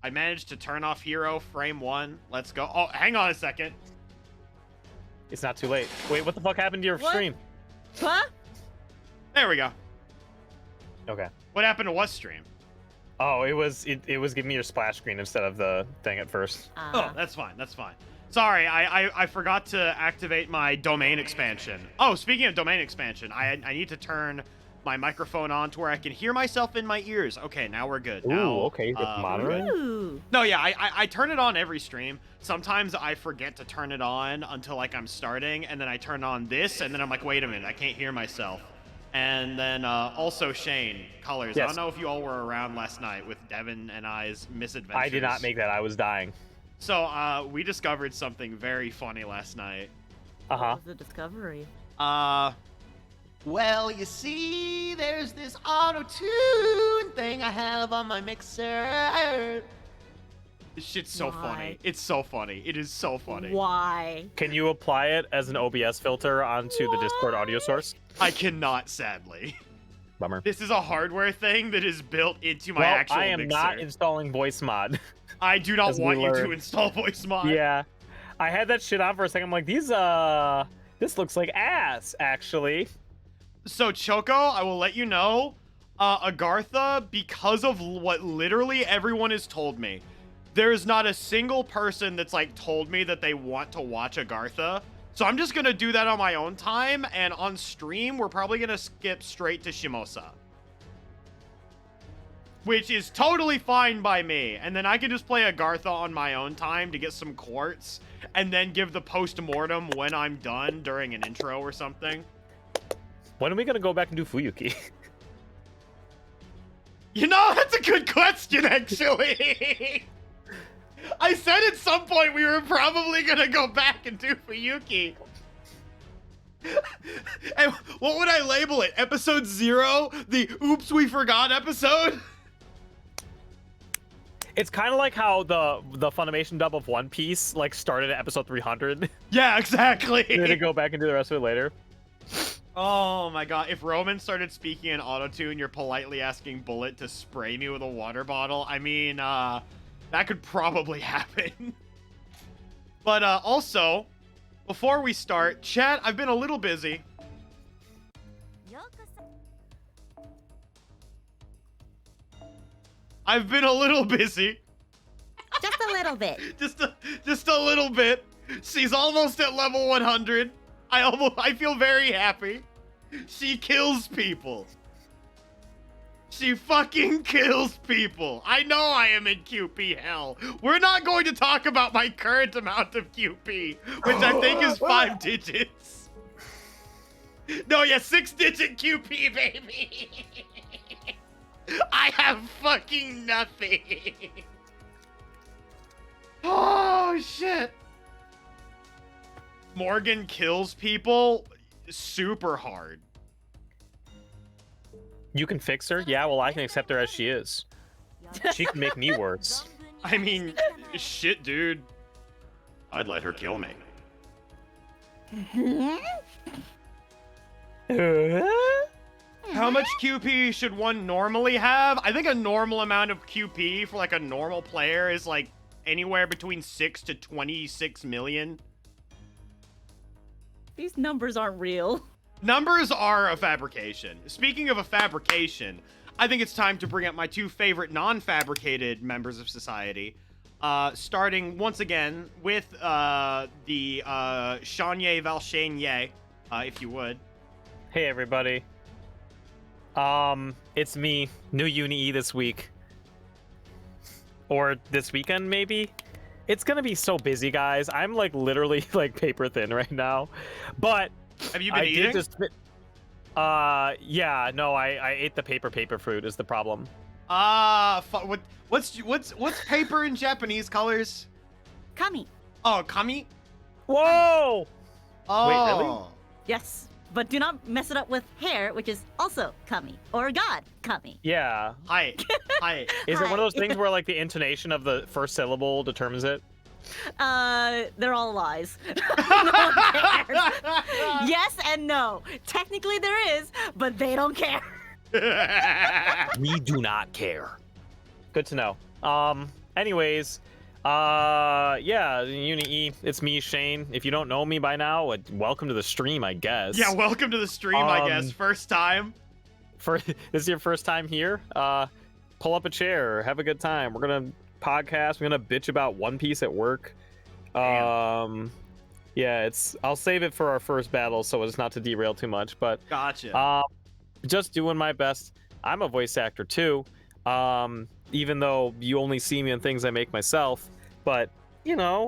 I managed to turn off hero frame 1. Let's go. Oh, hang on a second. It's not too late. Wait, what the fuck happened to your stream? Huh? There we go. Okay. What happened to what stream? Oh, it was giving me your splash screen instead of the thing at first. Oh, that's fine. That's fine. Sorry, I forgot to activate my domain expansion. Oh, speaking of domain expansion, I need to turn my microphone on to where I can hear myself in my ears. Okay, now we're good. Ooh, now, okay, it's monitoring. Ooh. No, yeah, I turn it on every stream. Sometimes I forget to turn it on until like I'm starting, and then I turn on this, and then I'm like, wait a minute, I can't hear myself. And then also Shane, Colors. Yes. I don't know if you all were around last night with Devin and I's misadventures. I did not make that. I was dying. So we discovered something very funny last night. What was the discovery? Well, you see, there's this auto-tune thing I have on my mixer. This shit's so Why? funny. It's so funny. It is so funny. Why? Can you apply it as an OBS filter onto the Discord audio source? I cannot, sadly. Bummer. This is a hardware thing that is built into my Well, actual I am mixer. not installing voice mod. I do not as we want you to learned. install voice mod. Yeah. I had that shit on for a second. I'm like, this looks like ass, actually. So, Choco, I will let you know, Agartha, because of what literally everyone has told me, there's not a single person that's, like, told me that they want to watch Agartha. So I'm just going to do that on my own time, and on stream, we're probably going to skip straight to Shimosa. Which is totally fine by me. And then I can just play Agartha on my own time to get some quartz, and then give the post-mortem when I'm done during an intro or something. When are we gonna go back and do Fuyuki? You know, that's a good question, actually. I said at some point we were probably gonna go back and do Fuyuki. And what would I label it? Episode 0? The oops, we forgot episode? It's kind of like how the Funimation dub of One Piece like started at episode 300. Yeah, exactly. We're gonna go back and do the rest of it later. Oh my god, if Roman started speaking in autotune, you're politely asking Bullet to spray me with a water bottle. I mean, that could probably happen. But also, before we start, chat, I've been a little busy. I've been a little busy. Just a little bit. Just a little bit. She's almost at level 100. I feel very happy. She kills people. She fucking kills people. I know I am in QP hell. We're not going to talk about my current amount of QP, which I think is 5 digits. No, yeah, 6-digit QP, baby. I have fucking nothing. Oh, shit. Morgan kills people super hard. You can fix her? Yeah, well, I can accept her as she is. She can make me worse. I mean, shit, dude. I'd let her kill me. How much QP should one normally have? I think a normal amount of QP for like a normal player is like anywhere between 6 to 26 million. These numbers aren't real. Numbers are a fabrication. Speaking of a fabrication, I think it's time to bring up my 2 favorite non-fabricated members of society. Starting once again with the Shanye Valshanye, if you would. Hey, everybody. It's me, new Uni this week. Or this weekend, maybe? It's gonna be so busy, guys. I'm like literally like paper thin right now. But have you been I eating? did just yeah, no, I ate the paper fruit is the problem. What's paper in Japanese colors? Kami. Oh, kami? Whoa! Oh. Wait, really? Yes. But do not mess it up with hair, which is also kami. Or god kami. Yeah. Hi. Hi. Is it one of those Hi. things where like the intonation of the first syllable determines it? They're all lies. No one cares. Yes and no. Technically there is, but they don't care. We do not care. Good to know. Anyways, yeah, Uni-E, it's me, Shane. If you don't know me by now, welcome to the stream, I guess. Yeah, welcome to the stream, I guess. First time. This is your first time here? Pull up a chair, have a good time. We're gonna podcast. We're gonna bitch about One Piece at work. Damn. Yeah, I'll save it for our first battle, so it's not to derail too much. But Gotcha. just doing my best. I'm a voice actor too. Even though you only see me in things I make myself, but you know,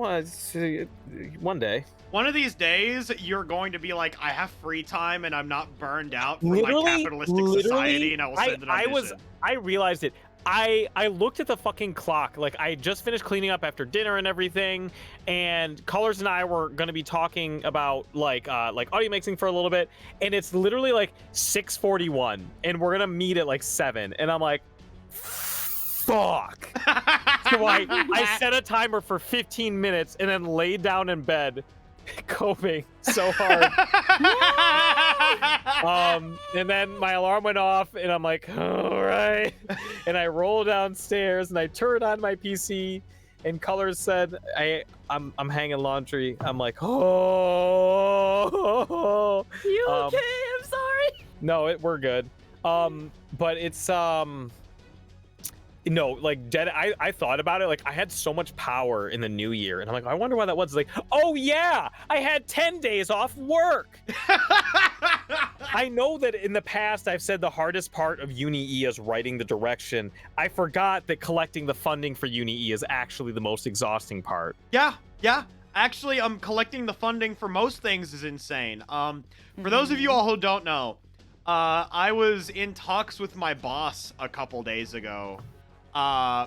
one day. One of these days, you're going to be like, I have free time and I'm not burned out from my capitalistic society, and I will send an audition. I realized it. I looked at the fucking clock. Like, I just finished cleaning up after dinner and everything, and Colors and I were gonna be talking about like audio mixing for a little bit, and it's literally like 6:41, and we're gonna meet at like 7, and I'm like, fuck. So I set a timer for 15 minutes and then laid down in bed, coping so hard. And then my alarm went off, and I'm like, all right. And I roll downstairs and I turn on my PC, and Colors said, I'm hanging laundry. I'm like, oh. You okay? I'm sorry. No, we're good. But it's no, like dead. I thought about it. Like, I had so much power in the new year, and I'm like, I wonder why that was. It's like, oh yeah, I had 10 days off work. I know that in the past I've said the hardest part of Uni-E is writing the direction. I forgot that collecting the funding for Uni-E is actually the most exhausting part. Yeah. Actually, collecting the funding for most things is insane. For those of you all who don't know, I was in talks with my boss a couple days ago.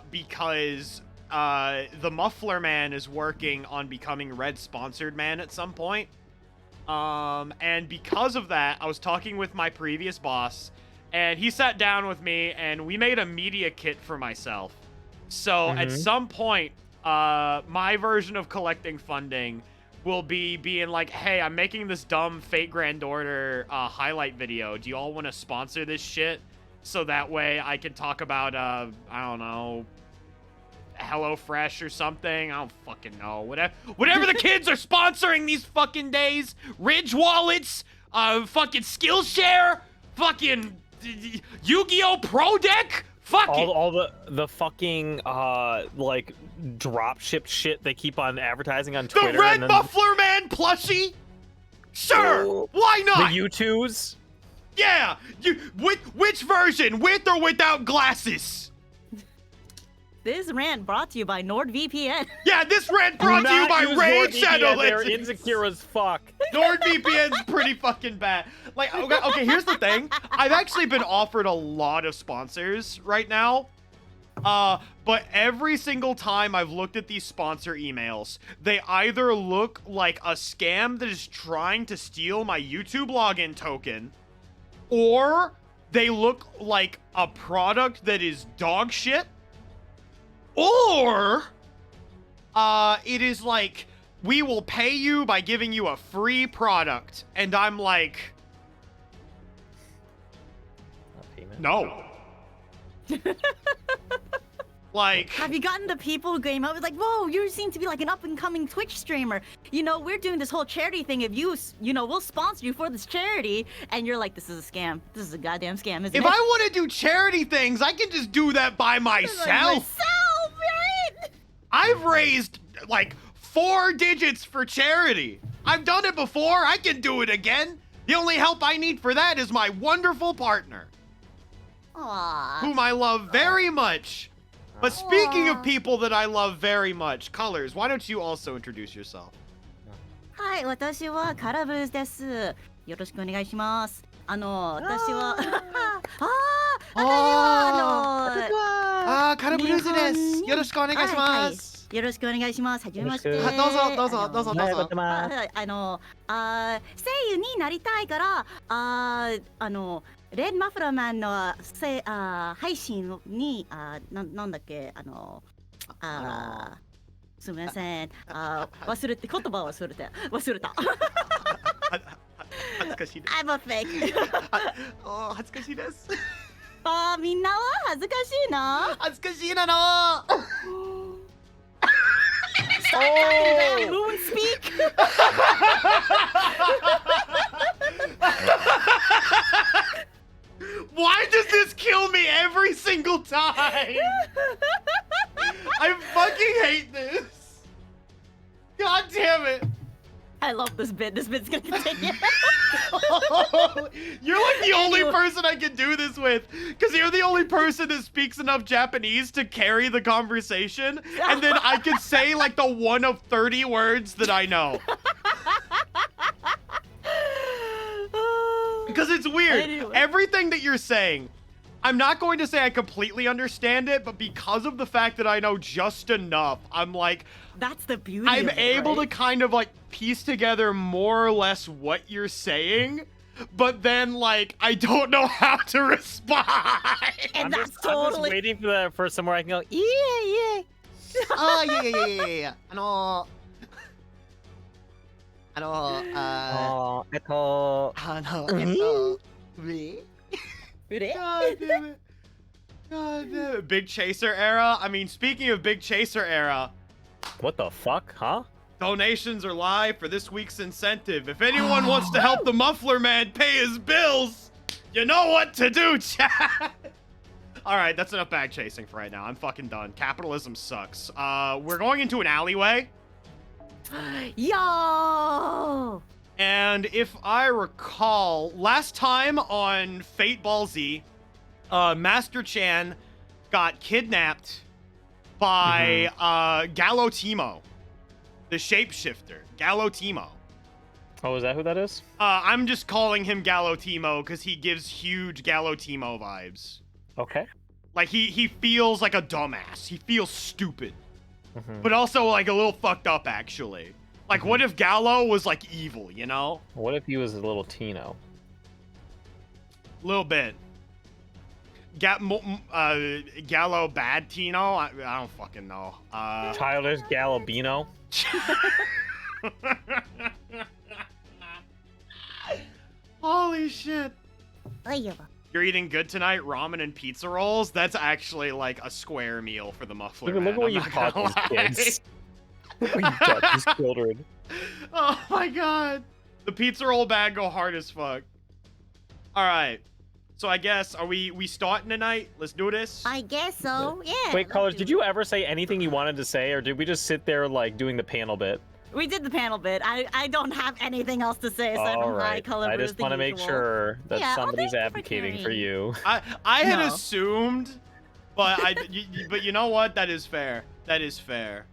Because the MufflerMan is working on becoming Red Sponsored Man at some point. And because of that, I was talking with my previous boss, and he sat down with me, and we made a media kit for myself. So at some point, my version of collecting funding will be being like, hey, I'm making this dumb Fate Grand Order highlight video. Do you all want to sponsor this shit? So that way I can talk about, I don't know, HelloFresh or something. I don't fucking know. Whatever the kids are sponsoring these fucking days. Ridge wallets, fucking Skillshare, fucking Yu-Gi-Oh! Pro Deck. Fuck it. All the fucking, like, drop shipped shit they keep on advertising on Twitter. The RedMufflerMan plushie? Sure, why not? The U2s? Yeah! Which version? With or without glasses? This rant brought to you by NordVPN. Yeah, this rant brought to you by Raid Shadow They're Legends. insecure as fuck. NordVPN's pretty fucking bad. Like, okay, here's the thing. I've actually been offered a lot of sponsors right now. But every single time I've looked at these sponsor emails, they either look like a scam that is trying to steal my YouTube login token, or they look like a product that is dog shit, or it is like, we will pay you by giving you a free product. And I'm like, no. Like, have you gotten the people who came up with like, whoa, you seem to be like an up-and-coming Twitch streamer. You know, we're doing this whole charity thing. If you know, we'll sponsor you for this charity. And you're like, this is a scam. This is a goddamn scam, isn't it? if I want to do charity things, I can just do that by myself. Right? I've raised like 4 digits for charity. I've done it before. I can do it again. The only help I need for that is my wonderful partner, Aww. whom I love very much. But speaking of people that I love very much, Colors, why don't you also introduce yourself? はい、私はカラブーズです。よろしくお願いします。私はカラブルーズです。よろしくお願いします。よろしくお願いします。はじめまして。どうぞ。声優になりたいから、レッドマフラーマンの配信に、なんだっけ、すみません。忘れて、言葉忘れた。恥ずかしいです。I'm a fake. 恥ずかしいです。みんなは恥ずかしいな。恥ずかしいなの。That moon speak. Why does this kill me every single time? I fucking hate this. God damn it. I love this bit. This bit's gonna continue. You're like the only person I can do this with, because you're the only person that speaks enough Japanese to carry the conversation, and then I can say like the one of 30 words that I know. Because it's weird. Anyway. Everything that you're saying, I'm not going to say I completely understand it, but because of the fact that I know just enough, I'm like, That's the beauty. I'm of it, able right? to kind of like piece together more or less what you're saying, but then like I don't know how to respond. And I'm that's just totally. waiting for somewhere I can go. Yeah. Oh, yeah. We? God damn it. God damn it. Big Chaser era. I mean, speaking of Big Chaser era, What the fuck, huh? donations are live for this week's incentive. If anyone wants to help the Muffler Man pay his bills, you know what to do, chat. All right, that's enough bag chasing for right now. I'm fucking done. Capitalism sucks. We're going into an alleyway. Yo. And if I recall, last time on Fate Ball Z, Master Chan got kidnapped by Gallo Timo, the shapeshifter. Gallo Timo. Oh, is that who that is? I'm just calling him Gallo Timo because he gives huge Gallo Timo vibes. Okay. Like, he feels like a dumbass. He feels stupid. But also, like, a little fucked up, actually. Like, what if Gallo was, like, evil, you know? What if he was a little Tino? Little bit. Gallo bad Tino? I don't fucking know. Tyler's Galabino? Holy shit. You're eating good tonight? Ramen and pizza rolls? That's actually, like, a square meal for the Muffler Look Man. at what I'm you not taught gonna these lie. kids. Look what you taught these children. Oh my god. The pizza roll bag go hard as fuck. Alright. So I guess, are we starting tonight? Let's do this. I guess so. Yeah. Wait, let's Colors, do did it. you ever say anything you wanted to say, or did we just sit there, like, doing the panel bit? We did the panel bit. I don't have anything else to say aside All from high right. color. I just want to make sure that Yeah, oh, somebody's thank you for advocating for carrying. you. I had No. assumed, but but you know what? That is fair. That is fair.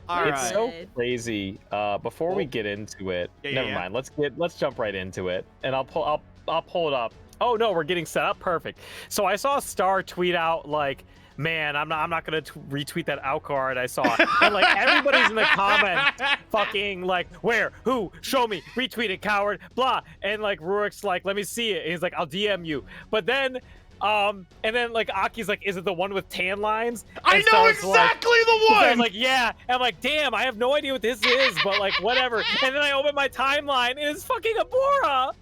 All It's right. so Right. crazy. Before we get into it, Yeah, never mind. Let's jump right into it, and I'll pull it up. Oh no, we're getting set up. Perfect. So I saw Star tweet out like, "Man, I'm not gonna retweet that out card I saw," and like everybody's in the comments, fucking like, "Where? Who? Show me. Retweet it, coward." Blah. And like Rurik's like, "Let me see it." And he's like, "I'll DM you." But then. And then like Aki's like, "Is it the one with tan lines?" I And know Star's exactly the I was one. like, "Yeah." And I'm like, "Damn, I have no idea what this is," but like, whatever. And then I open my timeline, and it's fucking Abora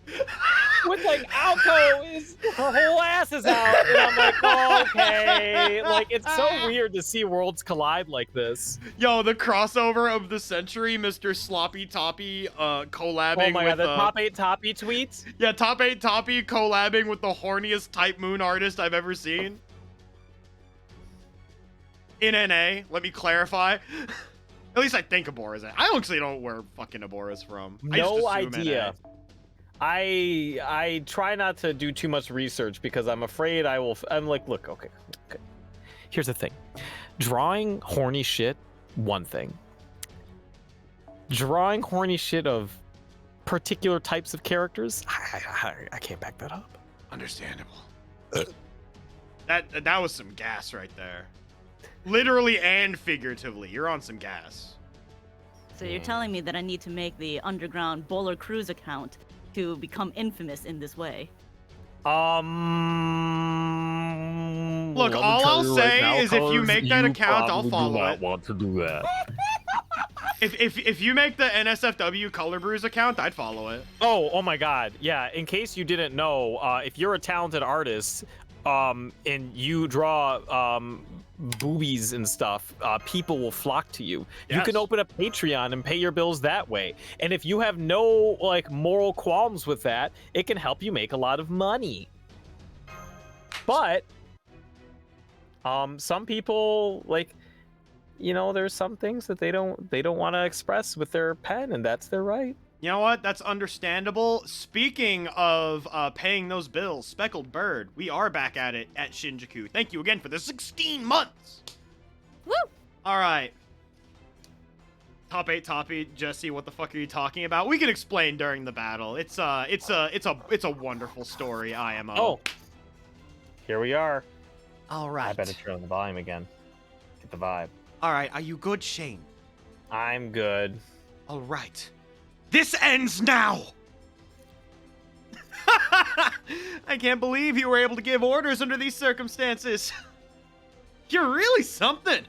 with like Alco is her whole ass is out, and I'm like, oh, "Okay." Like, it's so weird to see worlds collide like this. Yo, the crossover of the century, Mr. Sloppy Toppy, collabing Oh my with god, the top 8 toppy tweets. yeah, Top 8 Toppy collabing with the horniest Type Moon artist I've ever seen. In NA, let me clarify. At least I think Abora's in. I actually don't know where fucking Abora's from. I just No assume idea. NA. I try not to do too much research because I'm afraid I'm like, look, okay. Here's the thing. Drawing horny shit, one thing. Drawing horny shit of particular types of characters, I can't back that up. Understandable. That was some gas right there. Literally and figuratively, you're on some gas. So you're telling me that I need to make the underground Bowler Cruise account to become infamous in this way? Look, Let me all tell I'll you say now, is if you Colors, make that you account, I'll probably follow do not it. want to do that. If you make the NSFW Color Brews account, I'd follow it. Oh my god. Yeah, in case you didn't know, if you're a talented artist, and you draw boobies and stuff, people will flock to you. You Yes. can open up Patreon and pay your bills that way. And if you have no like moral qualms with that, it can help you make a lot of money. But some people, like, you know, there's some things that they don't want to express with their pen, and that's their right. You know what? That's understandable. Speaking of paying those bills, Speckled Bird, we are back at it at Shinjuku. Thank you again for the 16 months. Woo! All right. Top 8 Toppy, Jesse, what the fuck are you talking about? We can explain during the battle. It's a wonderful story, IMO. Oh, here we are. All right. I better turn on the volume again. Get the vibe. All right, are you good, Shane? I'm good. All right. This ends now! I can't believe you were able to give orders under these circumstances. You're really something.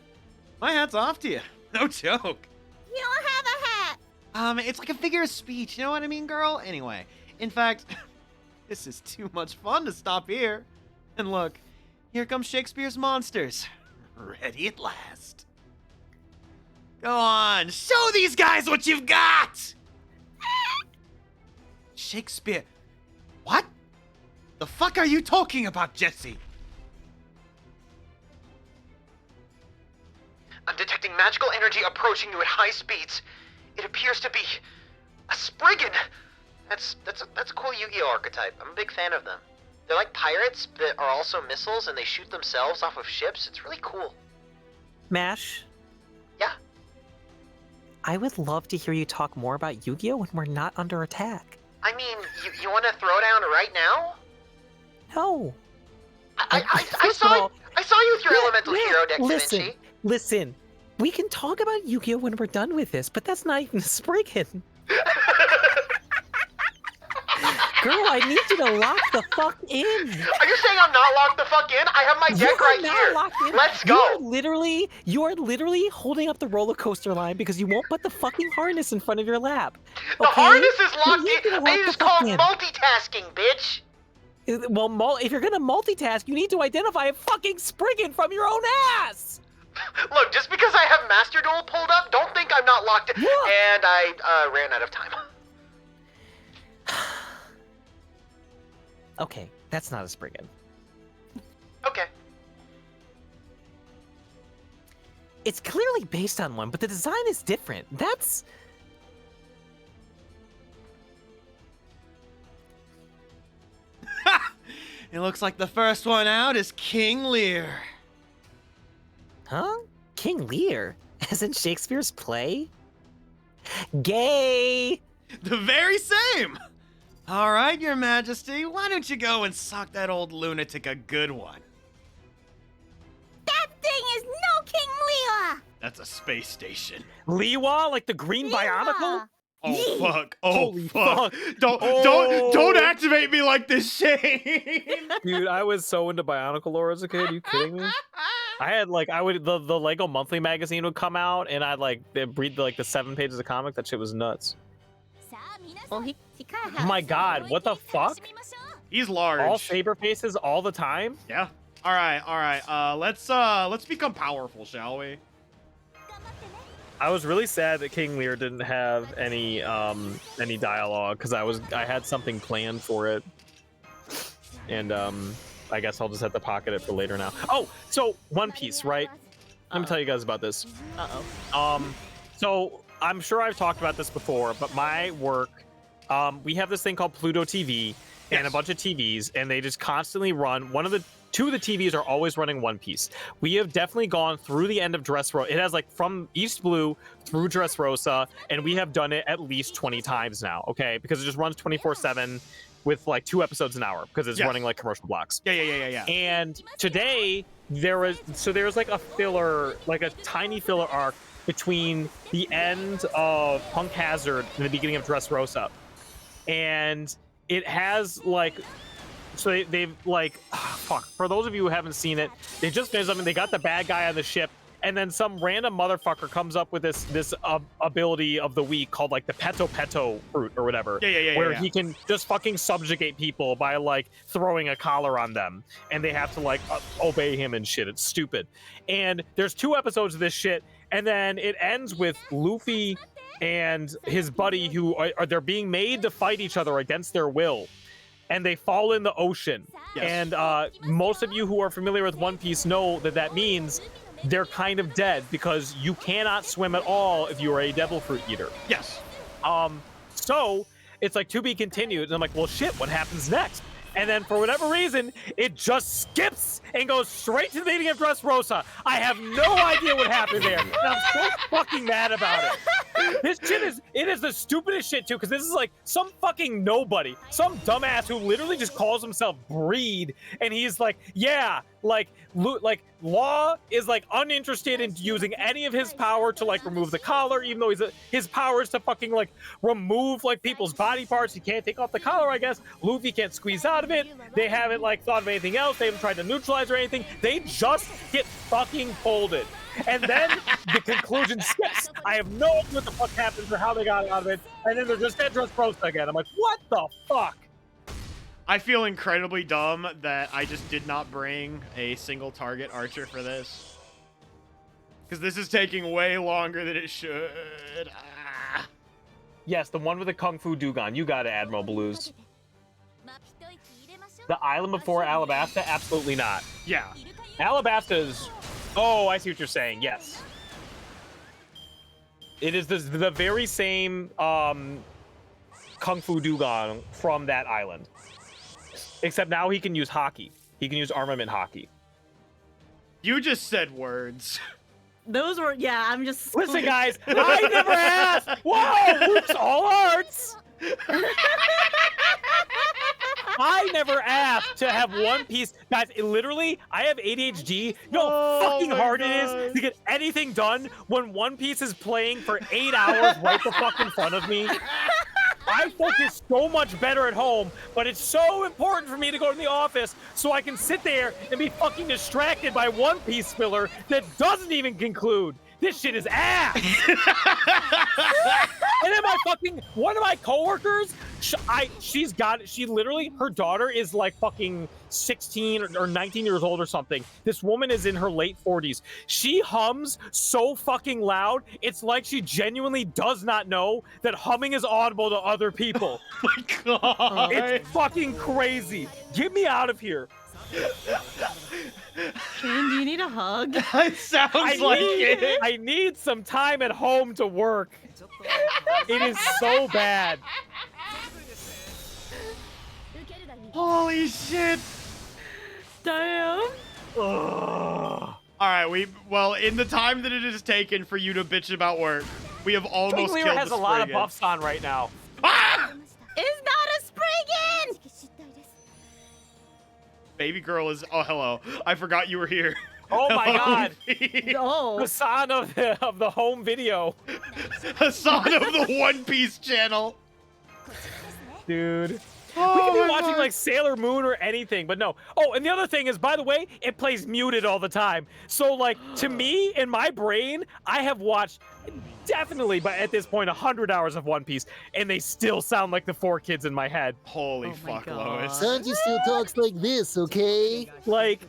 My hat's off to you. No joke. You don't have a hat. It's like a figure of speech, you know what I mean, girl? Anyway, in fact, this is too much fun to stop here. And look, here comes Shakespeare's monsters. Ready at last. Go on, show these guys what you've got! Shakespeare. What? The fuck are you talking about, Jesse? I'm detecting magical energy approaching you at high speeds. It appears to be a Spriggan. That's a cool Yu-Gi-Oh archetype. I'm a big fan of them. They're like pirates, but are also missiles, and they shoot themselves off of ships. It's really cool. Mash? Yeah. I would love to hear you talk more about Yu-Gi-Oh when we're not under attack. I mean, you want to throw down right now? No. I First saw of all, I saw you with your yeah, elemental yeah, hero deck, Da listen, Vinci. listen. We can talk about Yu-Gi-Oh when we're done with this, but that's not even a Spriggan. Girl, I need you to lock the fuck in. Are you saying I'm not locked the fuck in? I have my deck You're right not here. locked in. Let's go. You are literally holding up the roller coaster line because you won't put the fucking harness in front of your lap. The okay? harness is You locked need to in. lock It the is fuck called in. multitasking, bitch. Well, if you're gonna multitask, you need to identify a fucking Spriggan from your own ass. Look, just because I have Master Duel pulled up, don't think I'm not locked in. Look. And I ran out of time. Okay, that's not a Spriggan. Okay. It's clearly based on one, but the design is different. That's... It looks like the first one out is King Lear. Huh? King Lear? As in Shakespeare's play? Gay! The very same! All right, Your Majesty, why don't you go and sock that old lunatic a good one? That thing is no King Leah. That's a space station. Liwa, like the green Bionicle? Oh Yee. fuck! Oh Holy fuck! fuck. Don't activate me like this, Shane. Dude, I was so into Bionicle lore as a kid. Are you kidding me? I had like the Lego Monthly magazine would come out, and I'd like read the 7 pages of comic. That shit was nuts. Well, he kind of Oh my god, what the fuck? He's large. All saber faces all the time? Yeah. All right. Let's become powerful, shall we? I was really sad that King Lear didn't have any dialogue because I had something planned for it, and I guess I'll just have to pocket it for later now. Oh, so One Piece, right? Let me tell you guys about this. So I'm sure I've talked about this before, but my work, we have this thing called Pluto TV and a bunch of TVs, and they just constantly run. Two of the TVs are always running One Piece. We have definitely gone through the end of Dressrosa. It has like from East Blue through Dressrosa, and we have done it at least 20 times now, okay? Because it just runs 24/7 with like 2 episodes an hour because it's running like commercial blocks. Yeah. And today there's like a filler, like a tiny filler arc between the end of Punk Hazard and the beginning of Dressrosa. And it has like, so they've like, fuck, for those of you who haven't seen it, they just finished something. They got the bad guy on the ship, and then some random motherfucker comes up with this ability of the week called like the peto fruit or whatever. Where he can just fucking subjugate people by like throwing a collar on them, and they have to like obey him and shit. It's stupid. And there's 2 episodes of this shit, and then it ends with Luffy and his buddy who are they're being made to fight each other against their will, and they fall in the ocean. And most of you who are familiar with One Piece know that means they're kind of dead, because you cannot swim at all if you are a devil fruit eater. Yes. So it's like to be continued, and I'm like, well shit, what happens next? And then for whatever reason, it just skips and goes straight to the beginning of Dressrosa. I have no idea what happened there, and I'm so fucking mad about it. This shit is the stupidest shit too, because this is like some fucking nobody, some dumbass who literally just calls himself Breed, and he's like, yeah, like Law is like uninterested in using any of his power to like remove the collar, even though his power is to fucking like remove like people's body parts. He can't take off the collar, I guess. Luffy can't squeeze out of it. They haven't like thought of anything else. They haven't tried to neutralize or anything. They just get fucking folded. And then the conclusion skips. I have no idea what the fuck happens or how they got out of it. And then they're just at Dressrosa again. I'm like, what the fuck? I feel incredibly dumb that I just did not bring a single target archer for this. Because this is taking way longer than it should. Ah. Yes, the one with the Kung Fu Dugan. You got it, Admiral Blues. The island before Alabasta? Absolutely not. Yeah. Alabasta's... Oh, I see what you're saying. Yes. It is the very same Kung Fu Dugan from that island. Except now he can use hockey. He can use armament hockey. You just said words. Those were, yeah, I'm just... Listen, guys, I never asked! Whoa! Oops, all arts! I never asked to have One Piece. Guys, literally, I have ADHD. You know how fucking hard it is to get anything done when One Piece is playing for 8 hours right the fuck in front of me? I focus so much better at home, but it's so important for me to go to the office so I can sit there and be fucking distracted by One Piece filler that doesn't even conclude. This shit is ass. And then one of my coworkers, she literally, her daughter is like fucking 16 or 19 years old or something. This woman is in her late 40s. She hums so fucking loud, it's like she genuinely does not know that humming is audible to other people. Oh my god. It's fucking crazy. Get me out of here. Kane, do you need a hug? It sounds like it. I need some time at home to work. It is so bad. Holy shit. Damn. All right, well, in the time that it has taken for you to bitch about work, we have almost King killed Lear has the a lot of Spriggan. buffs on right now. Ah! It's not a Spriggan! Baby girl is... Oh, hello. I forgot you were here. Oh my god. No. Hassan of the home video. Hassan of the One Piece channel. Dude. Oh, We could be my watching God. like Sailor Moon or anything, but no. Oh, and the other thing is, by the way, it plays muted all the time. So like, to me, in my brain, I have watched definitely, but at this point, 100 hours of One Piece, and they still sound like the 4 kids in my head. Holy Oh my fuck, God. Lois. Sanji still talks like this, okay? Like,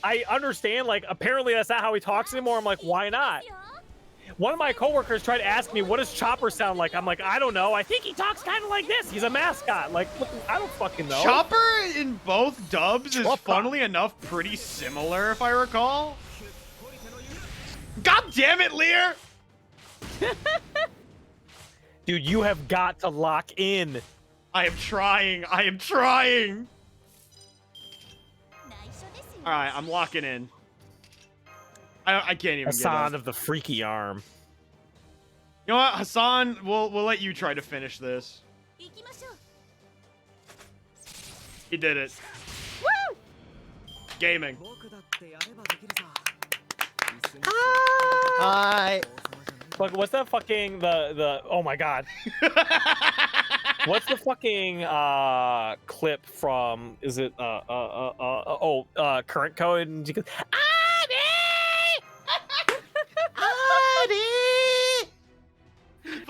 I understand, like, apparently that's not how he talks anymore. I'm like, why not? One of my coworkers tried to ask me, what does Chopper sound like? I'm like, I don't know. I think he talks kind of like this. He's a mascot. Like, I don't fucking know. Chopper in both dubs is, Chopper. funnily enough, pretty similar, if I recall. God damn it, Lear! Dude, you have got to lock in. I am trying. I am trying. All right, I'm locking in. I can't even Hassan get of the freaky arm. You know what, Hassan? We'll let you try to finish this. He did it. Woo! Gaming. Hi. Look, what's that fucking the? Oh my god. What's the fucking clip from? Is it current code? And she goes,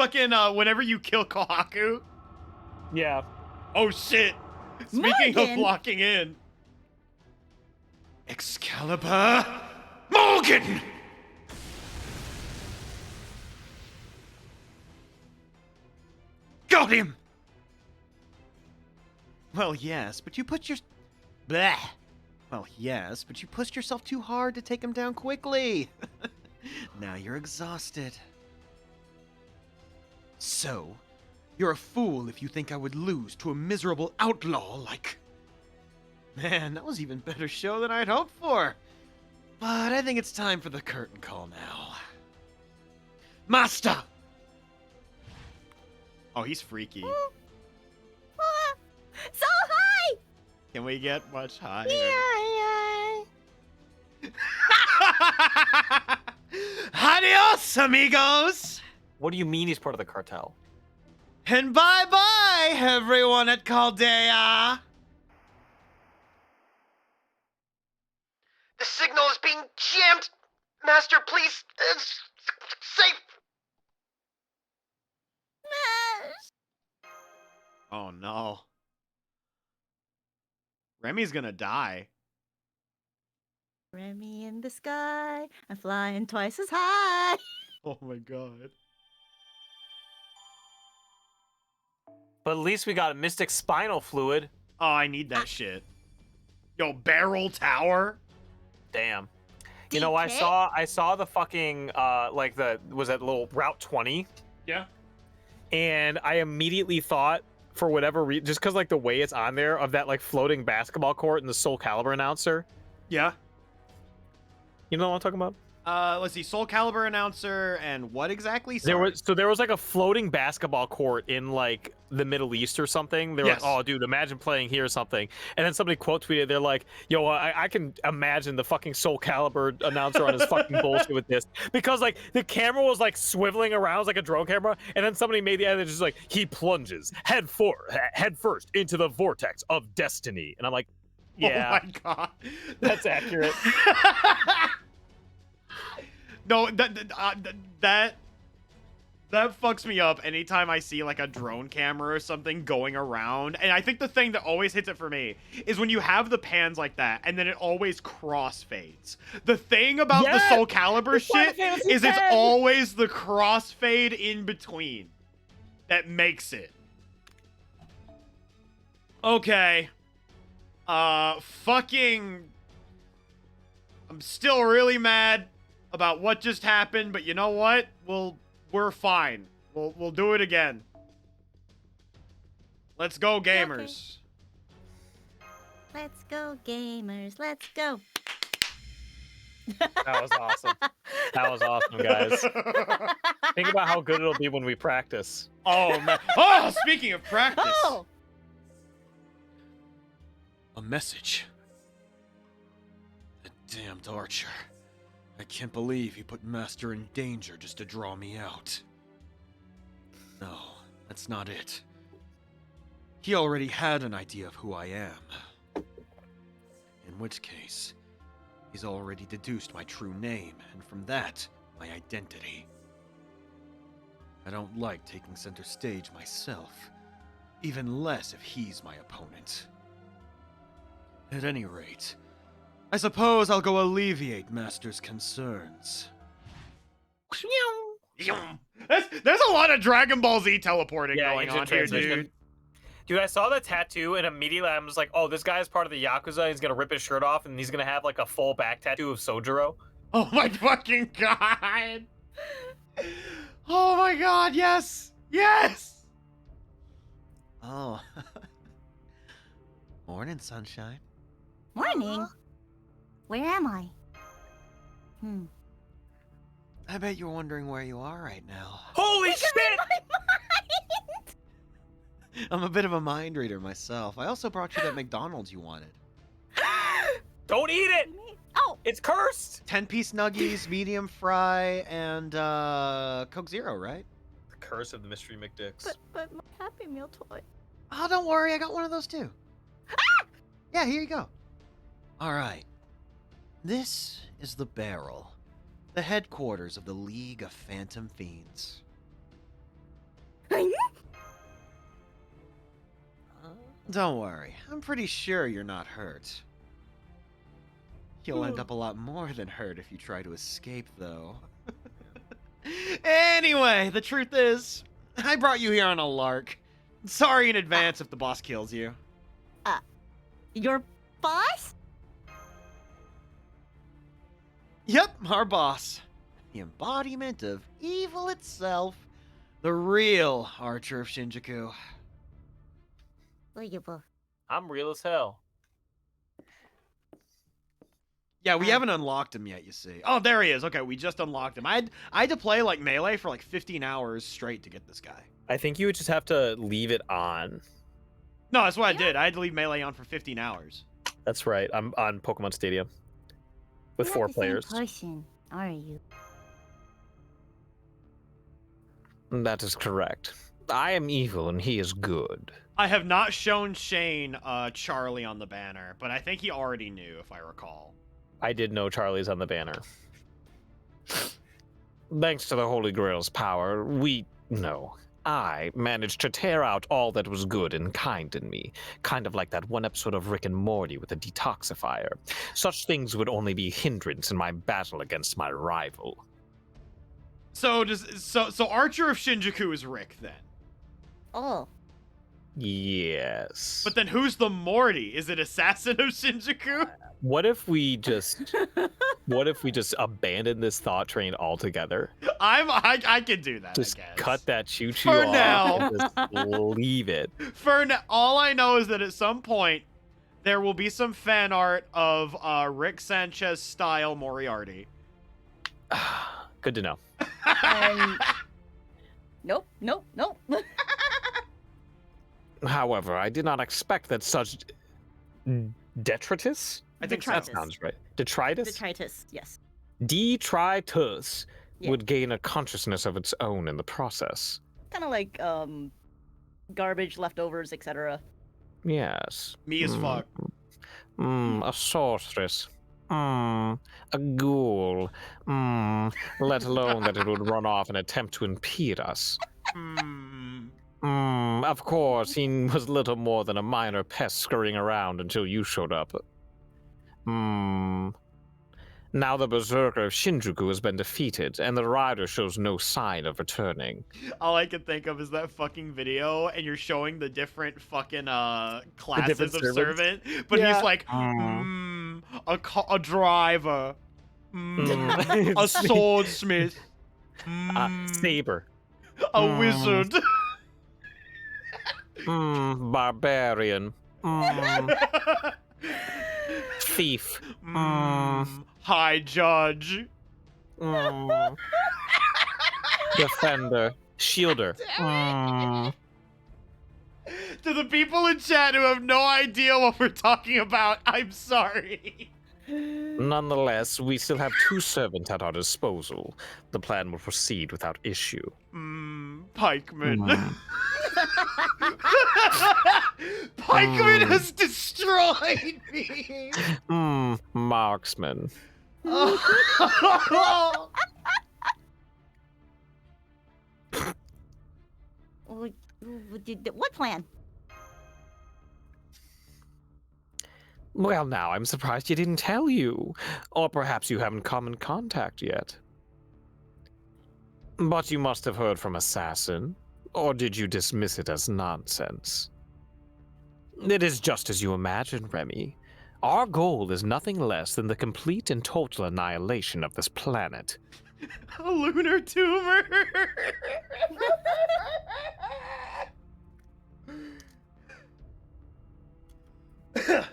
fucking whenever you kill Kohaku. Yeah. Oh shit! Speaking of Morgan! locking in, Excalibur, Morgan. Got him. Well, yes, but you put your blah. Well, yes, but you pushed yourself too hard to take him down quickly. Now you're exhausted. So, you're a fool if you think I would lose to a miserable outlaw like... Man, that was even better show than I'd hoped for. But I think it's time for the curtain call now. Master! Oh, he's freaky. So high! Can we get much higher? Adios, amigos! What do you mean he's part of the cartel? And bye-bye, everyone at Caldea! The signal is being jammed! Master, please, safe! Oh no. Remy's gonna die. Remy in the sky, I'm flying twice as high. Oh my god. But at least we got Mystic Spinal Fluid. Oh, I need that shit. Yo, Barrel Tower? Damn. You know, I saw the fucking like was that little Route 20? Yeah. And I immediately thought, for whatever reason, just because like the way it's on there, of that like floating basketball court and the Soul Calibur announcer. Yeah. You know what I'm talking about? Let's see, Soul Calibur announcer and what exactly? There Sorry. was like a floating basketball court in like the Middle East or something. They were Yes. like, oh dude, imagine playing here or something. And then somebody quote tweeted, they're like, yo, I can imagine the fucking Soul Calibur announcer on his fucking bullshit with this. Because like the camera was like swiveling around, it was like a drone camera, and then somebody made the edit just like, he plunges head first into the vortex of destiny. And I'm like, yeah, Oh my god. that's accurate. No, that fucks me up anytime I see like a drone camera or something going around. And I think the thing that always hits it for me is when you have the pans like that and then it always crossfades. The thing about the Soul Calibur shit is it's always the crossfade in between that makes it. Okay. Fucking... I'm still really mad about what just happened, but you know what? We're fine. We'll do it again. Let's go, gamers. Okay. Let's go, gamers. Let's go. That was awesome. That was awesome, guys. Think about how good it'll be when we practice. Oh man. Oh, speaking of practice. Oh! A message. The damned archer. I can't believe he put Master in danger just to draw me out. No, that's not it. He already had an idea of who I am. In which case, he's already deduced my true name, and from that, my identity. I don't like taking center stage myself, even less if he's my opponent. At any rate, I suppose I'll go alleviate Master's concerns. There's a lot of Dragon Ball Z teleporting going on here, dude. Dude, I saw the tattoo and immediately I'm just like, oh, this guy is part of the Yakuza. He's gonna rip his shirt off and he's gonna have like a full back tattoo of Sojiro. Oh my fucking god! Oh my god, yes! Yes! Oh. Morning, sunshine. Morning. Where am I? I bet you're wondering where you are right now. Holy shit! I'm a bit of a mind reader myself. I also brought you that McDonald's you wanted. Don't eat it! Oh! It's cursed! 10-piece nuggies, medium fry, and Coke Zero, right? The curse of the Mystery McDicks. But my Happy Meal toy. Oh, don't worry, I got one of those too. Yeah, here you go. All right. This is the Barrel, the headquarters of the League of Phantom Fiends. Don't worry, I'm pretty sure you're not hurt. You'll end up a lot more than hurt if you try to escape, though. Anyway, the truth is, I brought you here on a lark. Sorry in advance if the boss kills you. Your boss? Yep, our boss. The embodiment of evil itself. The real Archer of Shinjuku. I'm real as hell. Yeah, we haven't unlocked him yet, you see. Oh, there he is. Okay, we just unlocked him. I had to play, like, Melee for, like, 15 hours straight to get this guy. I think you would just have to leave it on. No, that's what I did. I had to leave Melee on for 15 hours. That's right. I'm on Pokemon Stadium with You're 4 not the same players. person, are you? That is correct. I am evil and he is good. I have not shown Shane Charlie on the banner, but I think he already knew, if I recall. I did know Charlie's on the banner. Thanks to the Holy Grail's power, I managed to tear out all that was good and kind in me, kind of like that one episode of Rick and Morty with a detoxifier. Such things would only be a hindrance in my battle against my rival. So Archer of Shinjuku is Rick then. Oh. Yes. But then who's the Morty? Is it Assassin of Shinjuku? What if we just abandon this thought train altogether? I can do that. Just I guess. cut that choo-choo For off now. and just leave it. For now, all I know is that at some point there will be some fan art of Rick Sanchez style Moriarty. Good to know. Nope. However, I did not expect that such detritus? I think That Detritus. sounds right. Detritus? Detritus, yes. Detritus Yeah. would gain a consciousness of its own in the process. Kind of like garbage, leftovers, etc. Yes. Me as fuck. A sorceress. A ghoul. Let alone that it would run off and attempt to impede us. Of course, he was little more than a minor pest scurrying around until you showed up. Now the Berserker of Shinjuku has been defeated, and the rider shows no sign of returning. All I can think of is that fucking video, and you're showing the different fucking classes different of servants. servant, but Yeah. he's like, a driver, a swordsmith, Saber. a wizard. Barbarian. Thief. High judge. Defender. Shielder. To the people in chat who have no idea what we're talking about, I'm sorry. Nonetheless, we still have 2 servants at our disposal. The plan will proceed without issue. Pikeman. Pikeman has destroyed me. Marksman. What plan? Well, now I'm surprised you didn't tell you. Or perhaps you haven't come in contact yet. But you must have heard from Assassin. Or did you dismiss it as nonsense? It is just as you imagine, Remy. Our goal is nothing less than the complete and total annihilation of this planet. A lunar tumor.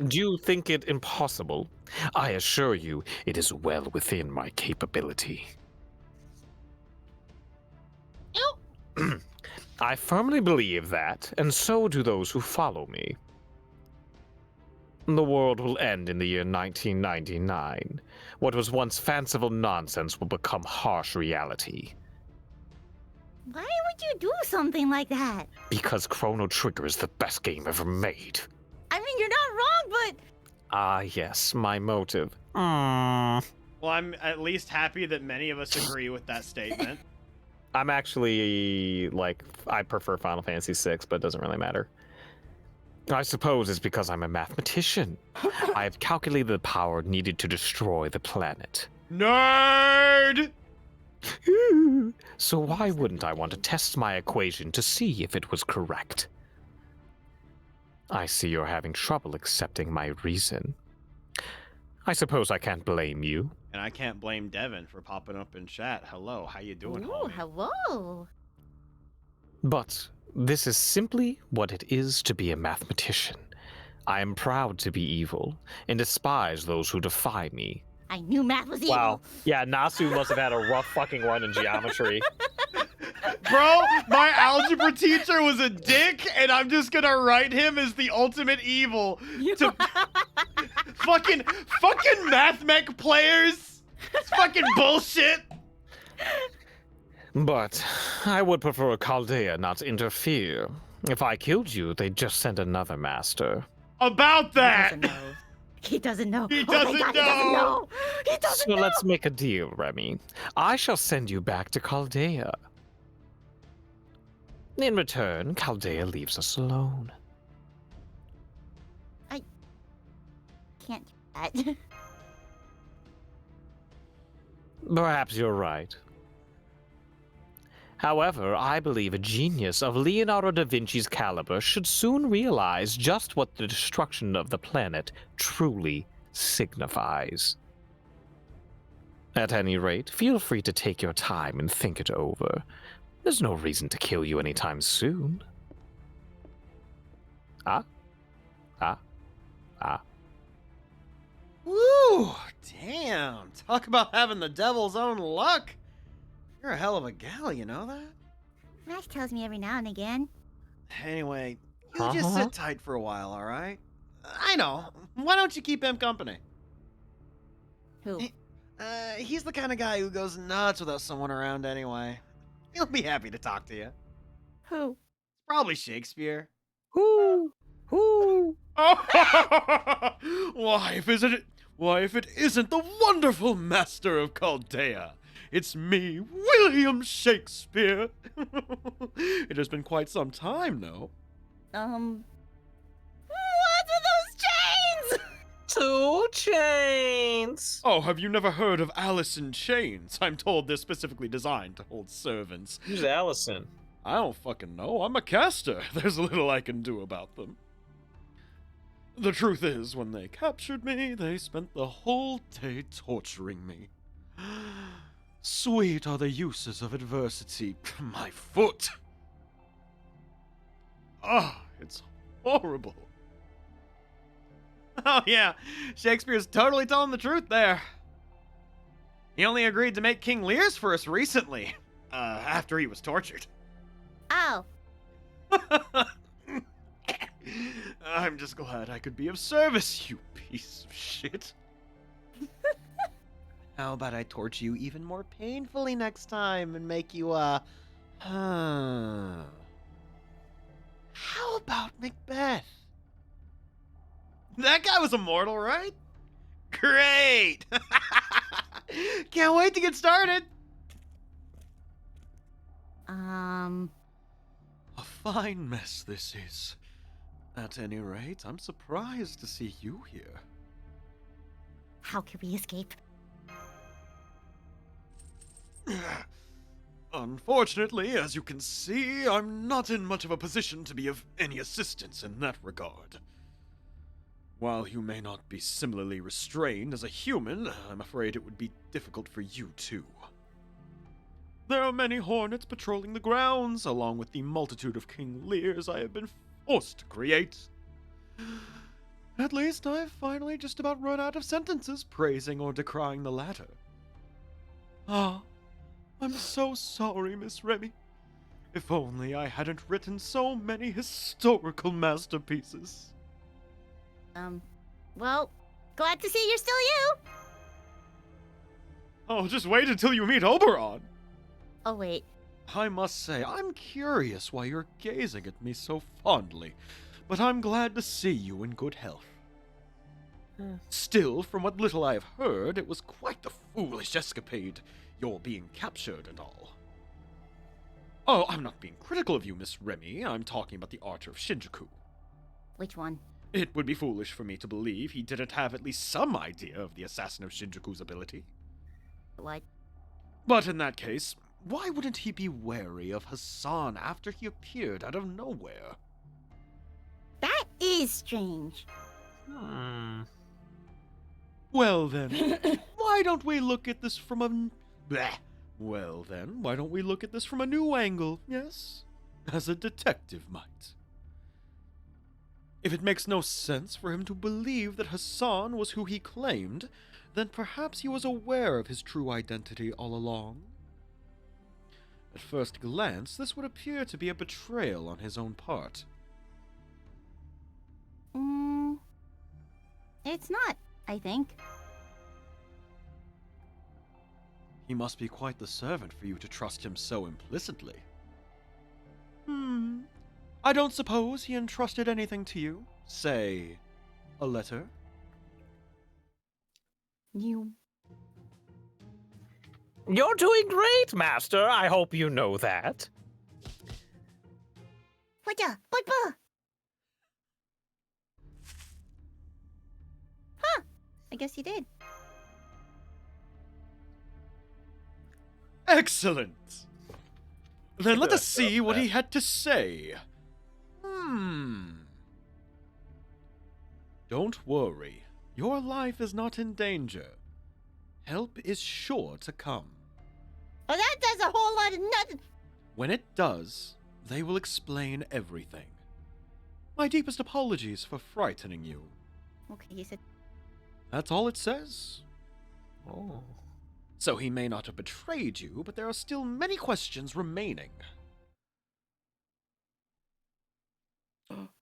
Do you think it impossible? I assure you, it is well within my capability. I firmly believe that, and so do those who follow me. The world will end in the year 1999. What was once fanciful nonsense will become harsh reality. Why would you do something like that? Because Chrono Trigger is the best game ever made. I mean, you're not wrong, but... Ah, yes, my motive. Well, I'm at least happy that many of us agree with that statement. I'm actually, I prefer Final Fantasy VI, but it doesn't really matter. I suppose it's because I'm a mathematician. I have calculated the power needed to destroy the planet. Nerd! So why wouldn't I want to test my equation to see if it was correct? I see you're having trouble accepting my reason. I suppose I can't blame you. And I can't blame Devin for popping up in chat. Hello, how you doing, Ooh, homie? hello. But this is simply what it is to be a mathematician. I am proud to be evil and despise those who defy me. I knew math was evil. Wow. Yeah, Nasu must have had a rough fucking run in geometry. Bro, my algebra teacher was a dick, and I'm just gonna write him as the ultimate evil. To fucking math mech players. It's fucking bullshit. But I would prefer Chaldea not interfere. If I killed you, they'd just send another master. About that. He doesn't know. He Oh my doesn't God, know. He doesn't So know. let's make a deal, Remy. I shall send you back to Chaldea. In return, Chaldea leaves us alone. Can't do that. Perhaps you're right. However, I believe a genius of Leonardo da Vinci's caliber should soon realize just what the destruction of the planet truly signifies. At any rate, feel free to take your time and think it over. There's no reason to kill you anytime soon. Woo! Damn. Talk about having the devil's own luck. You're a hell of a gal, you know that? Max tells me every now and again. Anyway, you just sit tight for a while, alright? I know. Why don't you keep him company? Who? He's the kind of guy who goes nuts without someone around anyway. He'll be happy to talk to you. Who? Probably Shakespeare. Whoo! Whoo! Why, if it isn't the wonderful master of Chaldea? It's me, William Shakespeare. It has been quite some time now. What's with those chains? 2 chains. Oh, have you never heard of Alice in Chains? I'm told they're specifically designed to hold servants. Who's Allison? I don't fucking know. I'm a caster. There's little I can do about them. The truth is, when they captured me, they spent the whole day torturing me. Sweet are the uses of adversity. My foot. Ah, it's horrible. Oh yeah, Shakespeare's totally telling the truth there. He only agreed to make King Lear's for us recently, after he was tortured. Oh. I'm just glad I could be of service, you piece of shit. How about I torture you even more painfully next time and make you, How about Macbeth? That guy was immortal, right? Great! Can't wait to get started. A fine mess this is. At any rate, I'm surprised to see you here. How can we escape? Unfortunately, as you can see, I'm not in much of a position to be of any assistance in that regard. While you may not be similarly restrained as a human, I'm afraid it would be difficult for you too. There are many hornets patrolling the grounds, along with the multitude of King Lears I have been forced to create. At least I've finally just about run out of sentences praising or decrying the latter. Ah, I'm so sorry, Miss Remy. If only I hadn't written so many historical masterpieces. Well, glad to see you're still you. Oh, just wait until you meet Oberon. Oh, wait. I must say, I'm curious why you're gazing at me so fondly, but I'm glad to see you in good health. Still, from what little I have heard, it was quite the foolish escapade, your being captured and all. Oh, I'm not being critical of you, Miss Remy. I'm talking about the art of Shinjuku. Which one? It would be foolish for me to believe he didn't have at least some idea of the assassin of Shinjuku's ability. What? But in that case, why wouldn't he be wary of Hassan after he appeared out of nowhere? That is strange. Well then, why don't we look at this from a... Bleh. Well then, why don't we look at this from a new angle, yes? As a detective might. If it makes no sense for him to believe that Hassan was who he claimed, then perhaps he was aware of his true identity all along. At first glance, this would appear to be a betrayal on his own part. It's not, I think. He must be quite the servant for you to trust him so implicitly. I don't suppose he entrusted anything to you? Say, a letter? You. You're doing great, Master. I hope you know that. Whatcha? What? Huh. I guess you did. Excellent! Then let us see what he had to say. Don't worry. Your life is not in danger. Help is sure to come. Oh, that does a whole lot of nothing. When it does, they will explain everything. My deepest apologies for frightening you. Okay, you said. That's all it says. Oh. So he may not have betrayed you, but there are still many questions remaining.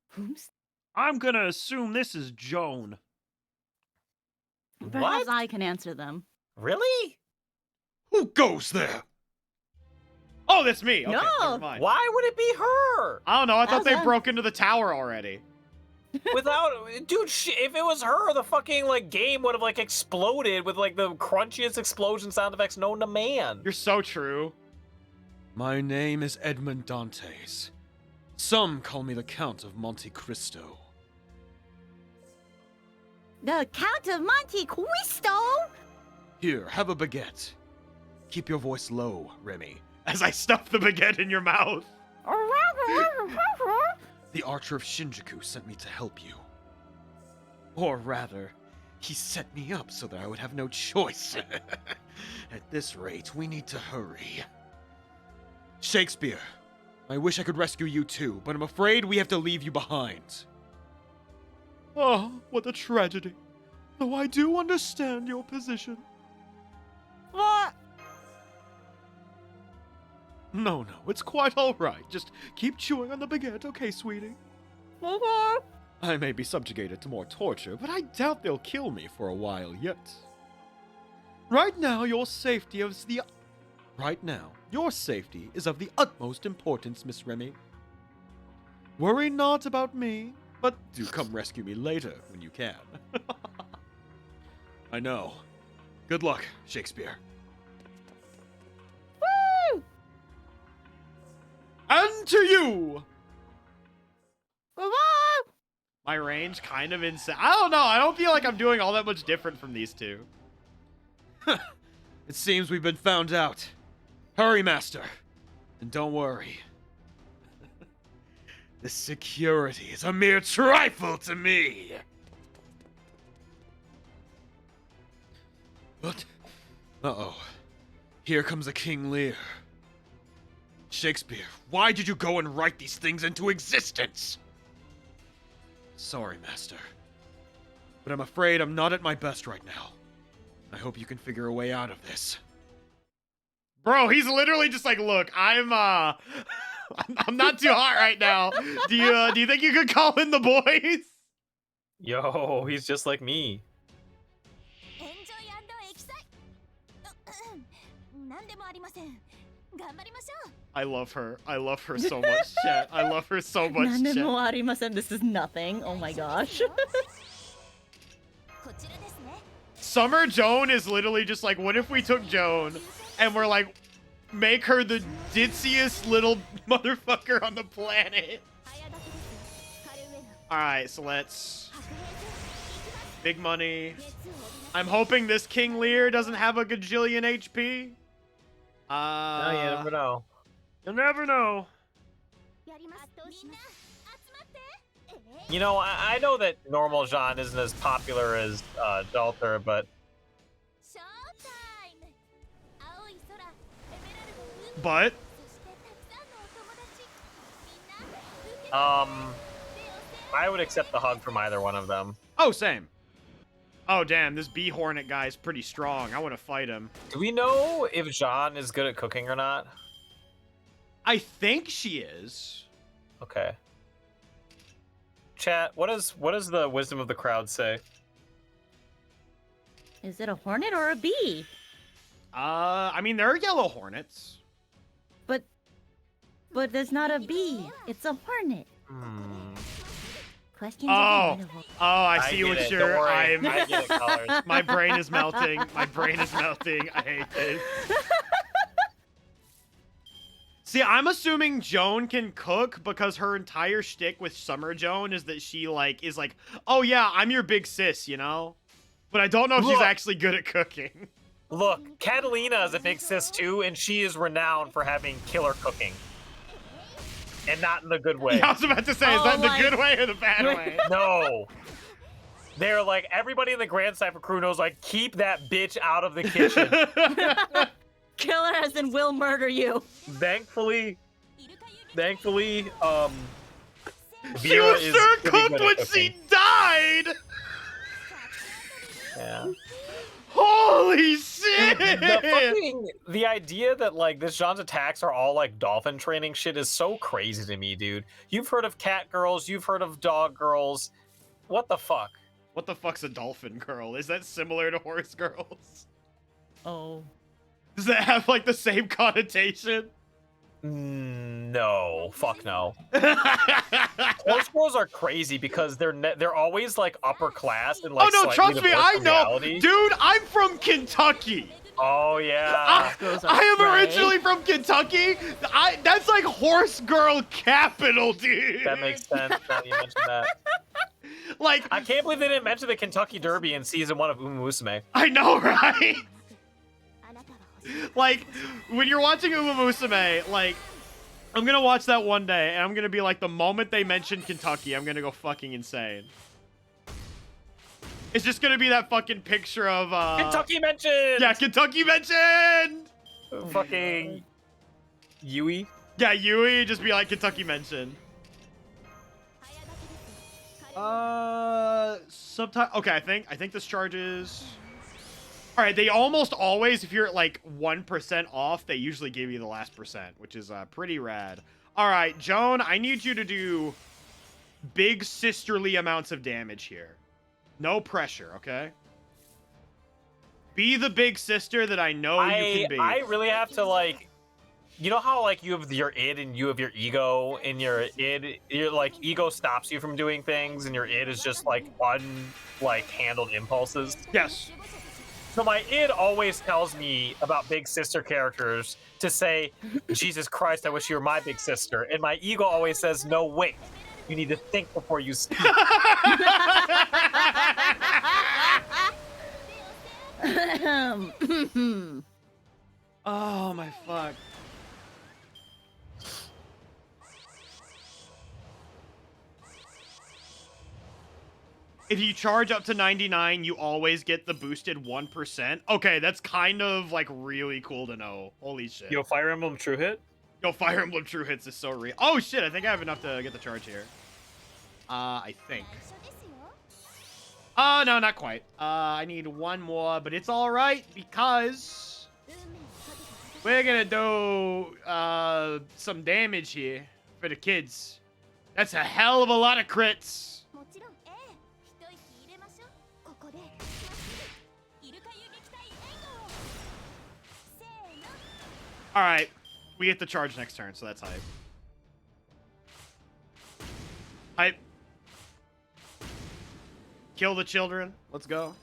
Whom's? I'm gonna assume this is Joan. Perhaps I can answer them. Really? Who goes there? Oh, that's me. Okay, No. never mind. Why would it be her? I don't know. I thought How's they that? broke into the tower already. Without, dude, if it was her, the fucking like game would have like exploded with like the crunchiest explosion sound effects known to man. You're so true. My name is Edmund Dantes. Some call me the Count of Monte Cristo. The Count of Monte Cristo? Here, have a baguette. Keep your voice low, Remy, as I stuff the baguette in your mouth. The Archer of Shinjuku sent me to help you. Or rather, he set me up so that I would have no choice. At this rate, we need to hurry. Shakespeare, I wish I could rescue you too, but I'm afraid we have to leave you behind. Oh, what a tragedy. Though I do understand your position. What? No, it's quite all right. Just keep chewing on the baguette, okay, sweetie? I may be subjugated to more torture, but I doubt they'll kill me for a while yet. Right now, your safety is of the utmost importance, Miss Remy. Worry not about me, but do come rescue me later when you can. I know. Good luck, Shakespeare. Woo! And to you! Woo! My range kind of insane. I don't know. I don't feel like I'm doing all that much different from these two. It seems we've been found out. Hurry, Master. And don't worry. The security is a mere trifle to me. But, uh-oh. Here comes a King Lear. Shakespeare, why did you go and write these things into existence? Sorry, Master. But I'm afraid I'm not at my best right now. I hope you can figure a way out of this. Bro, he's literally just like, look, I'm not too hot right now. Do you think you could call in the boys? Yo, he's just like me. I love her. I love her so much, chat. I love her so much, chat. This is nothing. Oh my gosh. Summer Joan is literally just like, what if we took Joan and we're like, make her the ditziest little motherfucker on the planet? All right, so let's big money. I'm hoping this King Lear doesn't have a gajillion HP. Oh, you never know. You'll never know. You know, I know that normal Jean isn't as popular as Dalter, but But I would accept the hug from either one of them. oh, same. Oh, damn, this bee hornet guy is pretty strong. I want to fight him. Do we know if Jean is good at cooking or not? I think she is. Okay. Chat, what does the wisdom of the crowd say? Is it a hornet or a bee? I mean, there are yellow hornets. But there's not a bee. It's a hornet. Questions Oh, available. I see get what it. you're. Don't worry. I'm. I get it, Colors. My brain is melting. My brain is melting. I hate this. See, I'm assuming Joan can cook because her entire shtick with Summer Joan is that she is like, oh yeah, I'm your big sis, you know? But I don't know if she's Look. actually good at cooking. Look, Catalina is a big sis too, and she is renowned for having killer cooking. And not in the good way. I was about to say, is that in the like- good way or the bad way? No. They're like, everybody in the Grand Cypher crew knows, like, keep that bitch out of the kitchen. Killer as in will murder you. Thankfully, She Vera was is sure pretty cooked good at when cooking. she died! Yeah. Holy shit! The idea that like this Jean's attacks are all like dolphin training shit is so crazy to me, dude. You've heard of cat girls, you've heard of dog girls. What the fuck? What the fuck's a dolphin girl? Is that similar to horse girls? Oh. Mm, Does that have like the same connotation? No, fuck no. Horse girls are crazy because they're always like upper class and like. Oh no, slightly trust me, divorced I from know, reality. dude. I'm from Kentucky. Oh yeah. I am originally from Kentucky. That's like horse girl capital, dude. That makes sense. Now you mentioned that. Like, I can't believe they didn't mention the Kentucky Derby in season 1 of Uma Musume. I know, right? Like, when you're watching Uma Musume, like, I'm gonna watch that one day, and I'm gonna be like, the moment they mention Kentucky, I'm gonna go fucking insane. It's just gonna be that fucking picture of, Kentucky mentioned. Yeah, Kentucky mentioned! Fucking Yui. Yeah, Yui, just be like, Kentucky mentioned. Subtitle. Okay, I think this charges. All right, they almost always, if you're at like 1% off, they usually give you the last percent, which is pretty rad. All right, Joan, I need you to do big sisterly amounts of damage here. No pressure, okay? Be the big sister that I know you can be. I really have to like. You know how like you have your id and you have your ego, and your like ego stops you from doing things, and your id is just like handled impulses. Yes. So my id always tells me about big sister characters to say, Jesus Christ, I wish you were my big sister. And my ego always says, no, wait, you need to think before you speak. Oh my fuck. If you charge up to 99, you always get the boosted 1%. Okay, that's kind of like really cool to know. Holy shit. Yo, Fire Emblem True Hit? Yo, Fire Emblem True Hits is so real. Oh shit, I think I have enough to get the charge here. I think. Oh, no, not quite. I need one more, but it's alright because we're gonna do some damage here for the kids. That's a hell of a lot of crits. Alright, we get the charge next turn, so that's hype. Hype. Kill the children. Let's go.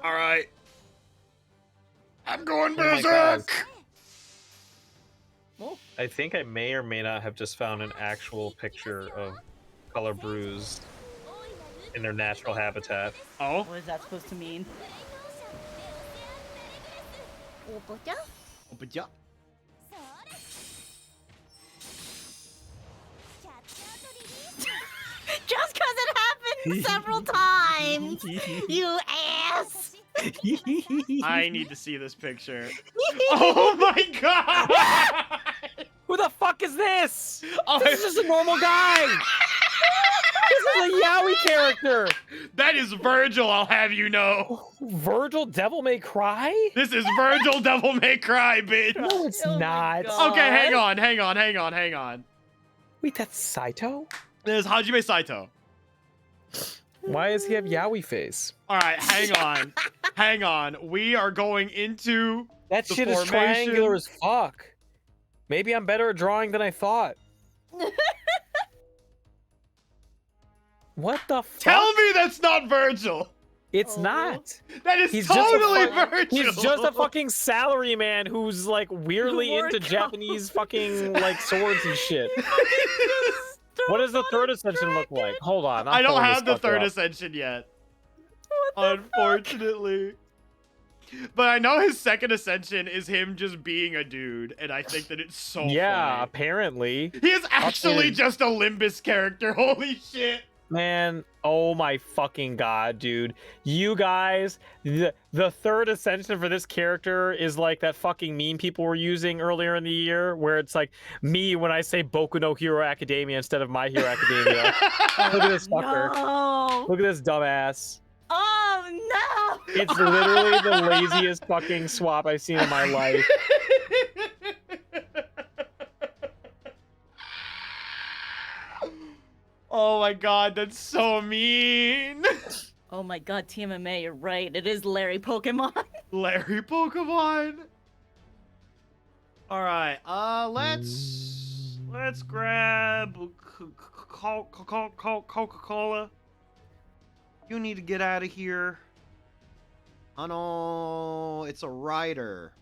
Alright. I'm going Oh my God. berserk. I think I may or may not have just found an actual picture of color brews in their natural habitat. Oh, What is that supposed to mean? but yeah. Just because it happened several times, you ass. I need to see this picture. Oh my god! Who the fuck is this? Oh, This is just a normal guy. This is a Yowie character. that is Virgil, I'll have you know. Virgil Devil May Cry? This is Virgil Devil May Cry, bitch. No, it's Oh my not. God. Okay, hang on. Wait, that's Saito? This is Hajime Saito. Why does he have Yowie face? All right, hang on. We are going into That the shit is formation. triangular as fuck. Maybe I'm better at drawing than I thought. What the fuck? Tell me that's not Virgil. It's Oh. not. That is He's just a totally fuck- Virgil. He's just a fucking salary man who's like weirdly into Workout. Japanese fucking like swords and shit. What does the third ascension look like? Hold on. I'm I don't pulling have the this third fucker up. ascension yet. Unfortunately. But I know his second ascension is him just being a dude, and I think that it's so Yeah, funny. apparently. He is actually Updated. just a Limbus character. Holy shit. Man, oh my fucking god, dude. You guys, the third ascension for this character is like that fucking meme people were using earlier in the year, where it's like me when I say Boku no Hero Academia instead of My Hero Academia. Look at this fucker. No. Look at this dumbass. Oh no. It's literally the laziest fucking swap I've seen in my life. Oh my god, that's so mean. Oh my God, TMMA, you're right. It is Larry Pokemon. Larry Pokemon. All right, let's grab Coca-Cola. You need to get out of here. Oh no, it's a rider.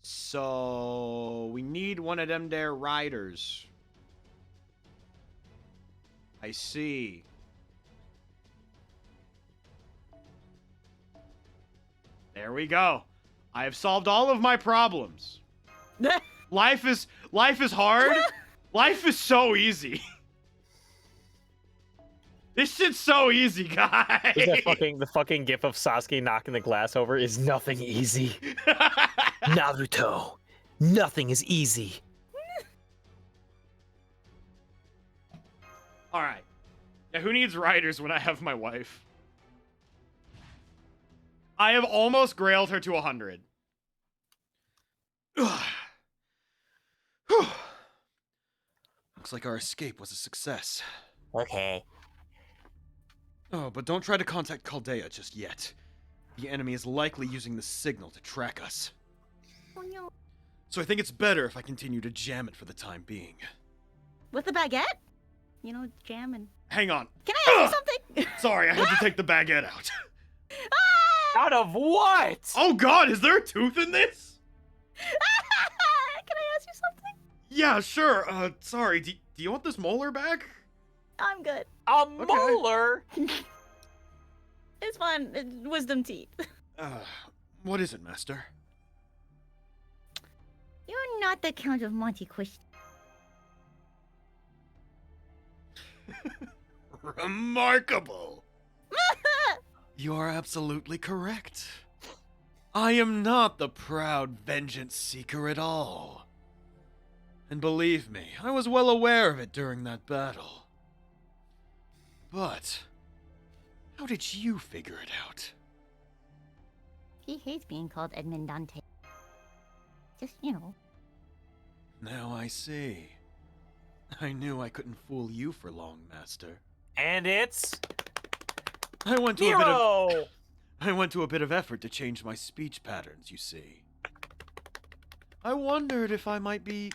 So we need one of them there riders. I see. There we go. I have solved all of my problems. Life is hard. Life is so easy. This shit's so easy, guys. Is that the fucking gif of Sasuke knocking the glass over is nothing easy. Naruto, nothing is easy. All right. Now, who needs riders when I have my wife? I have almost grailed her to 100. Looks like our escape was a success. Okay. Oh, but don't try to contact Chaldea just yet. The enemy is likely using the signal to track us. Oh, no. So I think it's better if I continue to jam it for the time being. With the baguette? You know, jamming. Hang on. Can I ask you something? Sorry, I had to take the baguette out. Out of what? Oh god, is there a tooth in this? Can I ask you something? Yeah, sure. Sorry, do you want this molar back? I'm good. A molar? It's fine. Wisdom teeth. What is it, Master? You're not the Count of Monte Cristo. Remarkable. You are absolutely correct. I am not the proud vengeance seeker at all. And believe me, I was well aware of it during that battle. But how did you figure it out? He hates being called Edmond Dante. Just, you know. Now I see. I knew I couldn't fool you for long, Master. And it's I went to a bit of effort to change my speech patterns, you see. I wondered if I might be...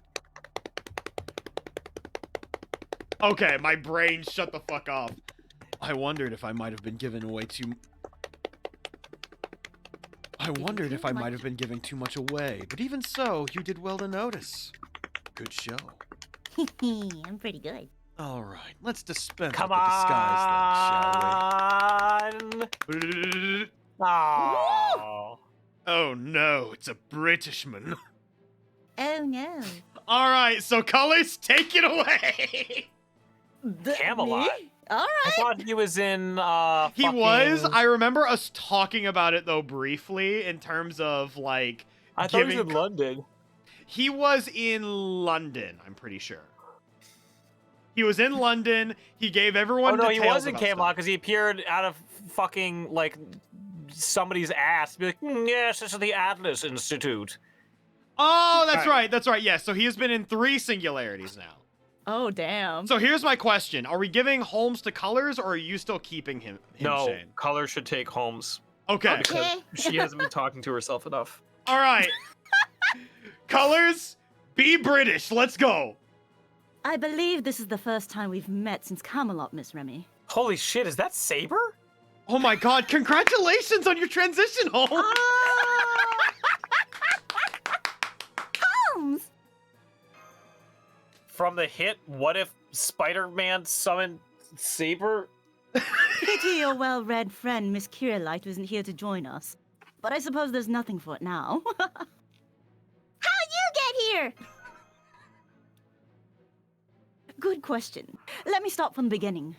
Okay, my brain shut the fuck off. I wondered if I might have been given away too... I wondered if I might have been giving too much away, but even so, you did well to notice. Good show. I'm pretty good. All right, let's dispense Come with the disguise on. then, shall we? Oh. Oh no, it's a Britishman. Oh no. All right, so colors, take it away. Camelot. Me? All I right. thought he was in He fucking... was. I remember us talking about it though briefly in terms of like. I thought he was giving- in London. He was in London. I'm pretty sure. He was in London. He gave everyone. Oh no, he details was in about Camelot stuff. because he appeared out of fucking like somebody's ass. Be like, yes, this is the Atlas Institute. Oh, that's Right. right. That's right. Yes. So he has been in 3 singularities now. Oh damn. So here's my question: are we giving Holmes to colors, or are you still keeping him No, Shane? Color should take Holmes Okay. because Okay. she hasn't been talking to herself enough. All right. Colors, be British. Let's go. I believe this is the first time we've met since Camelot, Miss Remy. Holy shit, is that Saber? Oh my God! Congratulations on your transition, Holmes. Holmes! From the hit, what if Spider-Man summoned Saber? Pity your well-read friend, Miss Kirillite, isn't here to join us. But I suppose there's nothing for it now. How'd you get here? Good question. Let me start from the beginning.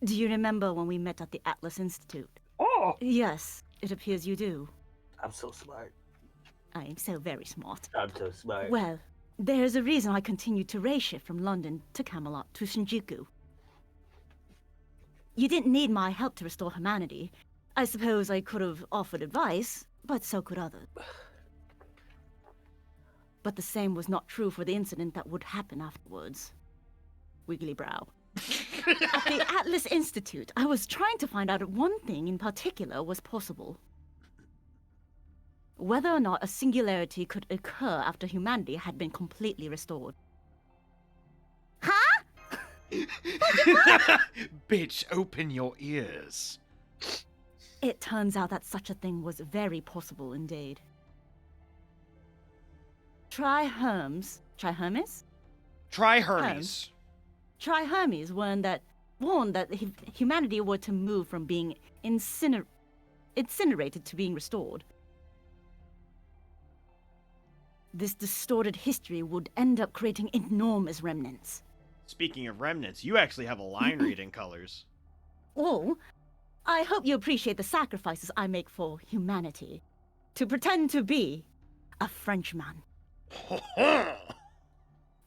Do you remember when we met at the Atlas Institute? Oh, Yes, it appears you do. I'm so smart. I am so very smart. I'm so smart. Well, there's a reason I continued to race shift from London to Camelot to Shinjuku. You didn't need my help to restore humanity. I suppose I could have offered advice, but so could others. But the same was not true for the incident that would happen afterwards. Wiggly brow. At the Atlas Institute, I was trying to find out if one thing in particular was possible. Whether or not a singularity could occur after humanity had been completely restored. Huh? Bitch, open your ears. It turns out that such a thing was very possible indeed. Trihermes Try Hermes. Trihermes warned that humanity were to move from being incinerated to being restored. This distorted history would end up creating enormous remnants. Speaking of remnants, you actually have a line read in colors. Oh, I hope you appreciate the sacrifices I make for humanity. To pretend to be a Frenchman.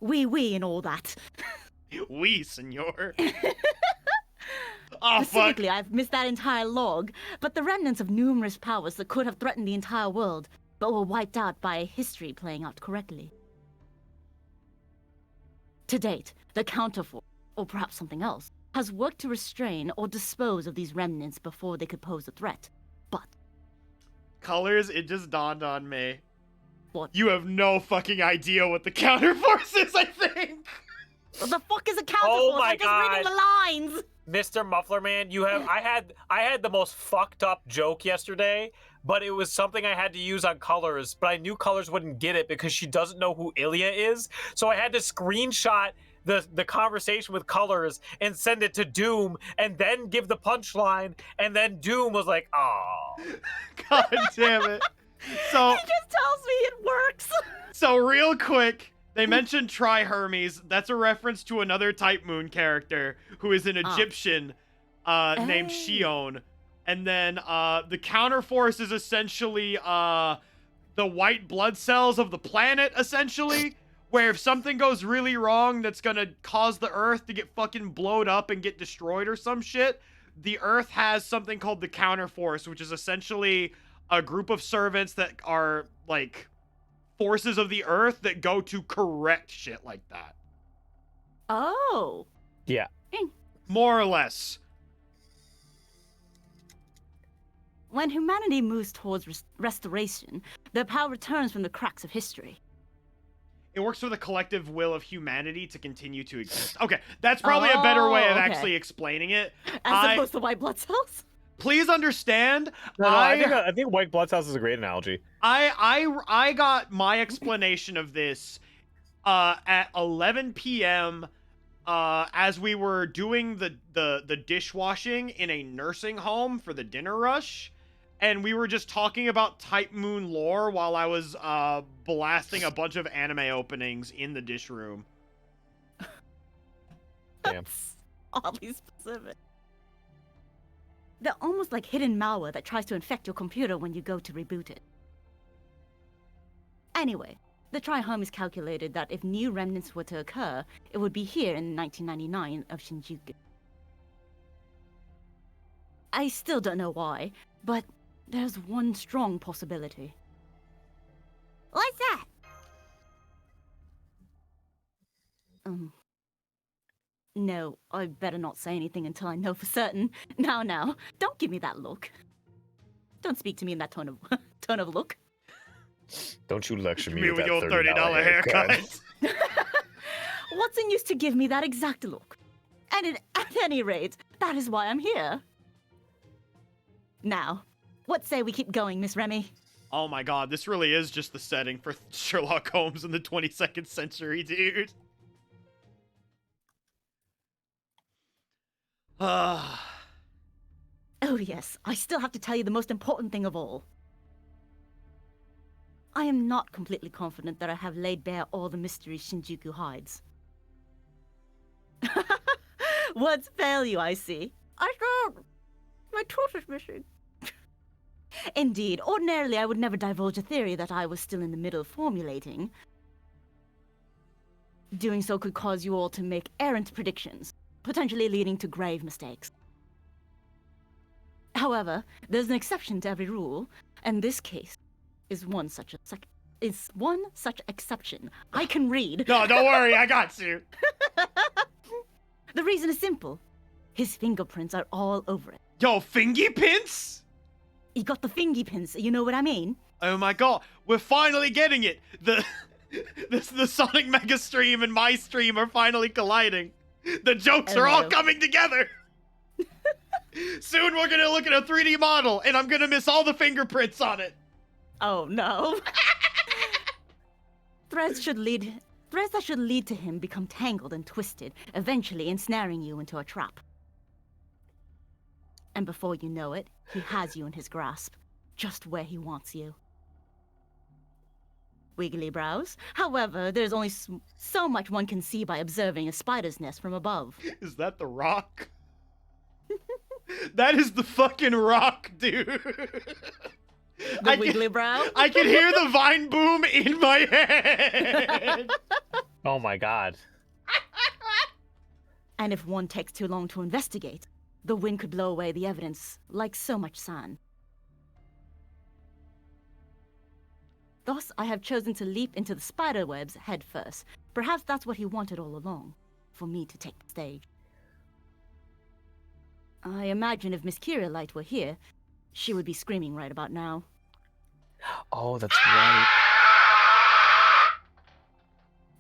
Oui, and all that. Oui, senor. Oh, fuck. Specifically, I've missed that entire log, but the remnants of numerous powers that could have threatened the entire world, but were wiped out by history playing out correctly. To date, the counterforce, or perhaps something else, has worked to restrain or dispose of these remnants before they could pose a threat. But Colors, it just dawned on me. what? You have no fucking idea what the counterforce is, I think. What the fuck is a counterforce? Oh my I'm just reading the lines! Mr. Mufflerman, you have I had the most fucked up joke yesterday, but it was something I had to use on Colors, but I knew Colors wouldn't get it because she doesn't know who Ilya is. So I had to screenshot the conversation with Colors and send it to Doom and then give the punchline, and then Doom was like, "Oh." God damn it. So, He just tells me it works! so real quick, they mentioned Trihermes. That's a reference to another Type Moon character who is an Egyptian named Hey. Shion. And then the counterforce is essentially the white blood cells of the planet, essentially. Where if something goes really wrong that's gonna cause the Earth to get fucking blowed up and get destroyed or some shit, the Earth has something called the counterforce, which is essentially a group of servants that are, like, forces of the Earth that go to correct shit like that. Oh. Yeah. More or less. When humanity moves towards restoration, their power returns from the cracks of history. It works for the collective will of humanity to continue to exist. Okay, that's probably a better way of Oh, okay. actually explaining it. As opposed to white blood cells? Please understand. No, I think white blood cells is a great analogy. I got my explanation of this at 11 p.m. As we were doing the dishwashing in a nursing home for the dinner rush, and we were just talking about Type Moon lore while I was blasting a bunch of anime openings in the dish room. Damn. That's oddly specific. They're almost like hidden malware that tries to infect your computer when you go to reboot it. Anyway, the Tri-Home is calculated that if new remnants were to occur, it would be here in 1999 of Shinjuku. I still don't know why, but there's one strong possibility. What's that? No, I better not say anything until I know for certain. Now, don't give me that look. Don't speak to me in that tone of look. Don't you lecture me Me with with your that $30 haircut. What's in use to give me that exact look? And at any rate, that is why I'm here. Now, what say we keep going, Miss Remy? Oh my god, this really is just the setting for Sherlock Holmes in the 22nd century, dude. Oh yes, I still have to tell you the most important thing of all. I am not completely confident that I have laid bare all the mysteries Shinjuku hides. Words fail you, I see. I can't. My tooth is missing. Indeed, ordinarily I would never divulge a theory that I was still in the middle of formulating. Doing so could cause you all to make errant predictions, potentially leading to grave mistakes. However, there's an exception to every rule, and this case is one such exception. I can read. No, don't worry, I got you. The reason is simple. His fingerprints are all over it. Yo, fingy pins? He got the fingy pins, you know what I mean? Oh my god, we're finally getting it. The Sonic Mega stream and my stream are finally colliding. The jokes are all coming together. Soon we're gonna look at a 3D model and I'm gonna miss all the fingerprints on it. Oh no. Threads that should lead to him become tangled and twisted, eventually ensnaring you into a trap. And before you know it, he has you in his grasp, just where he wants you. Wiggly brows. However, there's only so much one can see by observing a spider's nest from above. Is that the Rock? That is the fucking Rock, dude. The wiggly brow? I can hear the vine boom in my head. Oh my god. And if one takes too long to investigate, the wind could blow away the evidence like so much sand. Thus, I have chosen to leap into the spider webs head first. Perhaps that's what he wanted all along, for me to take the stage. I imagine if Miss Kira Light were here, she would be screaming right about now. Oh, that's right.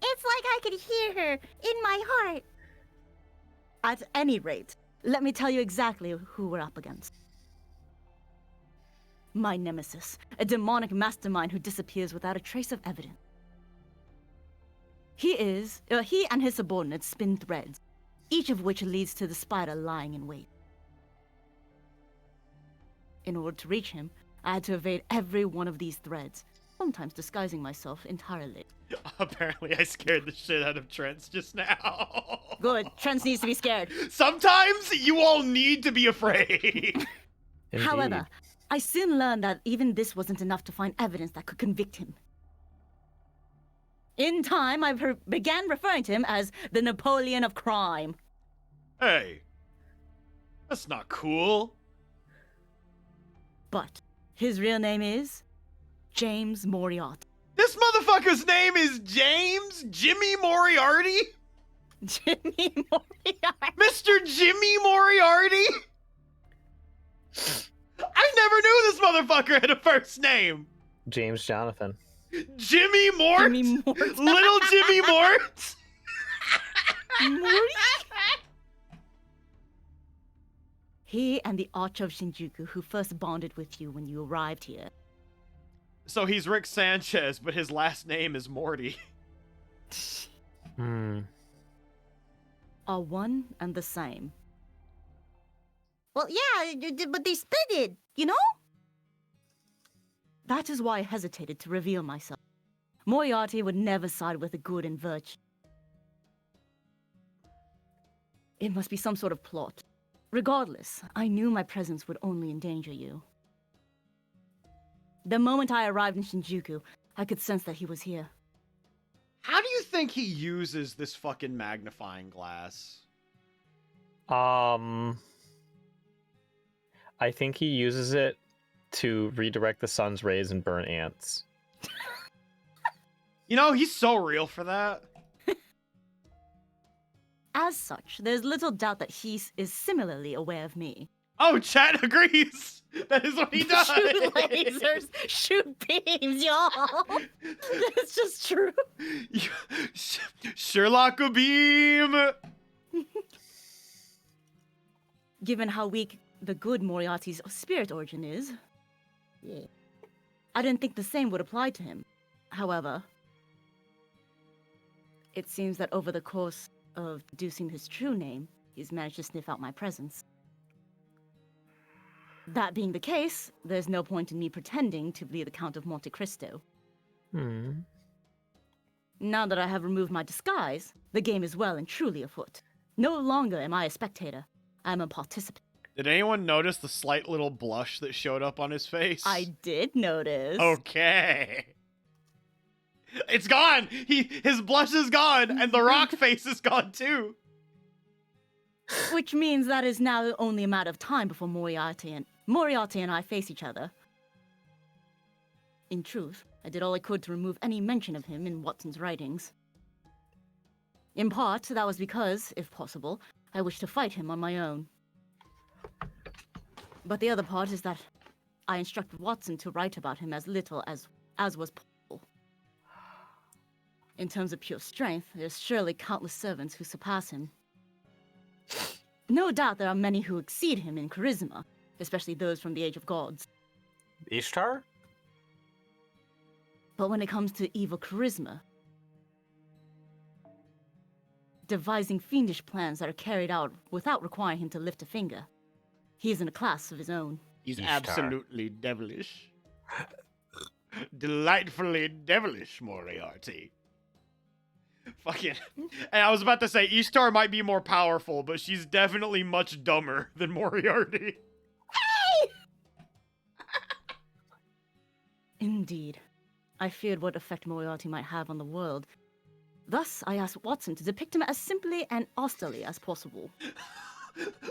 It's like I could hear her in my heart. At any rate, let me tell you exactly who we're up against. My nemesis, a demonic mastermind who disappears without a trace of evidence. He and his subordinates spin threads, each of which leads to the spider lying in wait. In order to reach him, I had to evade every one of these threads, sometimes disguising myself entirely. Apparently, I scared the shit out of Trent just now. Good, Trent needs to be scared. Sometimes you all need to be afraid. However, I soon learned that even this wasn't enough to find evidence that could convict him. In time, I began referring to him as the Napoleon of crime. Hey, that's not cool. But his real name is James Moriarty. This motherfucker's name is James Jimmy Moriarty? Jimmy Moriarty? Mr. Jimmy Moriarty? I never knew this motherfucker had a first name. James Jonathan. Jimmy Mort? Jimmy Mort. Little Jimmy Mort? Morty? He and the Arch of Shinjuku who first bonded with you when you arrived here. So he's Rick Sanchez, but his last name is Morty. Are one and the same. Well, yeah, but they split it, you know? That is why I hesitated to reveal myself. Moriarty would never side with the good and virtue. It must be some sort of plot. Regardless, I knew my presence would only endanger you. The moment I arrived in Shinjuku, I could sense that he was here. How do you think he uses this fucking magnifying glass? I think he uses it to redirect the sun's rays and burn ants. You know, he's so real for that. As such, there's little doubt that he is similarly aware of me. Oh, chat agrees. That is what he does. Shoot lasers, shoot beams, y'all. That's just true. Sherlock a beam. Given how weak the good Moriarty's spirit origin is, I didn't think the same would apply to him. However, it seems that over the course of deducing his true name, he's managed to sniff out my presence. That being the case, there's no point in me pretending to be the Count of Monte Cristo. Now that I have removed my disguise, the game is well and truly afoot. No longer am I a spectator, I'm a participant. Did anyone notice the slight little blush that showed up on his face? I did notice. Okay. It's gone! His blush is gone, and the rock face is gone too. Which means that is now only a matter of time before Moriarty and I face each other. In truth, I did all I could to remove any mention of him in Watson's writings. In part, that was because, if possible, I wished to fight him on my own. But the other part is that I instructed Watson to write about him as little as was possible. In terms of pure strength, there's surely countless servants who surpass him. No doubt there are many who exceed him in charisma, especially those from the Age of Gods. Ishtar? But when it comes to evil charisma, devising fiendish plans that are carried out without requiring him to lift a finger, he is in a class of his own. He's Ishtar. absolutely devilish. Delightfully devilish, Moriarty. Fucking. And I was about to say, Ishtar might be more powerful, but she's definitely much dumber than Moriarty. Indeed. I feared what effect Moriarty might have on the world. Thus, I asked Watson to depict him as simply and austerely as possible.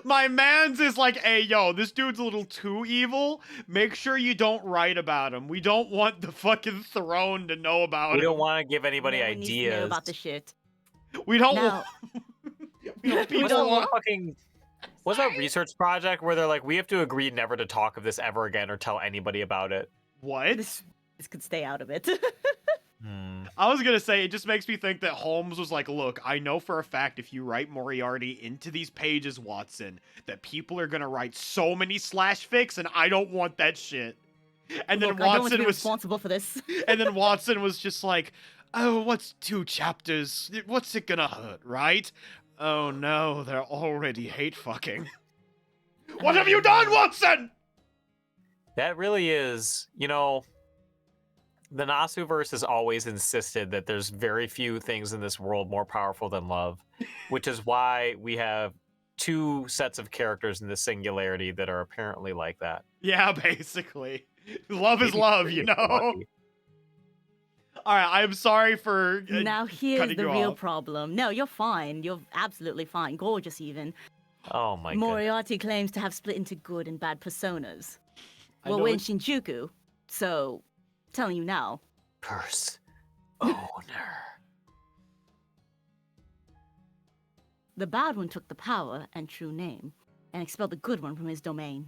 My man's is like, hey, yo, this dude's a little too evil. Make sure you don't write about him. We don't want the fucking throne to know about him. We don't want to give anybody No one needs to know ideas. about the shit. We don't Now, we don't What's people that want... fucking... What's that research project where they're like, we have to agree never to talk of this ever again or tell anybody about it? What? this could stay out of it. I was gonna say, it just makes me think that Holmes was like, look, I know for a fact if you write Moriarty into these pages, Watson, that people are gonna write so many slash fics, and I don't want that shit. And then Look, I don't want to Watson be was responsible for this. and then Watson was just like, oh, what's 2 chapters? What's it gonna hurt, right? Oh no, they're already hate fucking. What have you done, Watson? That really is, you know, the Nasuverse has always insisted that there's very few things in this world more powerful than love, which is why we have 2 sets of characters in the singularity that are apparently like that. Yeah, basically. Love is Maybe love, you know? lucky. Alright, I'm sorry for... Now here's cutting the you real off. problem. No, you're fine. You're absolutely fine. Gorgeous, even. Oh my god. Moriarty claims to have split into good and bad personas. I Well, know we're in it- Shinjuku, so telling you now. Purse owner. The bad one took the power and true name, and expelled the good one from his domain.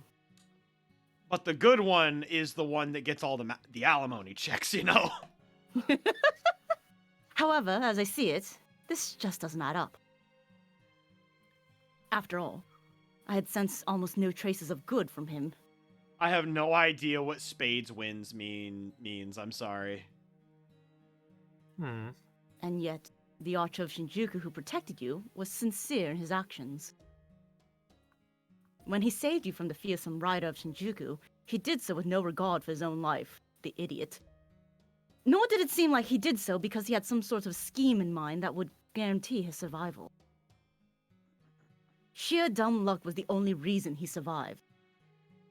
But the good one is the one that gets all the alimony checks, you know? However, as I see it, this just doesn't add up. After all, I had sensed almost no traces of good from him. I have no idea what spades wins means. I'm sorry. And yet, the Archer of Shinjuku who protected you was sincere in his actions. When he saved you from the fearsome rider of Shinjuku, he did so with no regard for his own life, the idiot. Nor did it seem like he did so because he had some sort of scheme in mind that would guarantee his survival. Sheer dumb luck was the only reason he survived.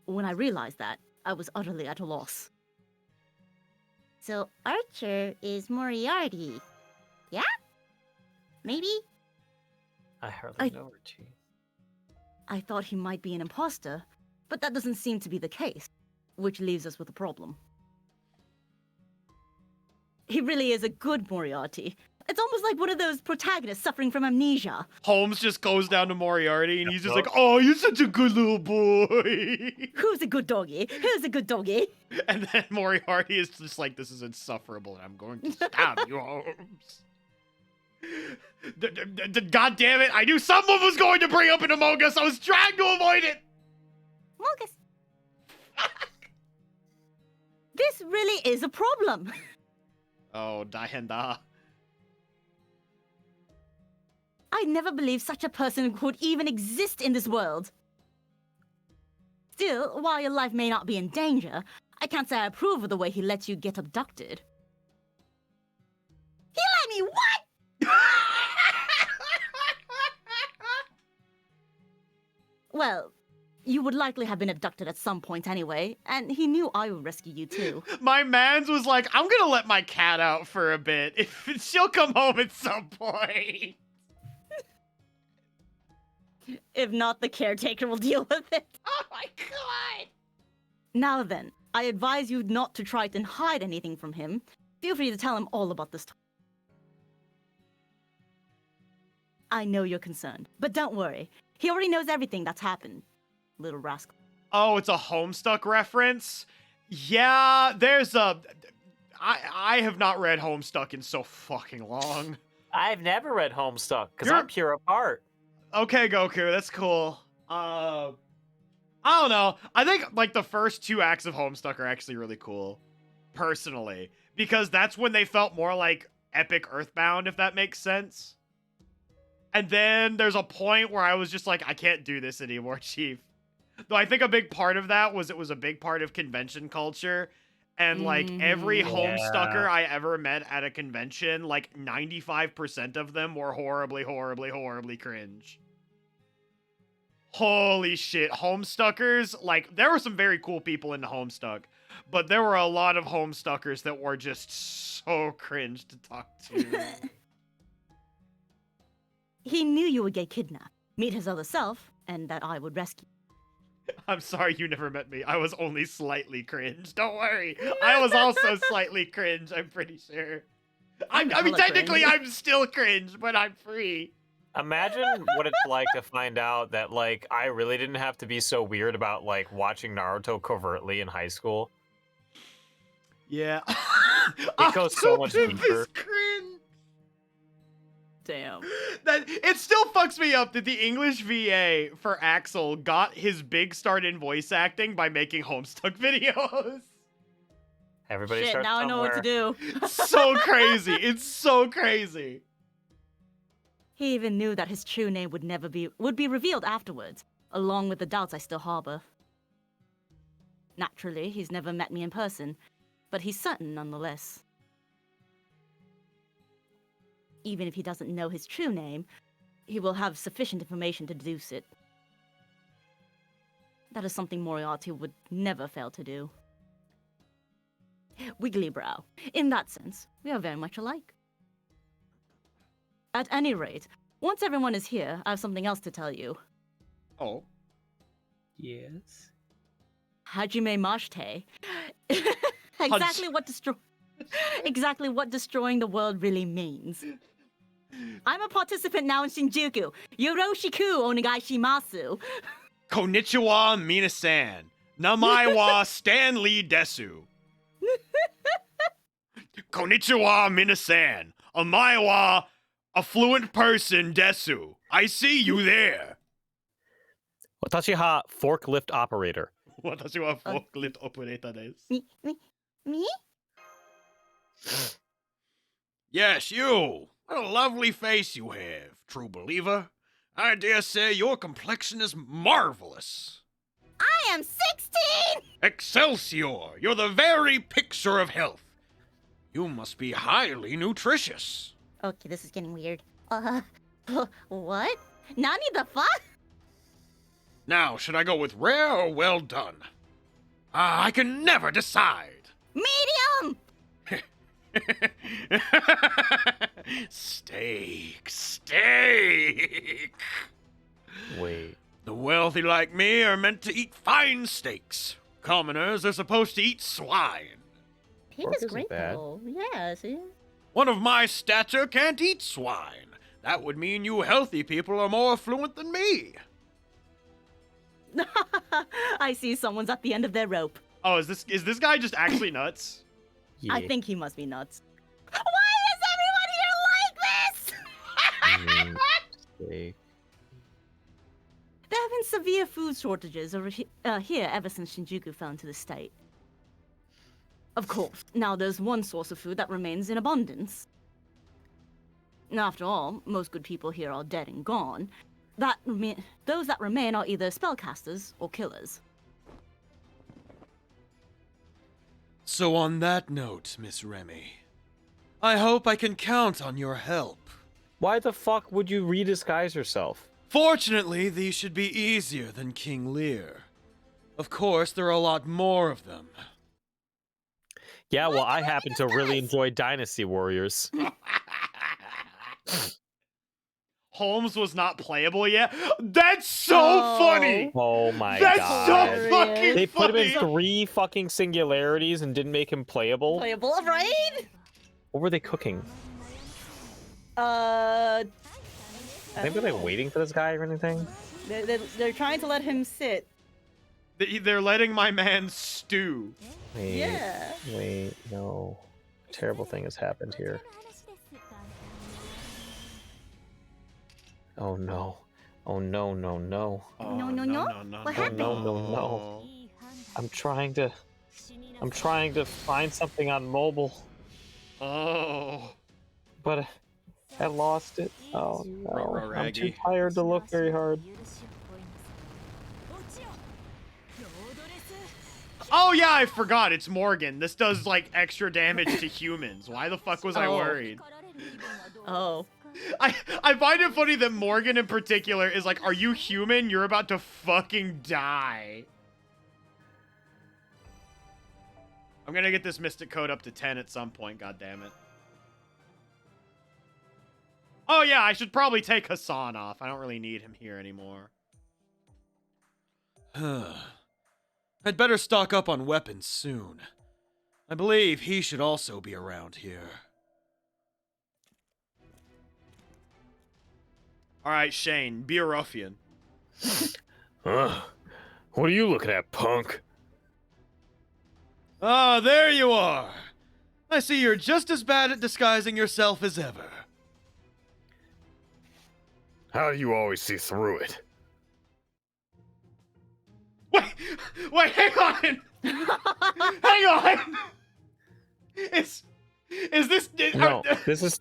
When I realized that, I was utterly at a loss. So Archer is Moriarty. Yeah? Maybe? I hardly know her, G. I thought he might be an imposter, but that doesn't seem to be the case, which leaves us with a problem. He really is a good Moriarty. It's almost like one of those protagonists suffering from amnesia. Holmes just goes down to Moriarty and he's just like, "Oh, you're such a good little boy." Who's a good doggy? Who's a good doggy? And then Moriarty is just like, "This is insufferable and I'm going to stab you, Holmes." God damn it, I knew someone was going to bring up an Among Us. I was trying to avoid it. Mogus. This really is a problem. Oh, Dahenda. I never believed such a person could even exist in this world. Still, while your life may not be in danger, I can't say I approve of the way he lets you get abducted. He let me what? Well, you would likely have been abducted at some point anyway, and he knew I would rescue you too. My mans was like, "I'm gonna let my cat out for a bit. If she'll come home at some point." If not, the caretaker will deal with it. Oh my god! Now then, I advise you not to try and hide anything from him. Feel free to tell him all about this. I know you're concerned, but don't worry. He already knows everything that's happened, little rascal. Oh, it's a Homestuck reference? Yeah, there's a... I have not read Homestuck in so fucking long. I've never read Homestuck because You're- I'm pure of heart. Okay, Goku, that's cool. I don't know. I think, like, the first 2 acts of Homestuck are actually really cool. Personally. Because that's when they felt more like Epic Earthbound, if that makes sense. And then there's a point where I was just like, I can't do this anymore, Chief. Though I think a big part of that was it was a big part of convention culture. And, like, every Homestucker I ever met at a convention, like, 95% of them were horribly, horribly, horribly cringe. Holy shit. Homestuckers, like, there were some very cool people into Homestuck, but there were a lot of Homestuckers that were just so cringe to talk to. He knew you would get kidnapped, meet his other self, and that I would rescue. I'm sorry you never met me. I was only slightly cringe. Don't worry. I was also slightly cringe, I'm pretty sure. I mean, hella technically, cringe. I'm still cringe, but I'm free. Imagine what it's like to find out that, like, I really didn't have to be so weird about, like, watching Naruto covertly in high school. Yeah. It goes so much deeper. Cringe. Damn. That it still fucks me up that the English VA for Axel got his big start in voice acting by making Homestuck videos. Everybody Shit, starts now I know what to do. So crazy. It's so crazy. He even knew that his true name would be revealed afterwards, along with the doubts I still harbor. Naturally, he's never met me in person, but he's certain nonetheless. Even if he doesn't know his true name, he will have sufficient information to deduce it. That is something Moriarty would never fail to do. Wiggly brow. In that sense, we are very much alike. At any rate, once everyone is here, I have something else to tell you. Oh. Yes. Hajime Mashite. Exactly what destroying the world really means. I'm a participant now in Shinjuku. Yoroshiku onegai shimasu. Konnichiwa, minasan. Namae wa Stanley Desu. Konnichiwa, minasan. Omae wa affluent person Desu. I see you there. Watashi ha forklift operator. 私はフォークリフトオペレーターです。Me? Yes, you! What a lovely face you have, true believer. I dare say your complexion is marvelous. I am 16! Excelsior! You're the very picture of health. You must be highly nutritious. Okay, this is getting weird. What? Nani the fuck? Now, should I go with rare or well done? I can never decide. Medium! Steak. Wait. The wealthy like me are meant to eat fine steaks. Commoners are supposed to eat swine. Pig Pork is isn't great bad. though. Yeah, see? One of my stature can't eat swine. That would mean you healthy people are more affluent than me. I see someone's at the end of their rope. Oh, is this guy just actually nuts? Yeah. I think he must be nuts. Why is everyone here like this? Steak. There have been severe food shortages here ever since Shinjuku fell into the state. Of course, now there's one source of food that remains in abundance. After all, most good people here are dead and gone. Those that remain are either spellcasters or killers. So on that note, Miss Remy, I hope I can count on your help. Why the fuck would you redisguise yourself? Fortunately, these should be easier than King Lear. Of course, there are a lot more of them. Yeah, well, I happen to really enjoy Dynasty Warriors. Holmes was not playable yet? That's so Oh. funny! Oh my That's god. so fucking They put him funny! in 3 fucking singularities and didn't make him playable. Playable, right? What were they cooking? Maybe Were they waiting for this guy or anything? They're trying to let him sit. They're letting my man stew. Wait, Yeah. wait, no. A terrible thing has happened here. Oh no. Oh no, no, no. No, no, no? What happened? No, no, no. I'm trying to find something on mobile, Oh. but I lost it. Oh no. Ruh-roh, I'm too Raggy. tired to look very hard. Oh yeah, I forgot. It's Morgan. This does like extra damage to humans. Why the fuck was I Oh. worried? Oh. I find it funny that Morgan in particular is like, are you human? You're about to fucking die. I'm gonna get this Mystic Code up to 10 at some point, God damn it. Oh yeah, I should probably take Hassan off. I don't really need him here anymore. I'd better stock up on weapons soon. I believe he should also be around here. Alright, Shane, be a ruffian. What are you looking at, punk? Ah, there you are. I see you're just as bad at disguising yourself as ever. How do you always see through it? Wait, hang on! Hang on! Is this... No, this is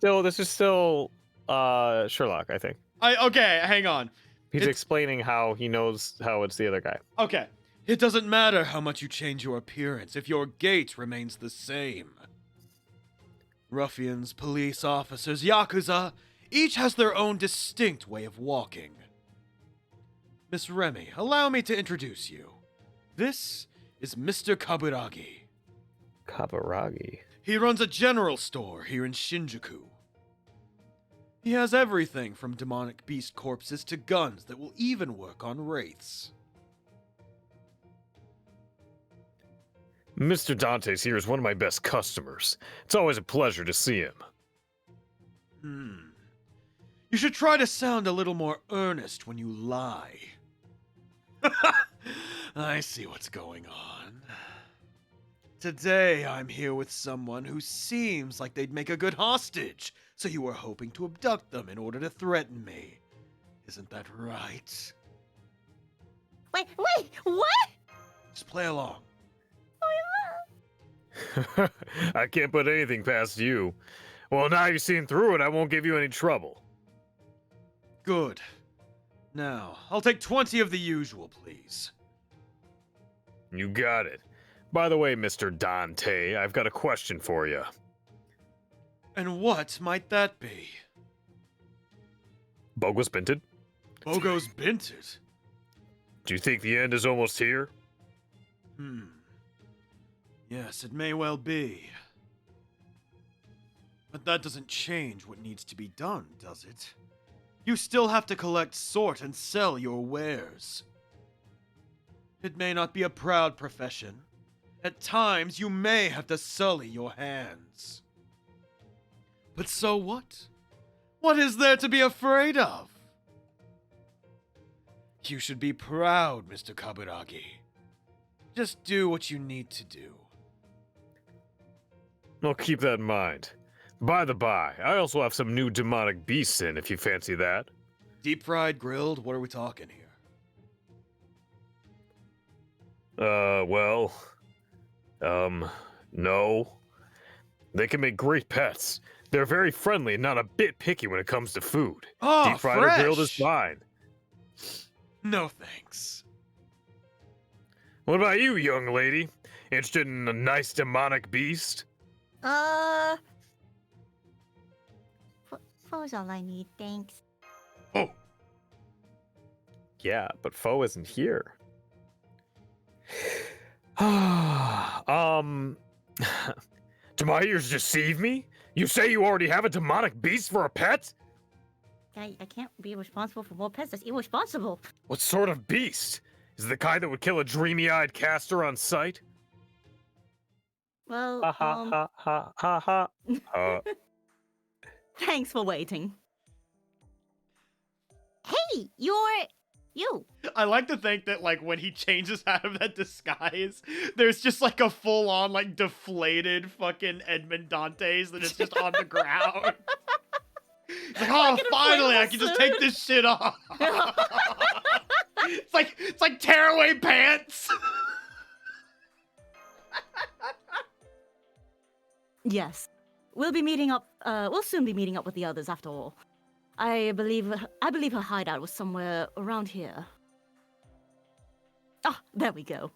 still Sherlock, I think. Okay, hang on. He's It's- explaining how he knows how it's the other guy. Okay. It doesn't matter how much you change your appearance if your gait remains the same. Ruffians, police officers, yakuza, each has their own distinct way of walking. Miss Remy, allow me to introduce you. This is Mr. Kaburagi. Kaburagi. He runs a general store here in Shinjuku. He has everything from demonic beast corpses to guns that will even work on wraiths. Mr. Dantes here is one of my best customers. It's always a pleasure to see him. You should try to sound a little more earnest when you lie. I see what's going on. Today, I'm here with someone who seems like they'd make a good hostage, so you were hoping to abduct them in order to threaten me. Isn't that right? Wait, what? Just play along. I can't put anything past you. Well, now you've seen through it, I won't give you any trouble. Good. Now, I'll take 20 of the usual, please. You got it. By the way, Mr. Dante, I've got a question for you. And what might that be? Bogus Binted? Bogo's Binted. Do you think the end is almost here? Yes, it may well be. But that doesn't change what needs to be done, does it? You still have to collect, sort, and sell your wares. It may not be a proud profession. At times, you may have to sully your hands. But so what? What is there to be afraid of? You should be proud, Mr. Kaburagi. Just do what you need to do. I'll keep that in mind. By the by, I also have some new demonic beasts in, if you fancy that. Deep fried, grilled, what are we talking here? No. They can make great pets. They're very friendly and not a bit picky when it comes to food. Oh, Deep fried or grilled is fresh. fine. No thanks. What about you, young lady? Interested in a nice demonic beast? Pho's all I need, thanks. Oh, Yeah, but Foe isn't here. Do my ears deceive me? You say you already have a demonic beast for a pet? I can't be responsible for more pets. That's irresponsible. What sort of beast? Is it the kind that would kill a dreamy-eyed caster on sight? Well, Ha ha ha ha ha ha. Thanks for waiting. Hey, you. I like to think that, like, when he changes out of that disguise, there's just, like, a full-on, like, deflated fucking Edmond Dantes that is just on the ground. It's like, oh, Like an finally, I inflatable can just suit. take this shit off. It's like tearaway pants. Yes. We'll be meeting up, we'll soon be meeting up with the others after all. I believe her hideout was somewhere around here. Ah, there we go.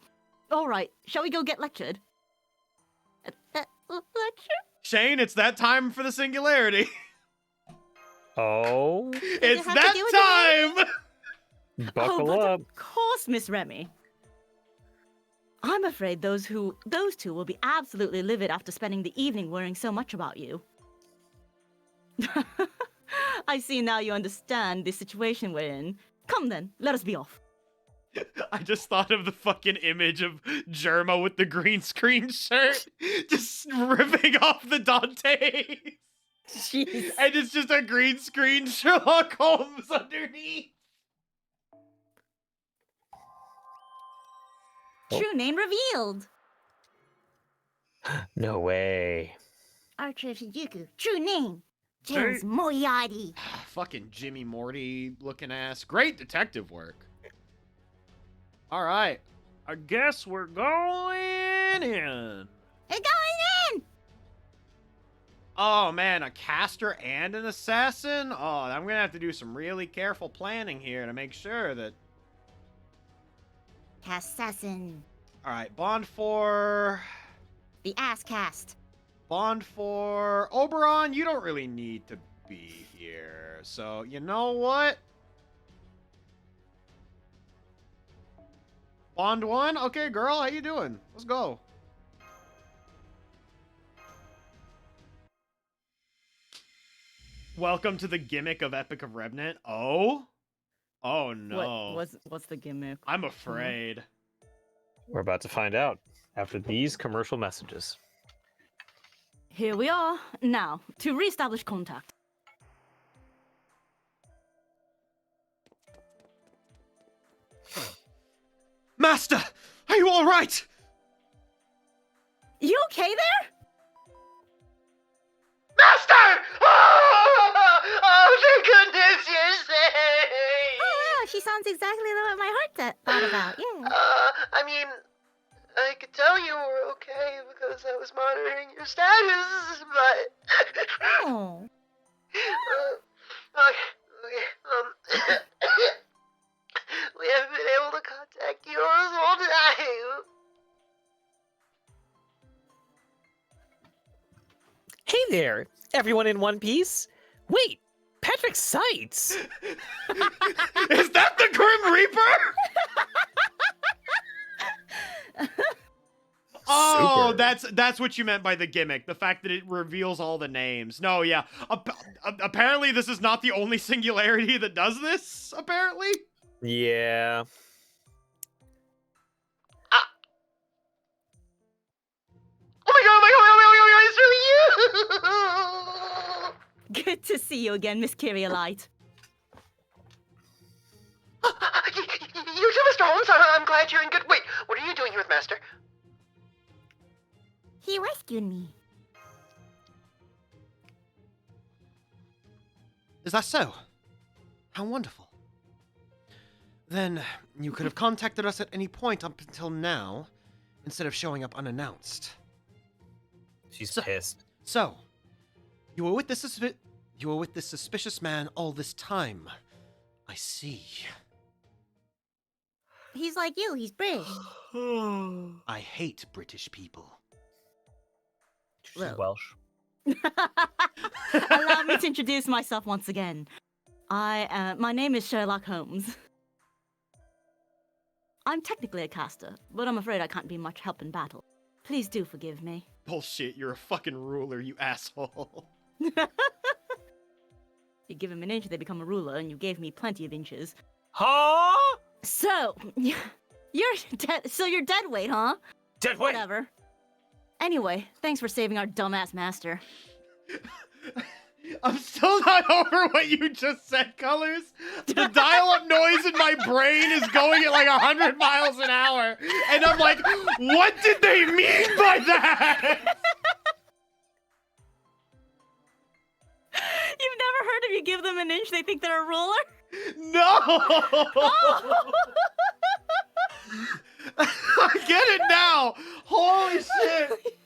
All right, shall we go get lectured? Lecture? Shane, it's that time for the singularity. Oh, It's have to do with that time. buckle but up. Of course, Miss Remy. I'm afraid those two will be absolutely livid after spending the evening worrying so much about you. I see now you understand the situation we're in. Come then, let us be off. I just thought of the fucking image of Germa with the green screen shirt, just ripping off the Dante. Jeez. And it's just a green screen Sherlock Holmes underneath. True name revealed. No way. Archer of Shinjuku. True name. James Moriarty. Fucking Jimmy Morty looking ass. Great detective work. All right. I guess we're going in. It's going in. Oh man, a caster and an assassin? Oh, I'm gonna have to do some really careful planning here to make sure that... Assassin. Alright, bond for... The ass cast. Bond for... Oberon, you don't really need to be here. So, you know what? Bond 1? Okay, girl, how you doing? Let's go. Welcome to the gimmick of Epic of Revenant. Oh? Oh no. What's the gimmick? I'm afraid. We're about to find out after these commercial messages. Here we are. Now, to reestablish contact. Master! Are you alright? You okay there? Master! Oh, thank goodness you're safe! Oh, she sounds exactly what my heart thought about. Yeah. I mean, I could tell you were okay because I was monitoring your status, but... Oh. Okay. We haven't been able to contact you this whole time. Hey there, everyone in one piece. Wait, Patrick Seitz. Is that the Grim Reaper? Oh, Super. that's what you meant by the gimmick. The fact that it reveals all the names. No, yeah. Apparently, this is not the only singularity that does this. Apparently. Yeah. Oh my god, it's really you! Good to see you again, Miss Kyrielite. You too, Mr. Holmes. I'm glad you're in good... Wait, what are you doing here with Master? He rescued me. Is that so? How wonderful. Then you could have contacted us at any point up until now, instead of showing up unannounced. She's pissed. So, you were with this suspicious man all this time. I see. He's like you. He's British. I hate British people. She's Well. Welsh. Allow me to introduce myself once again. My name is Sherlock Holmes. I'm technically a caster, but I'm afraid I can't be much help in battle. Please do forgive me. Bullshit, you're a fucking ruler, you asshole. You give him an inch, they become a ruler, and you gave me plenty of inches. Huh? So, you're dead. So you're dead weight, huh? Dead weight. Whatever. Anyway, thanks for saving our dumbass master. I'm still not over what you just said, Colors. The dial-up noise in my brain is going at like 100 miles an hour. And I'm like, what did they mean by that? You've never heard if you give them an inch, they think they're a ruler? No! I get it now! Holy shit!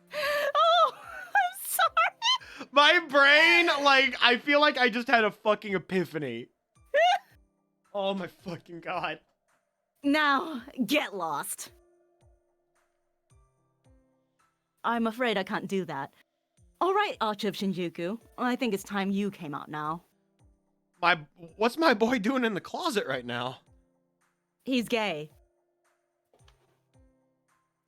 Oh, I'm sorry. My brain, like, I feel like I just had a fucking epiphany. Oh my fucking god. Now, get lost. I'm afraid I can't do that. All right, Archer of Shinjuku. I think it's time you came out now. What's my boy doing in the closet right now? He's gay.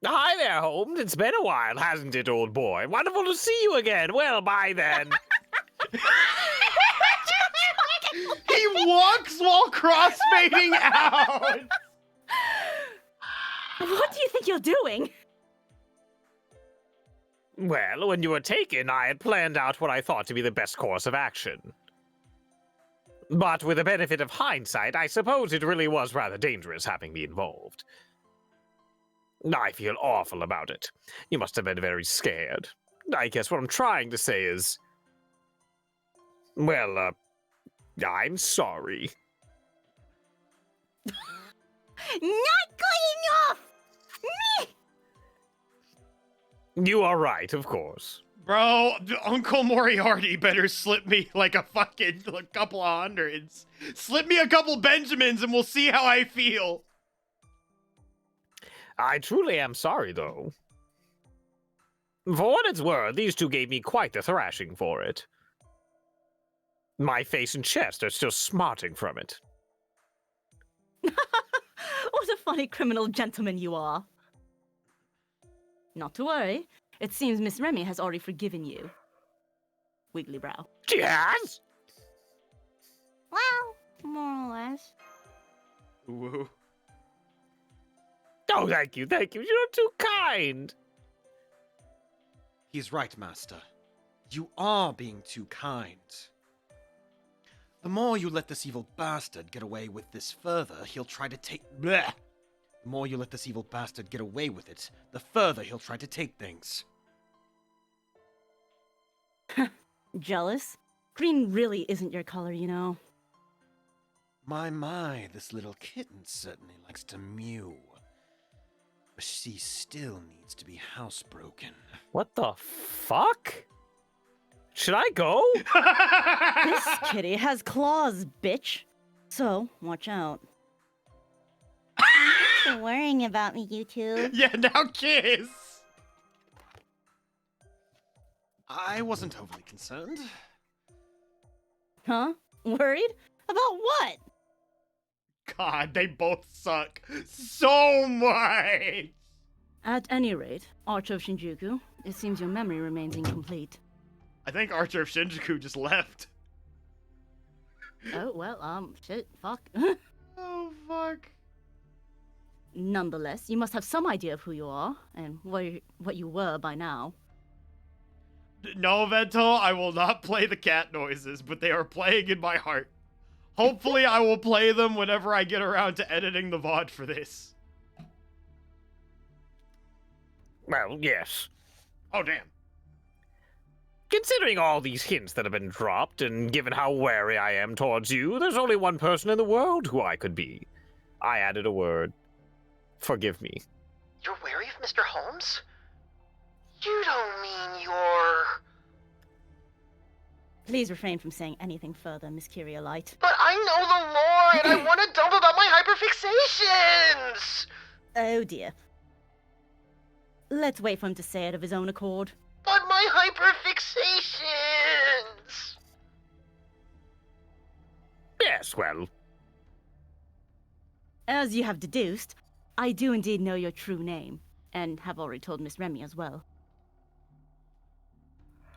Hi there, Holmes. It's been a while, hasn't it, old boy? Wonderful to see you again. Well, bye then. He walks while crossfading out! What do you think you're doing? Well, when you were taken, I had planned out what I thought to be the best course of action. But with the benefit of hindsight, I suppose it really was rather dangerous having me involved. I feel awful about it. You must have been very scared. I guess what I'm trying to say is... Well, I'm sorry. Not good enough! You are right, of course. Bro, Uncle Moriarty better slip me like a fucking couple of hundreds. Slip me a couple Benjamins and we'll see how I feel. I truly am sorry, though. For what it's worth, these two gave me quite the thrashing for it. My face and chest are still smarting from it. What a funny criminal gentleman you are. Not to worry. It seems Miss Remy has already forgiven you. Wiggly brow. Yes? Well, more or less. Woo. Oh, thank you. You're too kind. He's right, Master. You are being too kind. The more you let this evil bastard get away with this further, he'll try to take... Blech! The more you let this evil bastard get away with it, the further he'll try to take things. Jealous? Green really isn't your color, you know. My, this little kitten certainly likes to mew. But she still needs to be housebroken. What the fuck? Should I go? This kitty has claws, bitch. So, watch out. You're worrying about me, you two. Yeah, now kiss! I wasn't overly concerned. Huh? Worried? About what? God, they both suck so much! At any rate, Archer of Shinjuku, it seems your memory remains incomplete. I think Archer of Shinjuku just left. Oh, well, shit, fuck. Oh, fuck. Nonetheless, you must have some idea of who you are, and what you were by now. No, Vento, I will not play the cat noises, but they are playing in my heart. Hopefully, I will play them whenever I get around to editing the VOD for this. Well, yes. Oh, damn. Considering all these hints that have been dropped, and given how wary I am towards you, there's only one person in the world who I could be. I added a word. Forgive me. You're wary of Mr. Holmes? You don't mean you're... Please refrain from saying anything further, Miss Kyriolite. But I know the lore, and I want to dump about my hyperfixations! Oh dear. Let's wait for him to say it of his own accord. But my hyperfixations! Yes, well, As you have deduced, I do indeed know your true name, and have already told Miss Remy as well.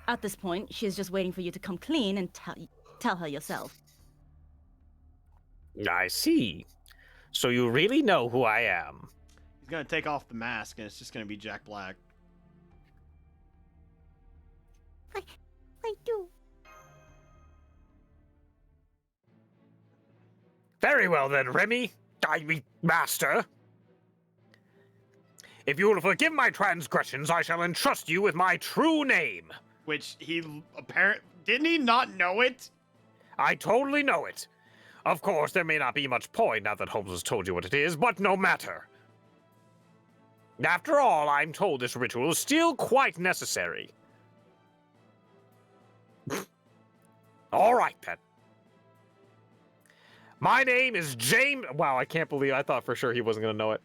At this point, she is just waiting for you to come clean and tell her yourself. I see. So you really know who I am. He's gonna take off the mask, and it's just gonna be Jack Black. I do. Very well then, Remy. I mean, Master. If you will forgive my transgressions, I shall entrust you with my true name. Which he didn't he not know it? I totally know it. Of course, there may not be much point now that Holmes has told you what it is, but no matter. After all, I'm told this ritual is still quite necessary. All right, then. My name is James... Wow, I can't believe I thought for sure he wasn't going to know it.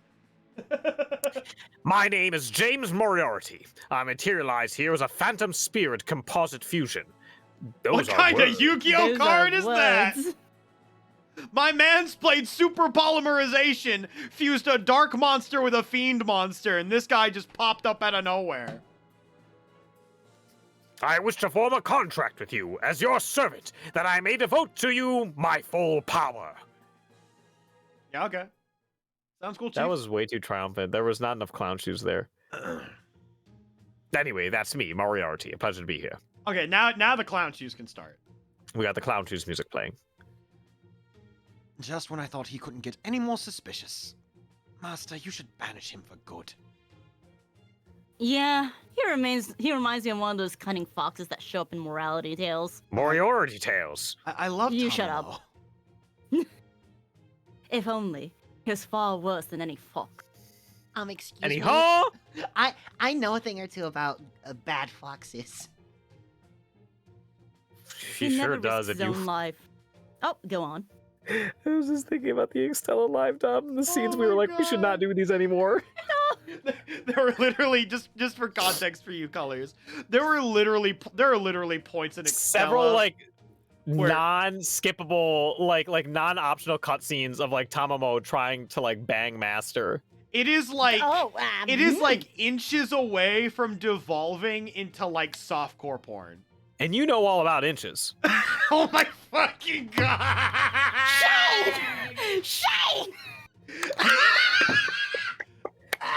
My name is James Moriarty. I materialize here as a phantom spirit composite fusion. What kind of Yu-Gi-Oh Those card are is that? words. My man's played super polymerization, fused a dark monster with a fiend monster, and this guy just popped up out of nowhere. I wish to form a contract with you as your servant, that I may devote to you my full power. Yeah, okay. Sounds cool, Chief. That was way too triumphant. There was not enough clown shoes there. Anyway, that's me, Moriarty. A pleasure to be here. Okay, now the clown shoes can start. We got the clown shoes music playing. Just when I thought he couldn't get any more suspicious. Master, you should banish him for good. Yeah, he reminds me of one of those cunning foxes that show up in morality tales. Moriarty tales. I love You Tom shut and up. Lo. If only. He was far worse than any fox. Excuse Any me. huh? I know a thing or two about bad foxes. She He sure never does. risks If his you. own life. Oh, go on. I was just thinking about the Extella live dub and the scenes Oh we were my like, we should God. not do these anymore. There were literally just for context for you colors. There are literally points in Extella. Several like where- non-skippable, like non-optional cutscenes of like Tamamo trying to like bang Master. It is like it is mm. like inches away from devolving into like softcore porn. And you know all about inches. Oh my fucking god! Shame!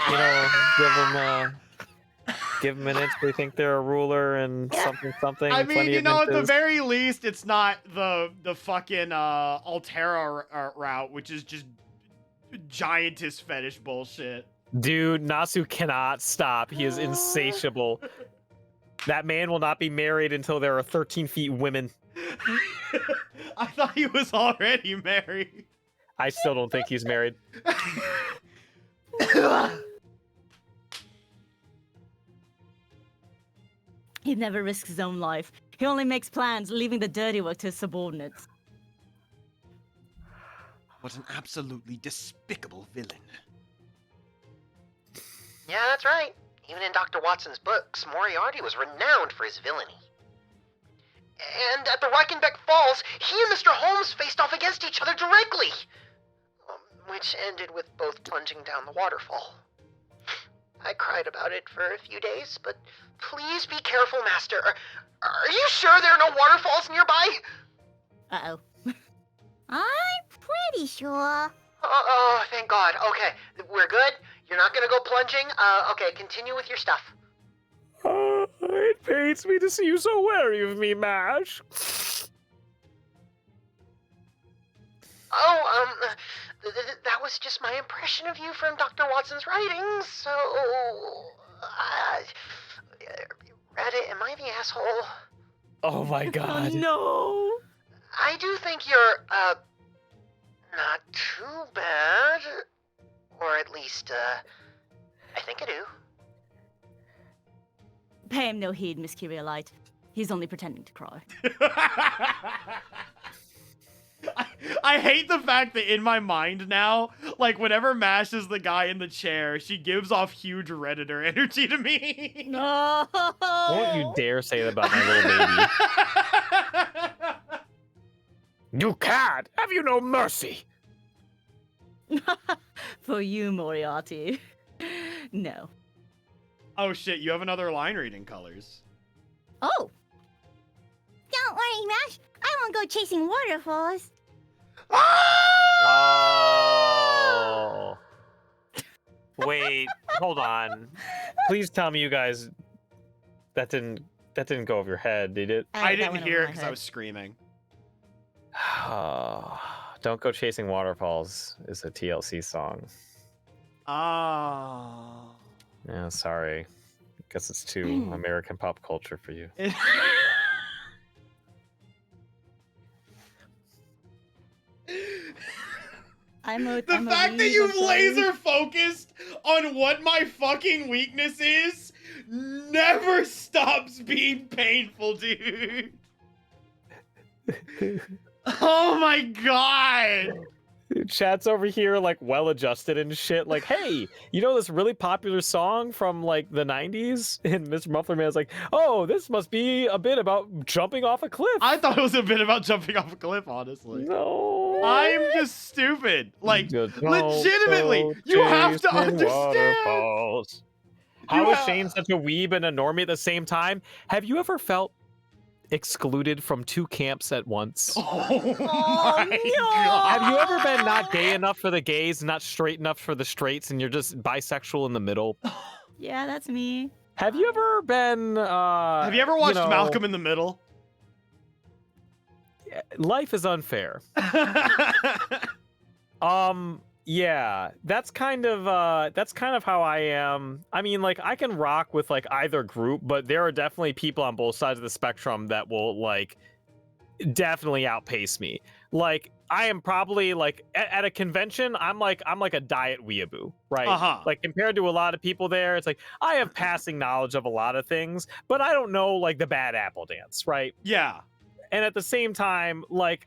You know, give them an inch. They think they're a ruler and something. I mean, plenty you of know, at the inches. very least, it's not the fucking Altera route, which is just giantess fetish bullshit. Dude, Nasu cannot stop. He is insatiable. That man will not be married until there are 13 feet women. I thought he was already married. I still don't think he's married. He never risks his own life. He only makes plans, leaving the dirty work to his subordinates. What an absolutely despicable villain. Yeah, that's right. Even in Dr. Watson's books, Moriarty was renowned for his villainy. And at the Reichenbeck Falls, he and Mr. Holmes faced off against each other directly, which ended with both plunging down the waterfall. I cried about it for a few days, but please be careful, Master. Are you sure there are no waterfalls nearby? Uh-oh. I'm pretty sure. Oh, thank God. Okay, we're good. You're not gonna go plunging. Okay, continue with your stuff. It pains me to see you so wary of me, Mash. Oh, that was just my impression of you from Dr. Watson's writings, so... read it, am I the asshole? Oh my God. Oh, no. I do think you're, not too bad. Or at least, I think I do. Pay him no heed, Miss Kyrielite. He's only pretending to cry. I hate the fact that in my mind now, like whenever Mash is the guy in the chair, she gives off huge Redditor energy to me. No. Don't you dare say that about my little baby. You cad! Have you no mercy? For you, Moriarty. No. Oh shit, you have another line reading colors. Oh. Don't worry, Mash. I won't go chasing waterfalls. Oh. Wait, hold on. Please tell me you guys that didn't go over your head, did it? I that didn't went hear over it my because I head. was screaming. Don't Go Chasing Waterfalls is a TLC song. Oh. Yeah, sorry. Guess it's too American pop culture for you. The fact that you've laser focused on what my fucking weakness is never stops being painful, dude. Oh my god. Chat's over here like well adjusted and shit. Like, hey, you know this really popular song from like the 90s? And Mr. Mufflerman's like, oh, this must be a bit about jumping off a cliff. I thought it was a bit about jumping off a cliff, honestly. No. I'm just stupid. Like, Don't legitimately, go you have to chasing understand. waterfalls. You How is ha- Shane such a weeb and a normie at the same time? Have you ever felt excluded from two camps at once? Oh my god. Have you ever been not gay enough for the gays, not straight enough for the straights, and you're just bisexual in the middle? Yeah, that's me. Have you ever been Have you ever watched know, Malcolm in the Middle? Life is unfair. Yeah, that's kind of how I am. I mean, like, I can rock with like either group, but there are definitely people on both sides of the spectrum that will like definitely outpace me. Like, I am probably like at a convention, I'm like a diet weeaboo, right? Uh-huh. Like, compared to a lot of people there, it's like I have passing knowledge of a lot of things, but I don't know like the bad apple dance, right? Yeah. And at the same time, like,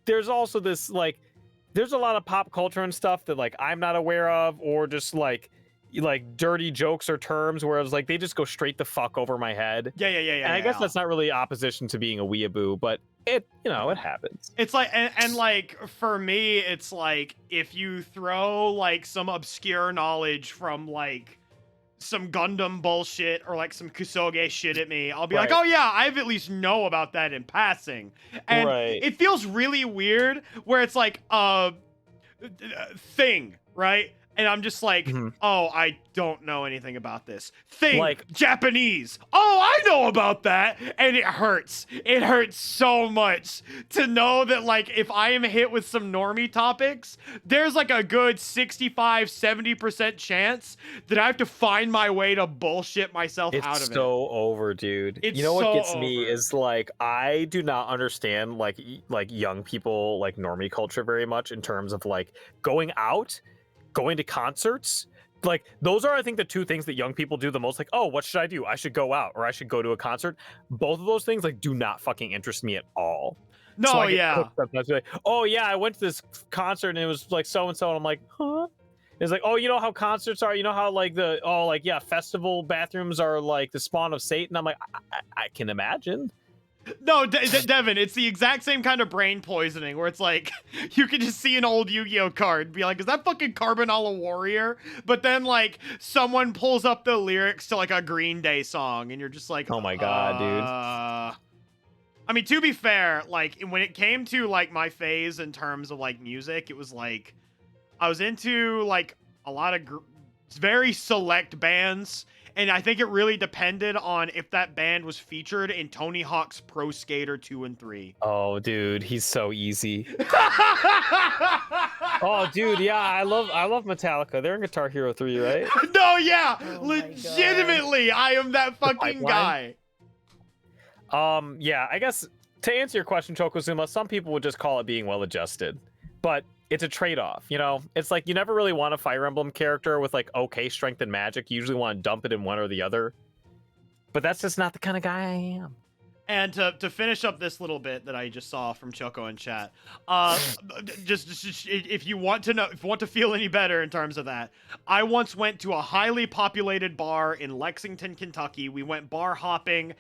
there's also this like there's a lot of pop culture and stuff that like I'm not aware of, or just like dirty jokes or terms where it's like they just go straight the fuck over my head. Yeah. And I guess that's not really opposition to being a weeaboo, but it it happens. It's like, and like for me, it's like if you throw like some obscure knowledge from like some Gundam bullshit or like some Kusoge shit at me, I'll be like, Right. oh yeah, I at least know about that in passing. And Right. it feels really weird where it's like a thing, right? And I'm just like, Mhm. oh, I don't know anything about this. Thing, Like- Japanese. Oh, I know about that. And it hurts. It hurts so much to know that, like, if I am hit with some normie topics, there's like a good 65, 70% chance that I have to find my way to bullshit myself out It's of so over, dude. It's You know what so gets me over. is like I do not understand like young people like normie culture very much in terms of like going out, going to concerts. Like those are I think the two things that young people do the most. Like, oh, what should I do? I should go out or I should go to a concert. Both of those things like do not fucking interest me at all. No, So I get yeah. cooked sometimes, like, oh yeah, I went to this concert and it was like so and so, and I'm like, huh? It's like, oh, you know how concerts are, you know how like yeah, festival bathrooms are like the spawn of Satan. I'm like, I can imagine. No, Devin, it's the exact same kind of brain poisoning where it's like you can just see an old Yu-Gi-Oh card and be like, is that fucking Carbonella Warrior? But then like someone pulls up the lyrics to like a Green Day song and you're just like, Oh my God, dude. I mean, to be fair, like when it came to like my phase in terms of like music, it was like I was into like a lot of very select bands. And I think it really depended on if that band was featured in Tony Hawk's Pro Skater 2 and 3. Oh, dude, he's so easy. Oh, dude, yeah, I love Metallica. They're in Guitar Hero 3, right? No, yeah, Oh my God. legitimately, I am that fucking guy. Yeah, I guess to answer your question, Chokozuma, some people would just call it being well-adjusted, but it's a trade-off, you know? It's like you never really want a Fire Emblem character with like okay strength and magic. You usually want to dump it in one or the other. But that's just not the kind of guy I am. And to finish up this little bit that I just saw from Choco in chat, just if you want to know, if you want to feel any better in terms of that, I once went to a highly populated bar in Lexington, Kentucky. We went bar hopping.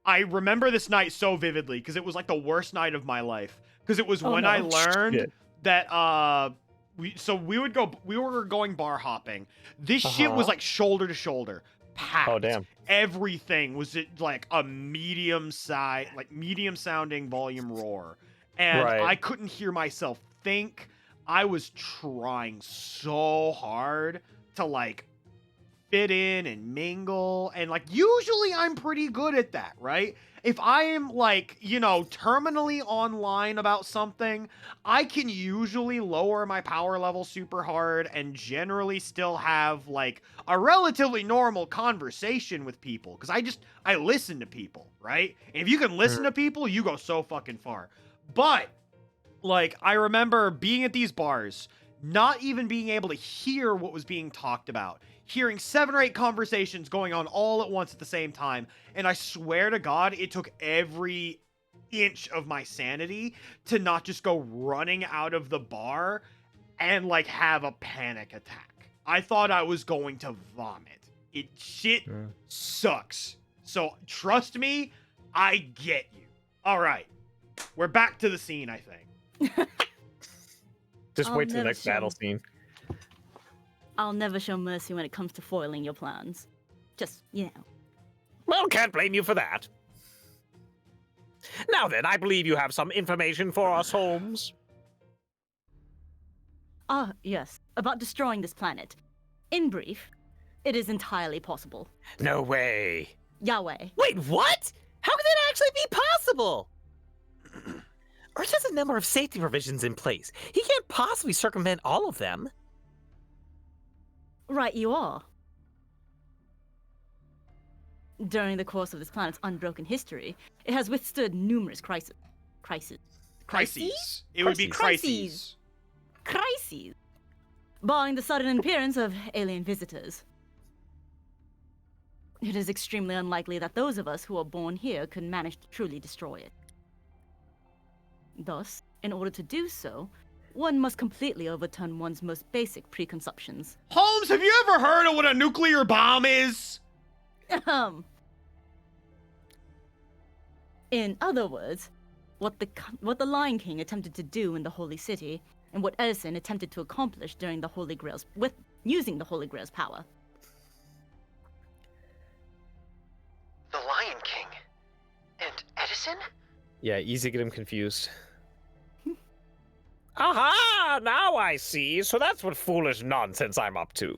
I remember this night so vividly because it was like the worst night of my life. Because it was when I learned Shit. that we were going bar hopping. This shit was like shoulder to shoulder, packed. Oh, damn. Everything was at like a medium sounding volume roar, and Right. I couldn't hear myself think. I was trying so hard to like fit in and mingle, and like usually I'm pretty good at that, right? If I am like, you know, terminally online about something, I can usually lower my power level super hard and generally still have like a relatively normal conversation with people because I listen to people, right? And if you can listen to people, you go so fucking far. But like I remember being at these bars, not even being able to hear what was being talked about, hearing 7 or 8 conversations going on all at once at the same time. And I swear to God, it took every inch of my sanity to not just go running out of the bar and like have a panic attack. I thought I was going to vomit. Shit sucks. So trust me, I get you. All right, we're back to the scene, I think. Just I'll wait till the never next battle show- scene. I'll never show mercy when it comes to foiling your plans. Just, you know. Well, can't blame you for that. Now then, I believe you have some information for us, Holmes. Ah, yes. About destroying this planet. In brief, it is entirely possible. No way. Yahweh. Wait, what? How can that actually be possible? Earth has a number of safety provisions in place. He can't possibly circumvent all of them. Right, you are. During the course of this planet's unbroken history, it has withstood numerous crises. It would be crises. Crises! Barring the sudden appearance of alien visitors. It is extremely unlikely that those of us who are born here could manage to truly destroy it. Thus, in order to do so, one must completely overturn one's most basic preconceptions. Holmes, have you ever heard of what a nuclear bomb is? In other words, what the Lion King attempted to do in the Holy City, and what Edison attempted to accomplish during the Holy Grail's using the Holy Grail's power. The Lion King? And Edison? Yeah, easy to get him confused. Aha! Now I see. So that's what foolish nonsense I'm up to.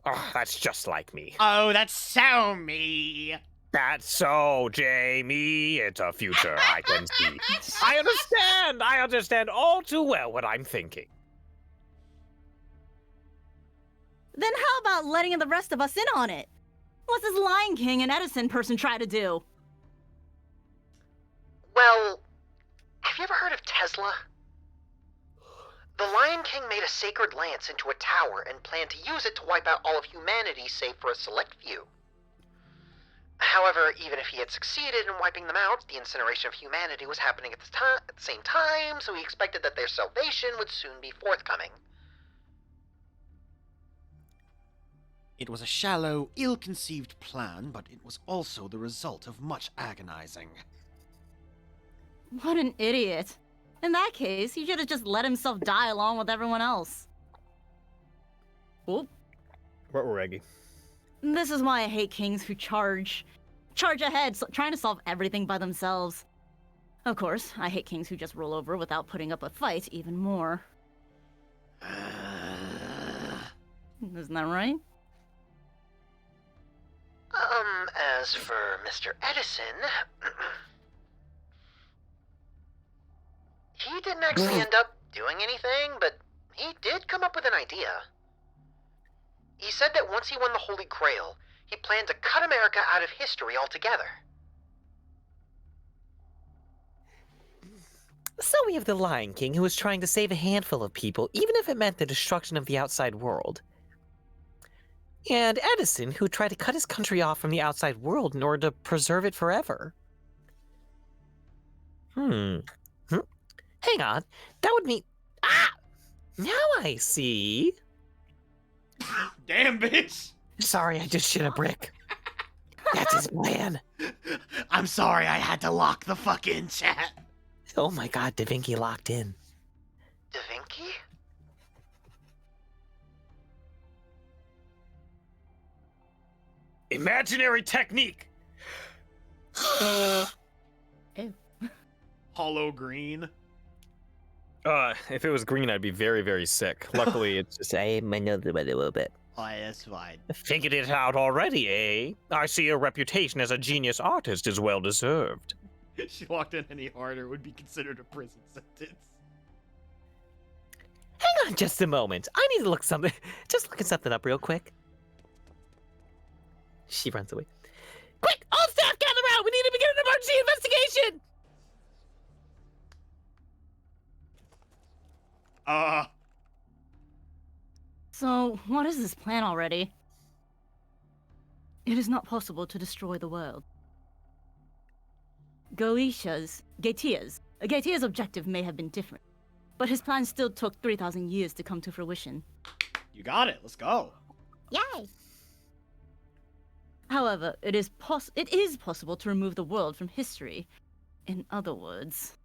Oh, that's just like me. Oh, that's so me. That's so, Jamie. It's a future I can see. I understand. I understand all too well what I'm thinking. Then how about letting the rest of us in on it? What's this Lion King and Edison person try to do? Well, have you ever heard of Tesla? The Lion King made a sacred lance into a tower and planned to use it to wipe out all of humanity save for a select few. However, even if he had succeeded in wiping them out, the incineration of humanity was happening at the same time, so he expected that their salvation would soon be forthcoming. It was a shallow, ill-conceived plan, but it was also the result of much agonizing. What an idiot. In that case, he should have just let himself die along with everyone else. Oop. What were Reggie? This is why I hate kings who charge ahead, trying to solve everything by themselves. Of course, I hate kings who just roll over without putting up a fight even more. Isn't that right? As for Mr. Edison, he didn't actually end up doing anything, but he did come up with an idea. He said that once he won the Holy Grail, he planned to cut America out of history altogether. So we have the Lion King who was trying to save a handful of people, even if it meant the destruction of the outside world. And Edison, who tried to cut his country off from the outside world in order to preserve it forever. Hang on. That would mean... Ah! Now I see. Damn, bitch! Sorry, I just shit a brick. That's his plan. I'm sorry, I had to lock the fucking chat. Oh my god, Da Vinci locked in. Da Vinci? Imaginary technique. Ew. Hollow green. If it was green, I'd be very, very sick. Luckily, it's just... I my nose a little bit. Oh, that's fine. Figured it out already, eh? I see your reputation as a genius artist is well deserved. If she walked in any harder, it would be considered a prison sentence. Hang on just a moment. I need to look something. Just looking something up real quick. She runs away. Quick! All staff gather around! We need to begin an emergency investigation! So, what is this plan already? It is not possible to destroy the world. Gaetia's objective may have been different, but his plan still took 3,000 years to come to fruition. You got it. Let's go. Yay! However, it is possible to remove the world from history. In other words...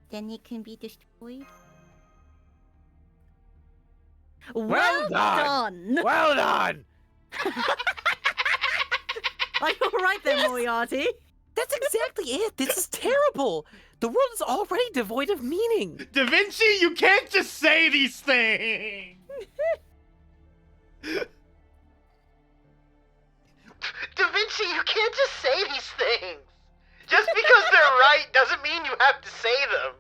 Then it can be destroyed. Well done! Well done! Are you alright there, Moriarty? That's exactly it! This is terrible! The world is already devoid of meaning! Da Vinci, you can't just say these things! Da Vinci, you can't just say these things! Just because they're right doesn't mean you have to say them!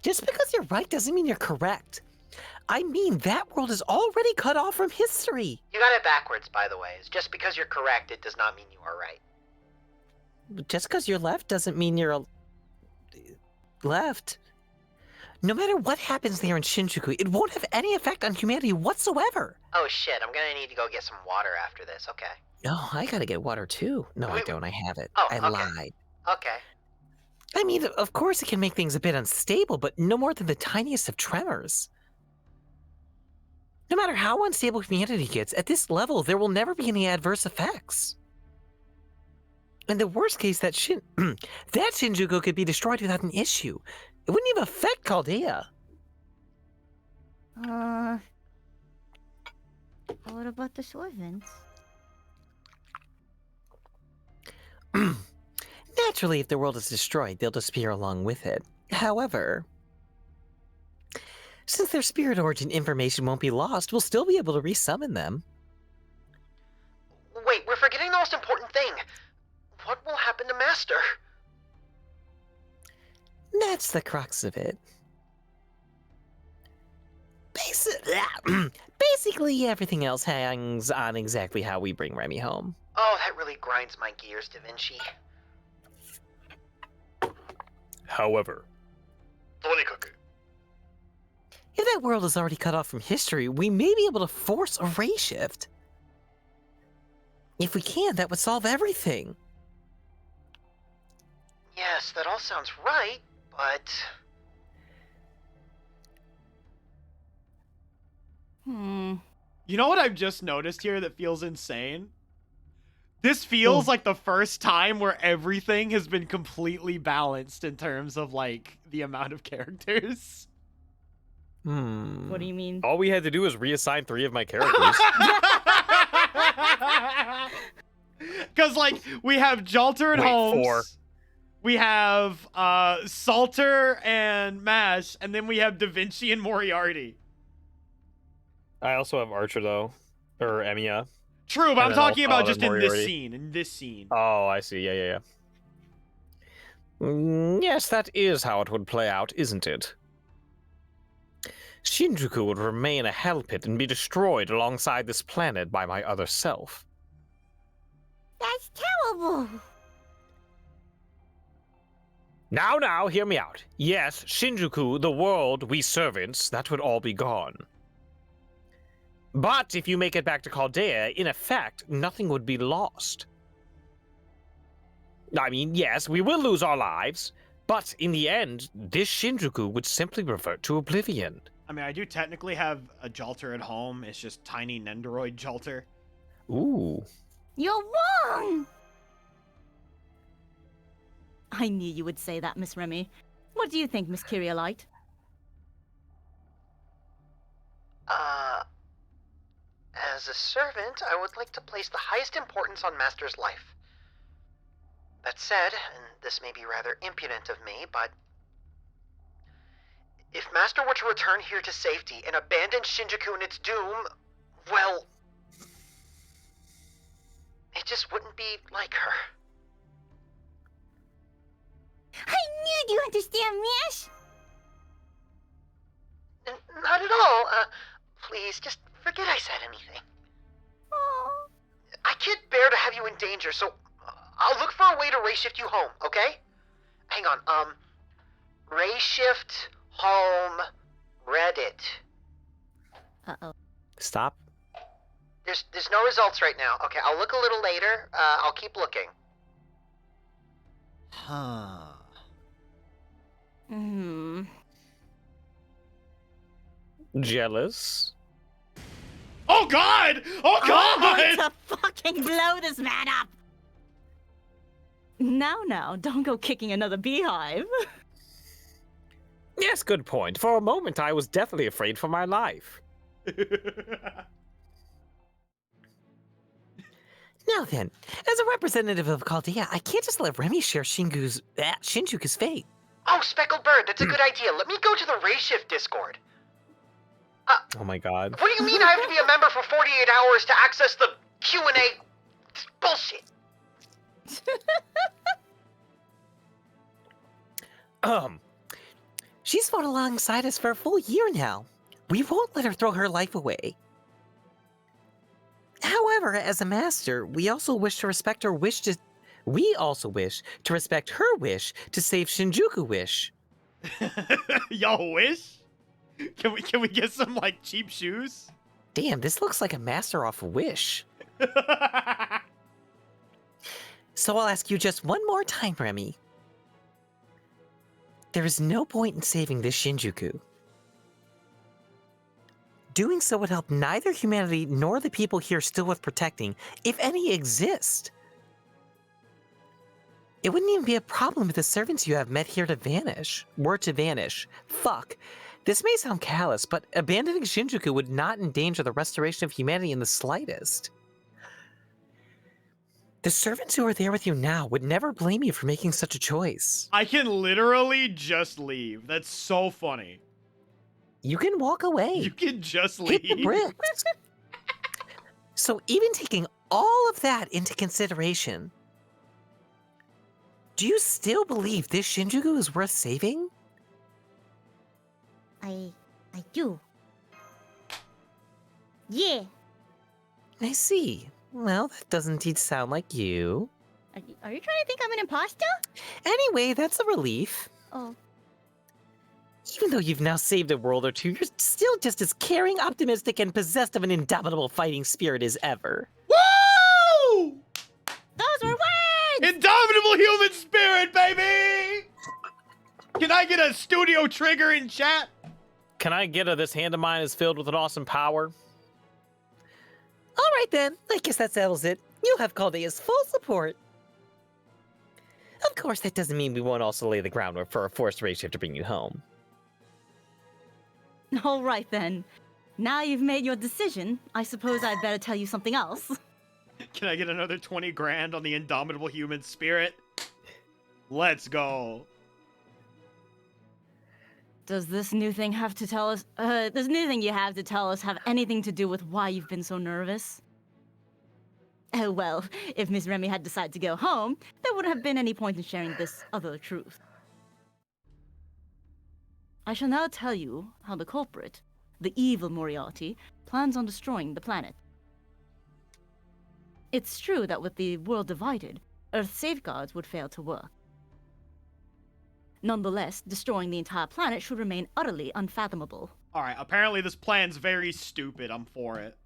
Just because you're right doesn't mean you're correct. I mean, that world is already cut off from history. You got it backwards, by the way. Just because you're correct, it does not mean you are right. Just because you're left doesn't mean you're left. No matter what happens there in Shinjuku, it won't have any effect on humanity whatsoever. Oh shit, I'm gonna need to go get some water after this, okay. No, I gotta get water too. No, I Wait, don't. I have it. oh, I okay. lied. Okay. I mean, of course it can make things a bit unstable, but no more than the tiniest of tremors. No matter how unstable humanity gets, at this level, there will never be any adverse effects. In the worst case, that Shinjuku could be destroyed without an issue. It wouldn't even affect Chaldea. What about the soy vents? Naturally, if the world is destroyed, they'll disappear along with it. However, since their spirit origin information won't be lost, we'll still be able to resummon them. Wait, we're forgetting the most important thing. What will happen to Master? That's the crux of it. Basically, everything else hangs on exactly how we bring Remy home. Oh, that really grinds my gears, Da Vinci. However, If that world is already cut off from history, we may be able to force a ray shift. If we can, that would solve everything. Yes, that all sounds right, but... You know what I've just noticed here that feels insane? This feels like the first time where everything has been completely balanced in terms of, like, the amount of characters. What do you mean? all we had to do was reassign 3 of my characters. Because, like, we have Jalter and Wait, Holmes. 4. We have Salter and Mash. And then we have Da Vinci and Moriarty. I also have Archer, though. Or Emiya. True, but I'm then talking I'll about just in this Moriarty. scene. In this scene. Oh, I see. Yeah. Yes, that is how it would play out, isn't it? Shinjuku would remain a hell pit and be destroyed alongside this planet by my other self. That's terrible. Now, hear me out. Yes, Shinjuku, the world, we servants, that would all be gone. But if you make it back to Chaldea, in effect, nothing would be lost. I mean, yes, we will lose our lives, but in the end, this Shinjuku would simply revert to oblivion. I mean, I do technically have a Jalter at home. It's just tiny Nendoroid Jalter. Ooh. You're wrong. I knew you would say that, Miss Remy. What do you think, Miss Kyrielite? As a servant, I would like to place the highest importance on Master's life. That said, and this may be rather impudent of me, but... if Master were to return here to safety and abandon Shinjuku in its doom, well... it just wouldn't be like her. I knew you understand, Mash. Not at all. Please, just forget I said anything. Oh. I can't bear to have you in danger, so I'll look for a way to ray shift you home, okay? Hang on, ray shift home Reddit. Uh-oh. Stop. There's no results right now. Okay, I'll look a little later. I'll keep looking. Huh. Jealous? Oh, God! Oh, I'm going God! to fucking blow this man up! Now, don't go kicking another beehive. Yes, good point. For a moment, I was definitely afraid for my life. Now then, as a representative of Chaldea, I can't just let Remy share Shinjuku's fate. Oh, Speckled Bird, that's a good idea. Let me go to the ray shift Discord. Oh my god. What do you mean I have to be a member for 48 hours to access the Q&A? Bullshit. She's fought alongside us for a full year now. We won't let her throw her life away. However, as a master, we also wish to respect her wish to... We also wish to respect her wish to save Shinjuku Wish. Y'all wish? Can we get some, like, cheap shoes? Damn, this looks like a master off Wish. So I'll ask you just one more time, Remy. There is no point in saving this Shinjuku. Doing so would help neither humanity nor the people here still worth protecting, if any exist. It wouldn't even be a problem if the servants you have were to vanish. Fuck. This may sound callous, but abandoning Shinjuku would not endanger the restoration of humanity in the slightest. The servants who are there with you now would never blame you for making such a choice. I can literally just leave. That's so funny. You can walk away. You can just Hit the leave. bricks. So even taking all of that into consideration, do you still believe this Shinjuku is worth saving? I do. Yeah. I see. Well, that does indeed sound like you. Are you trying to think I'm an imposter? Anyway, that's a relief. Oh. Even though you've now saved a world or two, you're still just as caring, optimistic, and possessed of an indomitable fighting spirit as ever. Woo! Those were words! Indomitable human spirit, baby! Can I get a studio trigger in chat? Can I get a this hand of mine is filled with an awesome power? All right then, I guess that settles it. You'll have Caldea's full support. Of course, that doesn't mean we won't also lay the groundwork for a forced race shift to bring you home. All right then. Now you've made your decision, I suppose I'd better tell you something else. Can I get another 20 grand on the indomitable human spirit? Let's go. Does this new thing have to tell us, this new thing you have to tell us have anything to do with why you've been so nervous? Oh well, if Miss Remy had decided to go home, there wouldn't have been any point in sharing this other truth. I shall now tell you how the culprit, the evil Moriarty, plans on destroying the planet. It's true that with the world divided, Earth's safeguards would fail to work. Nonetheless, destroying the entire planet should remain utterly unfathomable. Alright, apparently this plan's very stupid. I'm for it.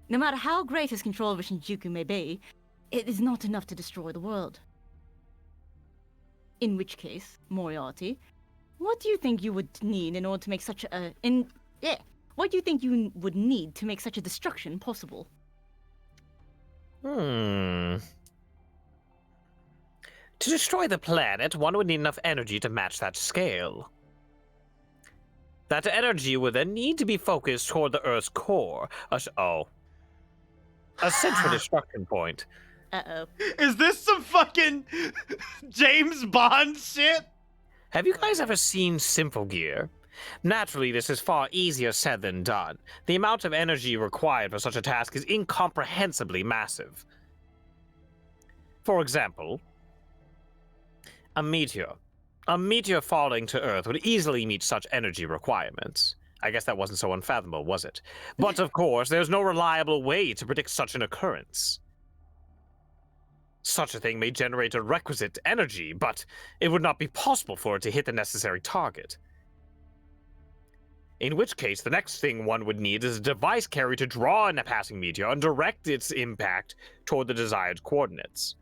No matter how great his control over Shinjuku may be, it is not enough to destroy the world. In which case, Moriarty, what do you think you would need in order to make such a... what do you think you would need to make such a destruction possible? To destroy the planet, one would need enough energy to match that scale. That energy would then need to be focused toward the Earth's core. A central destruction point. Uh-oh. Is this some fucking James Bond shit? Have you guys ever seen Symphogear? Naturally, this is far easier said than done. The amount of energy required for such a task is incomprehensibly massive. For example, a meteor. A meteor falling to Earth would easily meet such energy requirements. I guess that wasn't so unfathomable, was it? But of course, there's no reliable way to predict such an occurrence. Such a thing may generate a requisite energy, but it would not be possible for it to hit the necessary target. In which case, the next thing one would need is a device carrier to draw in a passing meteor and direct its impact toward the desired coordinates.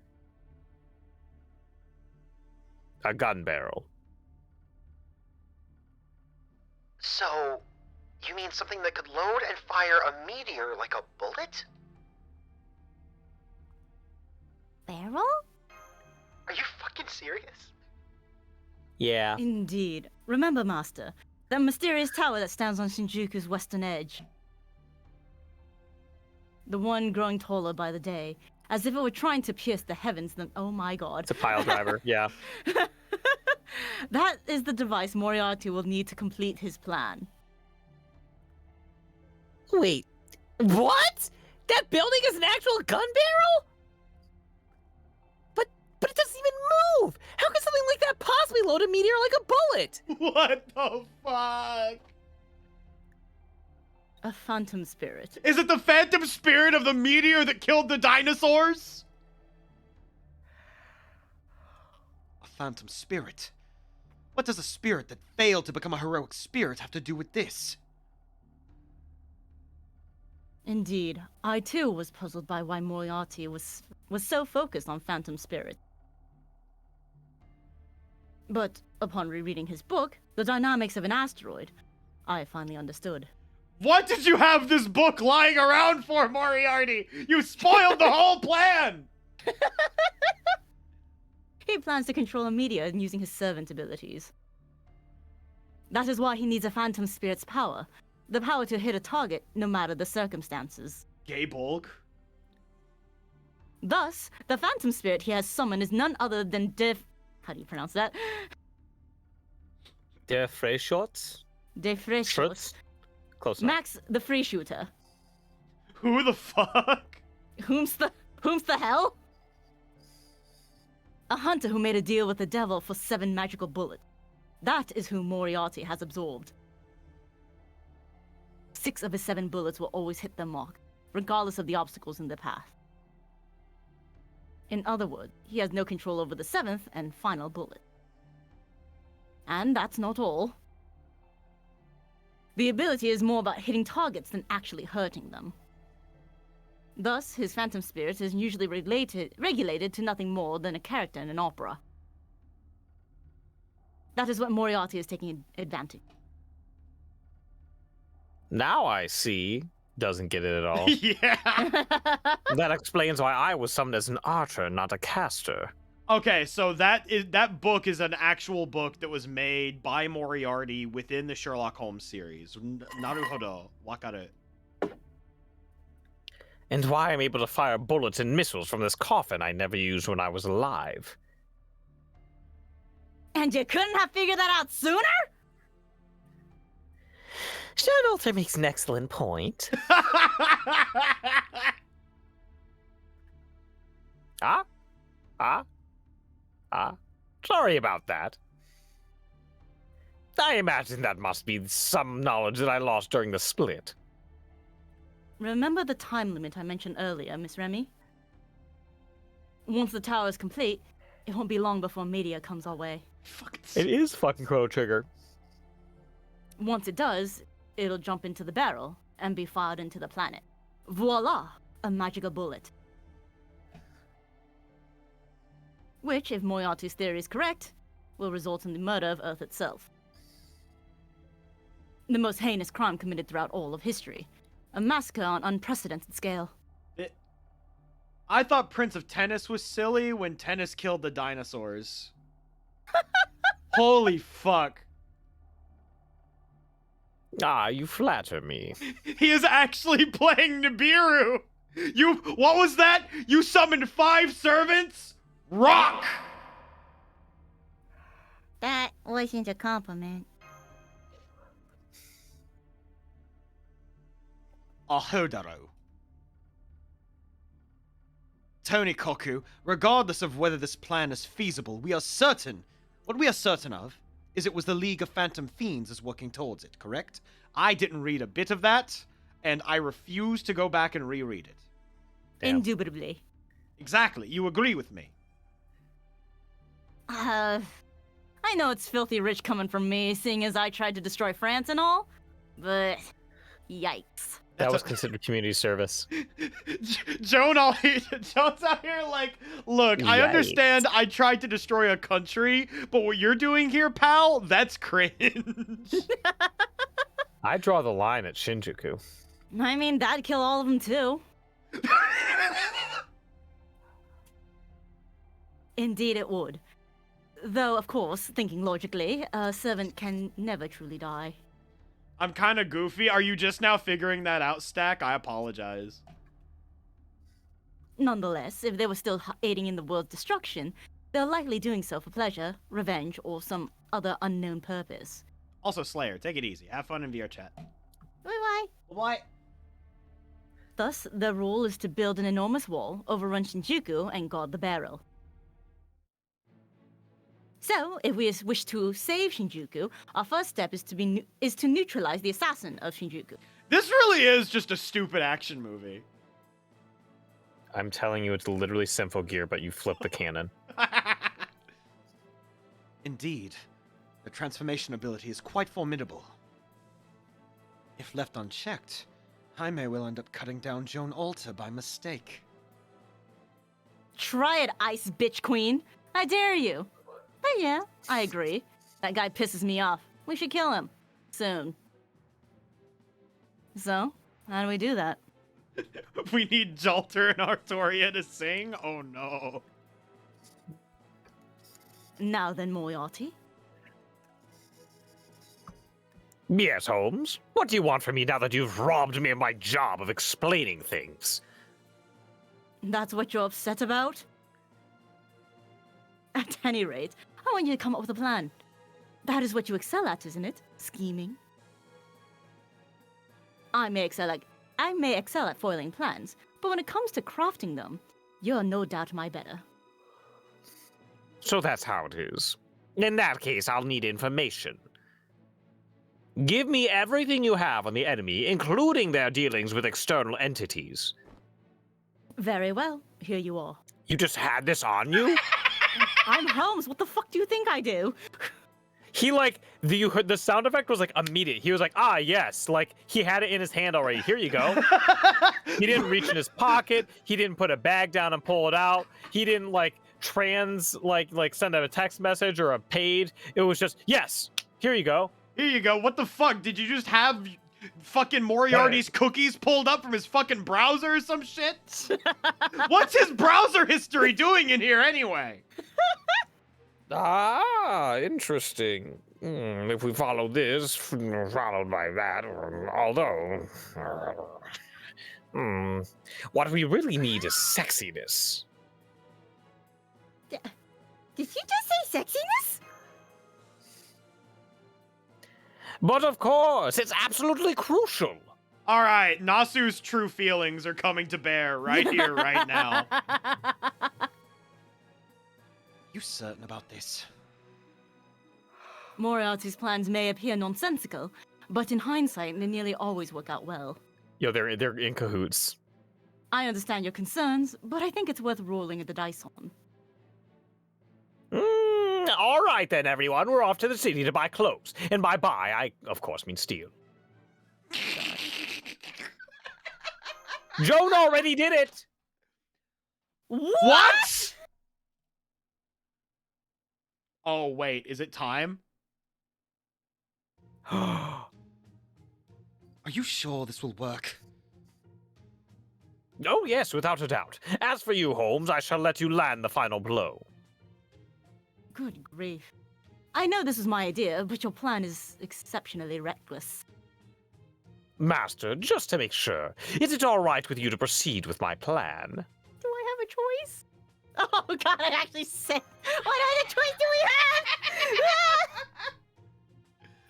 A gun barrel. So, you mean something that could load and fire a meteor like a bullet? Barrel? Are you fucking serious? Yeah. Indeed. Remember, Master, that mysterious tower that stands on Shinjuku's western edge. The one growing taller by the day, as if it were trying to pierce the heavens, then oh my god. It's a pile driver, yeah. That is the device Moriarty will need to complete his plan. Wait, what? That building is an actual gun barrel? But it doesn't even move! How could something like that possibly load a meteor like a bullet? What the fuck? A phantom spirit. Is it the phantom spirit of the meteor that killed the dinosaurs? A phantom spirit? What does a spirit that failed to become a heroic spirit have to do with this? Indeed, I too was puzzled by why Moriarty was so focused on phantom spirit. But upon rereading his book, The Dynamics of an Asteroid, I finally understood. What did you have this book lying around for, Moriarty? You spoiled the whole plan! He plans to control a meteor using his servant abilities. That is why he needs a phantom spirit's power. The power to hit a target, no matter the circumstances. Gay bulk? Thus, the phantom spirit he has summoned is none other than how do you pronounce that? Der Freyschutz? Defreshos. Close enough. Max the free shooter. Who the fuck? Whom's the hell? A hunter who made a deal with the devil for 7 magical bullets. That is who Moriarty has absorbed. 6 of his 7 bullets will always hit their mark, regardless of the obstacles in their path. In other words, he has no control over the 7th and final bullet. And that's not all. The ability is more about hitting targets than actually hurting them. Thus, his phantom spirit is usually regulated to nothing more than a character in an opera. That is what Moriarty is taking advantage. Now I see. Doesn't get it at all. Yeah. That explains why I was summoned as an archer, not a caster. Okay, so that book is an actual book that was made by Moriarty within the Sherlock Holmes series. Naruhodo, wakare. And why I'm able to fire bullets and missiles from this coffin I never used when I was alive. And you couldn't have figured that out sooner? Shadowalter makes an excellent point. Sorry about that. I imagine that must be some knowledge that I lost during the split. Remember the time limit I mentioned earlier, Miss Remy? Once the tower is complete, it won't be long before media comes our way. It is fucking Chrono Trigger. Once it does, it'll jump into the barrel and be fired into the planet. Voila! A magical bullet. Which, if Moriarty's theory is correct, will result in the murder of Earth itself. The most heinous crime committed throughout all of history. A massacre on unprecedented scale. I thought Prince of Tennis was silly when Tennis killed the dinosaurs. Holy fuck. Ah, you flatter me. He is actually playing Nibiru. What was that? You summoned 5 servants? Rock! That wasn't a compliment. Ahodaro. Tony Koku, regardless of whether this plan is feasible, what we are certain of is it was the League of Phantom Fiends is working towards it, correct? I didn't read a bit of that, and I refuse to go back and reread it. Damn. Indubitably. Exactly, you agree with me. I know it's filthy rich coming from me, seeing as I tried to destroy France and all, but yikes. That was considered community service. Joan's out here like, look, I Yikes. understand I tried to destroy a country, but what you're doing here, pal, that's cringe. I draw the line at Shinjuku. I mean, that'd kill all of them too. Indeed it would. Though, of course, thinking logically, a servant can never truly die. I'm kind of goofy. Are you just now figuring that out, Stack? I apologize. Nonetheless, if they were still aiding in the world's destruction, they're likely doing so for pleasure, revenge, or some other unknown purpose. Also, Slayer, take it easy. Have fun in VR chat. Bye-bye. What? Thus, their rule is to build an enormous wall, overrun Shinjuku, and guard the barrel. So, if we wish to save Shinjuku, our first step is to neutralize the assassin of Shinjuku. This really is just a stupid action movie. I'm telling you, it's literally Sympho Gear, but you flip the cannon. Indeed, the transformation ability is quite formidable. If left unchecked, I may well end up cutting down Joan Alter by mistake. Try it, ice bitch queen! I dare you! But yeah, I agree. That guy pisses me off. We should kill him. Soon. So, how do we do that? We need Jalter and Artoria to sing? Oh no. Now then, Moriarty. Yes, Holmes. What do you want from me now that you've robbed me of my job of explaining things? That's what you're upset about? At any rate, I want you to come up with a plan. That is what you excel at, isn't it? Scheming. I may excel at foiling plans, but when it comes to crafting them, you're no doubt my better. So that's how it is. In that case, I'll need information. Give me everything you have on the enemy, including their dealings with external entities. Very well, here you are. You just had this on you? I'm Holmes, what the fuck do you think I do? He you heard the sound effect was like immediate. He was like, ah, yes. Like he had it in his hand already. Here you go. He didn't reach in his pocket. He didn't put a bag down and pull it out. He didn't send out a text message or a paid. It was just, yes, here you go. Here you go. What the fuck? Did you just have fucking Moriarty's cookies pulled up from his fucking browser or some shit? What's his browser history doing in here anyway? Ah, interesting. If we follow this, followed by that, although... what we really need is sexiness. Did you just say sexiness? But of course, it's absolutely crucial. All right, Nasu's true feelings are coming to bear right here, right now. You certain about this? Moriarty's plans may appear nonsensical, but in hindsight, they nearly always work out well. Yo, they're in cahoots. I understand your concerns, but I think it's worth rolling the dice on. All right then, everyone. We're off to the city to buy clothes. And by buy, I, of course, mean steal. Joan already did it! What? Oh, wait. Is it time? Are you sure this will work? Oh, yes, without a doubt. As for you, Holmes, I shall let you land the final blow. Good grief. I know this is my idea, but your plan is exceptionally reckless. Master, just to make sure, is it all right with you to proceed with my plan? Do I have a choice? Oh god, I actually said, what other choice do we have?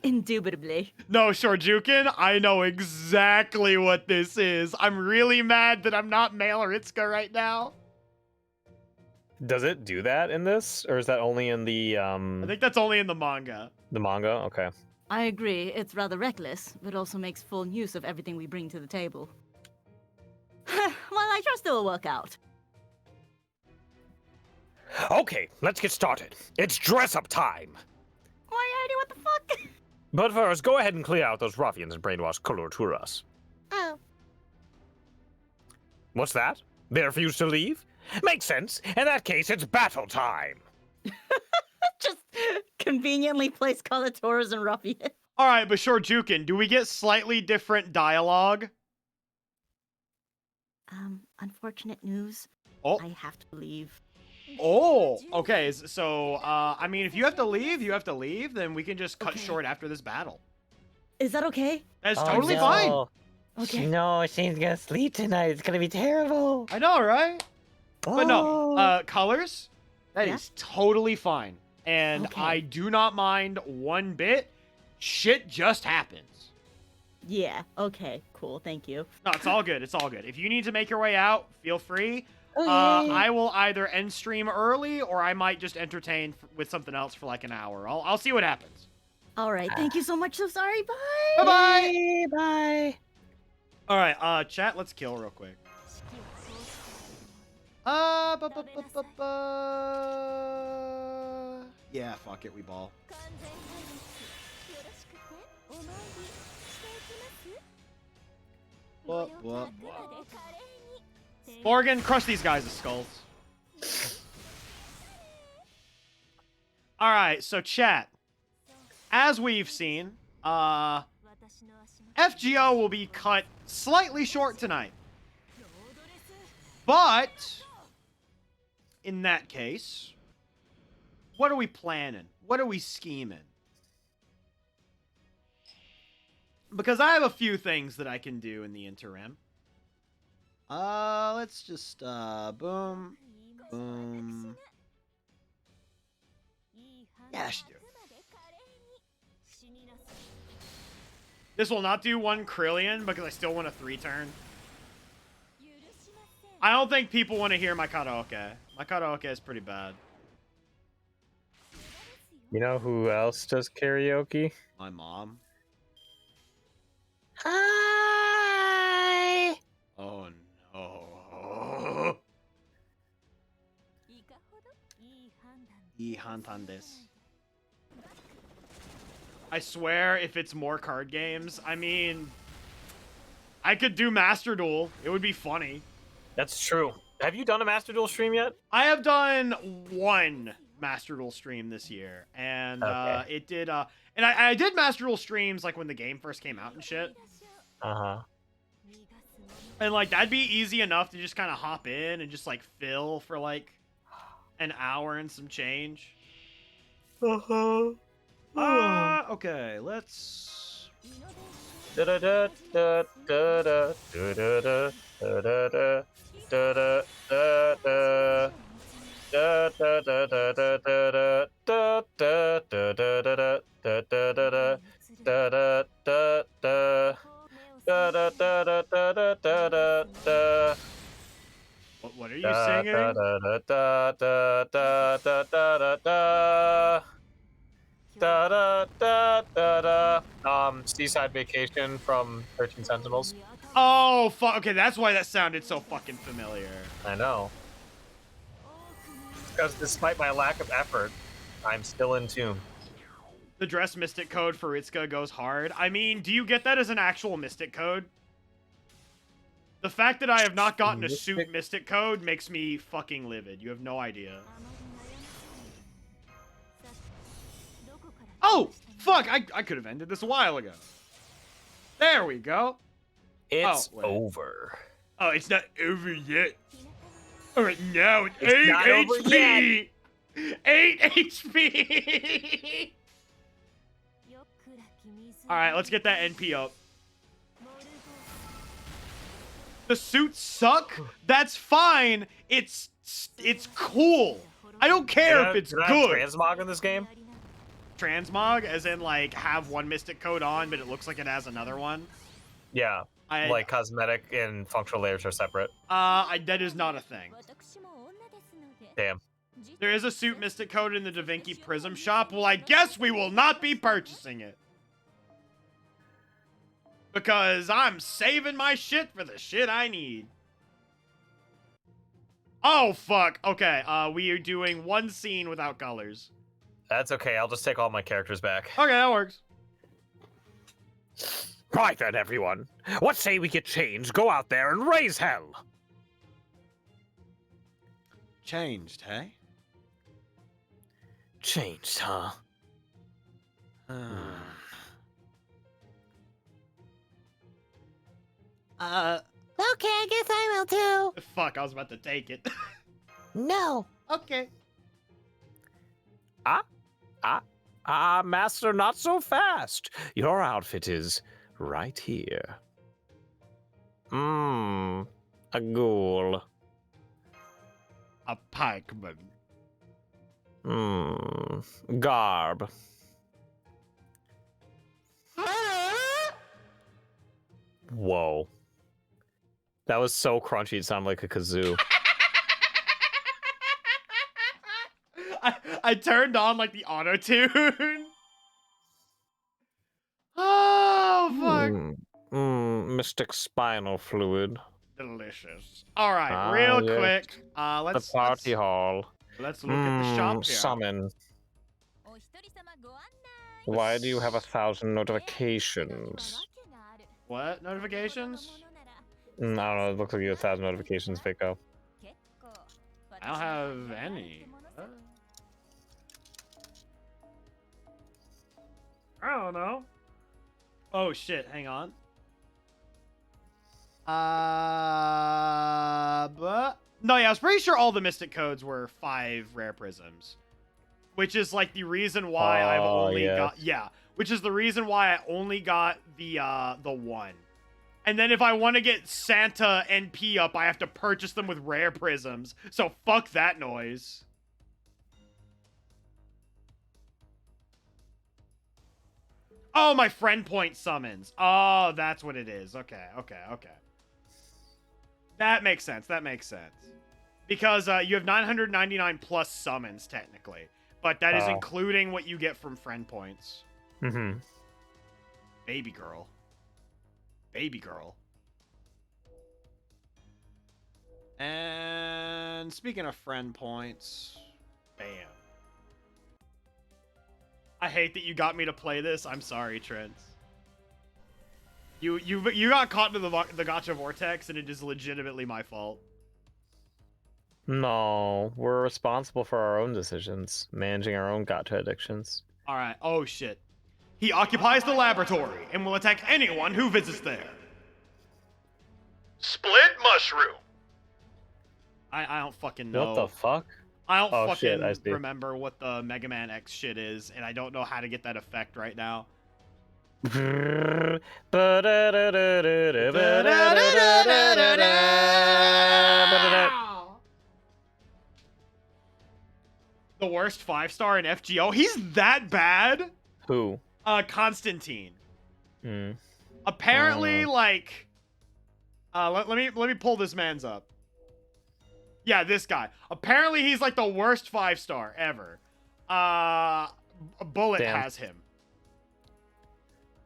Indubitably. No, Shorjukin, I know exactly what this is. I'm really mad that I'm not male Ritsuka right now. Does it do that in this, or is that only in the I think that's only in the manga. the manga? Okay. I agree, it's rather reckless, but also makes full use of everything we bring to the table. Well, I trust it will work out. Okay, let's get started. It's dress-up time. Moriarty, what the fuck? But first, go ahead and clear out those ruffians and brainwash Coloturas. Oh. What's that? They refuse to leave? Makes sense. In that case, it's battle time. Just conveniently place Kalatoras and Ruffian. All right, but Shorjukin, do we get slightly different dialogue? Unfortunate news. Oh. I have to leave. Oh, okay. So, I mean, if you have to leave, you have to leave. Then we can just cut Okay. short after this battle. Is that okay? That's totally fine. Okay. No, Shane's gonna sleep tonight. It's gonna be terrible. I know, right? But no, colors, that is Yeah? totally fine. And Okay. I do not mind one bit. Shit just happens. Yeah, okay, cool, thank you. No, it's all good. It's all good. If you need to make your way out, feel free. Okay. I will either end stream early or I might just entertain with something else for like an hour. I'll see what happens. Alright, thank you so much, so sorry, bye! Bye-bye! Bye! All right, chat, let's kill real quick. Yeah, fuck it, we ball. What? Morgan, crush these guys' skulls. Alright, so chat. As we've seen, FGO will be cut slightly short tonight. But, in that case, what are we planning? What are we scheming? Because I have a few things that I can do in the interim. Let's just boom, boom. Yeah, I should do it. This will not do 1 Krillian because I still want a 3-turn. I don't think people want to hear my karaoke. My karaoke is pretty bad. You know who else does karaoke? My mom. Hi. Oh no. I swear, if it's more card games, I mean, I could do Master Duel. It would be funny. That's true. Have you done a Master Duel stream yet? I have done 1 Master Duel stream this year, and Okay. it did. And I did Master Duel streams like when the game first came out and shit. And like that'd be easy enough to just kind of hop in and just like fill for like an hour and some change. Okay, let's. What are you singing? Seaside Vacation from 13 Sentinels. Oh, fuck. Okay, that's why that sounded so fucking familiar. I know. Because despite my lack of effort, I'm still in tune. The dress mystic code for Ritsuka goes hard. I mean, do you get that as an actual mystic code? The fact that I have not gotten a suit mystic code makes me fucking livid. You have no idea. Oh, fuck. I could have ended this a while ago. There we go. It's wait. over. Oh, it's not over yet. All right, now it's not 8 over HP. 8 HP. All right, let's get that NP up. The suits suck. That's fine. It's cool. I don't care if it's Did I have good. transmog in this game? Transmog, as in like have 1 mystic code on, but it looks like it has another one. Yeah. Like cosmetic and functional layers are separate. That is not a thing. Damn. There is a suit mystic code in the Da Vinci Prism shop. Well, I guess we will not be purchasing it. Because I'm saving my shit for the shit I need. Oh, fuck. Okay, we are doing 1 scene without colors. That's okay. I'll just take all my characters back. Okay, that works. Right then, everyone. What say we get changed, go out there and raise hell? Changed, hey? Changed, huh? Okay, I guess I will too. Fuck, I was about to take it. No. Okay. Master, not so fast. Your outfit is right here. A ghoul. A pikeman. Garb. Whoa. That was so crunchy, it sounded like a kazoo. I turned on like the auto tune. Oh fuck! Mystic spinal fluid. Delicious. All right, real yes. quick. Let's The party hall. let's look at the shop here. Summon. Why do you have 1,000 notifications? What notifications? I don't know. It looks like you have 1,000 notifications, Vico. I don't have any. What? I don't know. Oh shit! Hang on. But no, yeah, I was pretty sure all the mystic codes were 5 rare prisms, which is like the reason why I've only got which is the reason why I only got the 1. And then if I want to get Santa NP up, I have to purchase them with rare prisms. So fuck that noise. Oh, my friend point summons. Oh, that's what it is. Okay. That makes sense. Because you have 999 plus summons, technically. But that is including what you get from friend points. Mm-hmm. Baby girl. And speaking of friend points, bam. I hate that you got me to play this. I'm sorry, Trent. You got caught into the gacha vortex, and it is legitimately my fault. No, we're responsible for our own decisions, managing our own gacha addictions. All right. Oh shit. He occupies the laboratory and will attack anyone who visits there. Split mushroom. I don't fucking know. What the fuck? I don't Oh, fucking shit, I see. remember what the Mega Man X shit is, and I don't know how to get that effect right now. The The worst 5-star in FGO? He's that bad? Who? Constantine. Hmm. Apparently, like... let me pull this man's up. Yeah, this guy. Apparently, he's like the worst 5-star ever. Bullet Damn. has him.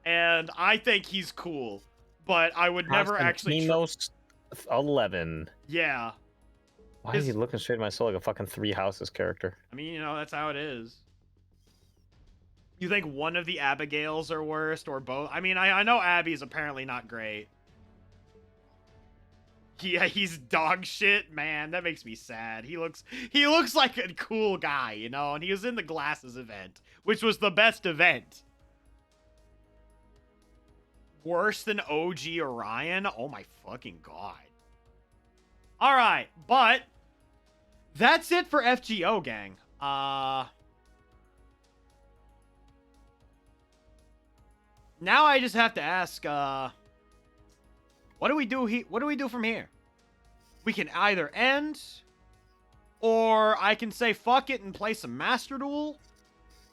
And I think he's cool. But I would never actually... Constantinos 11. Yeah. Why is he looking straight at my soul like a fucking Three Houses character? I mean, you know, that's how it is. You think one of the Abigails are worst or both? I mean, I know Abby's apparently not great. Yeah, he's dog shit, man. That makes me sad. He looks like a cool guy, you know, and he was in the Glasses event, which was the best event. Worse than OG Orion? Oh my fucking god. All right, but that's it for FGO, gang. Now I just have to ask, what do we do from here? We can either end, or I can say fuck it and play some Master Duel.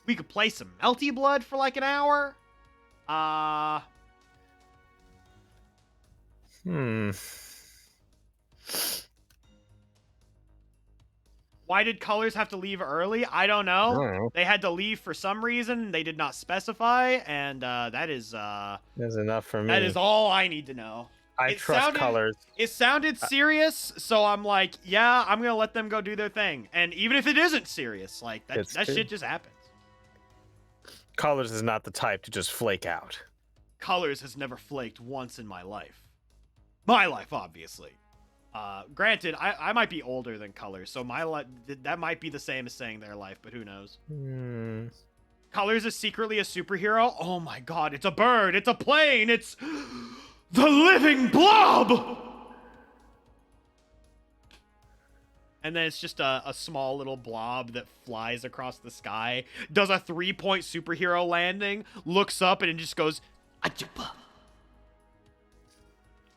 We could play some Melty Blood for like an hour. Why did Colors have to leave early? I don't know. I don't know. They had to leave for some reason. They did not specify, and that is That's enough for me. that is all I need to know. I It trust sounded- Colors. It sounded serious, so I'm like, yeah, I'm gonna let them go do their thing. And even if it isn't serious, like that It's that true. shit just happens. Colors is not the type to just flake out. Colors has never flaked once in my life. My life, obviously. Granted, I might be older than Colors, so that might be the same as saying their life, but who knows? Colors is secretly a superhero? Oh my god, it's a bird, it's a plane, it's the living blob! And then it's just a small little blob that flies across the sky, does a 3-point superhero landing, looks up, and it just goes, Ajupa.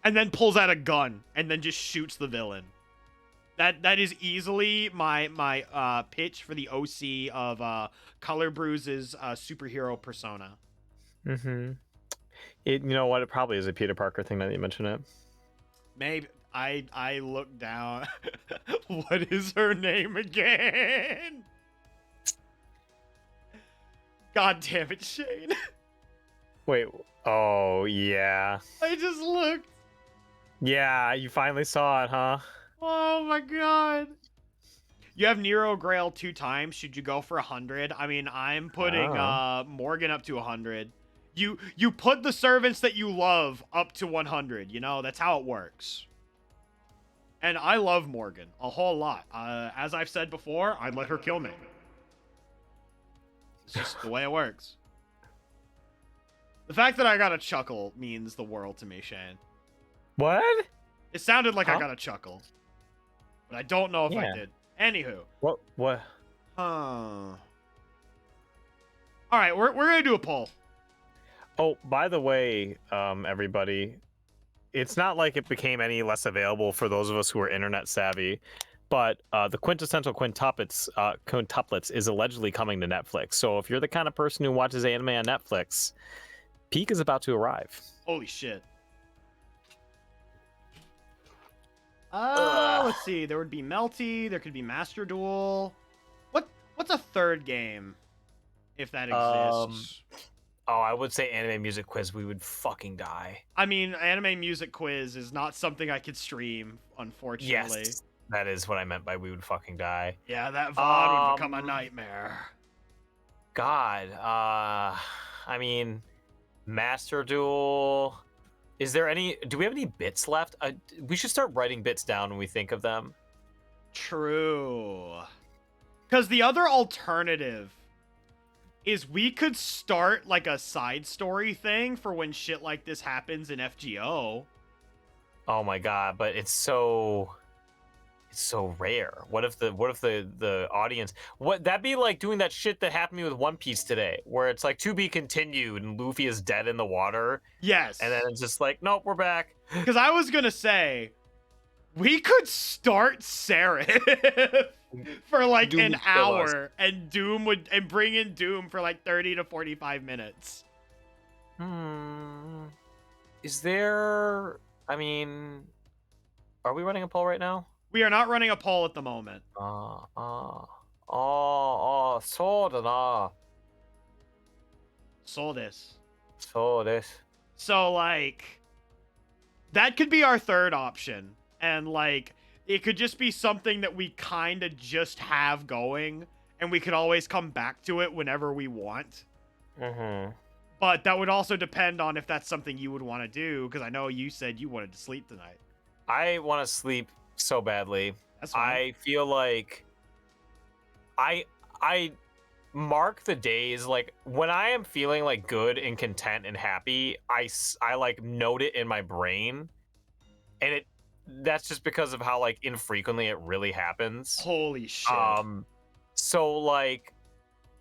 And then pulls out a gun, and then just shoots the villain. That is easily my pitch for the OC of Color Bruise's superhero persona. Mm-hmm. You know what? It probably is a Peter Parker thing now that you mention it. Maybe I look down. What is her name again? God damn it, Shane. Wait. Oh, yeah. I just looked. Yeah, you finally saw it, huh? Oh my god. You have Nero Grail 2 times. Should you go for 100? I mean, I'm putting Morgan up to 100. You put the servants that you love up to 100. You know, that's how it works. And I love Morgan a whole lot. As I've said before, I'd let her kill me. It's just the way it works. The fact that I got a chuckle means the world to me, Shane. What? It sounded like I Huh? got a chuckle. But I don't know if I Yeah. did. Anywho. What? Alright, we're gonna do a poll. Oh, by the way, everybody, it's not like it became any less available for those of us who are internet savvy, but the quintessential quintuplets is allegedly coming to Netflix. So if you're the kind of person who watches anime on Netflix, peak is about to arrive. Holy shit. Ugh. Let's see. There would be Melty. There could be Master Duel. What's a third game, if that exists? Oh, I would say anime music quiz. We would fucking die. I mean, anime music quiz is not something I could stream, unfortunately. Yes, that is what I meant by we would fucking die. Yeah, that VOD would become a nightmare. God, I mean, Master Duel. Is there any? Do we have any bits left? We should start writing bits down when we think of them. True. Because the other alternative is we could start like a side story thing for when shit like this happens in FGO. Oh my god, but it's so rare. What if the audience, that'd be like doing that shit that happened to me with One Piece today, where it's like to be continued and Luffy is dead in the water. Yes. And then it's just like, nope, we're back. Because I was gonna say we could start Seraph for like Doom an would kill us. hour and bring in Doom for like 30 to 45 minutes. Is there, I mean, are we running a poll right now? We are not running a poll at the moment. So this. So like that could be our third option. And like it could just be something that we kind of just have going and we could always come back to it whenever we want. But that would also depend on if that's something you would want to do, because I know you said you wanted to sleep tonight. I want to sleep so badly. That's fine. I feel like I mark the days, like when I am feeling like good and content and happy, I like note it in my brain, and that's just because of how like infrequently it really happens. Holy shit. So like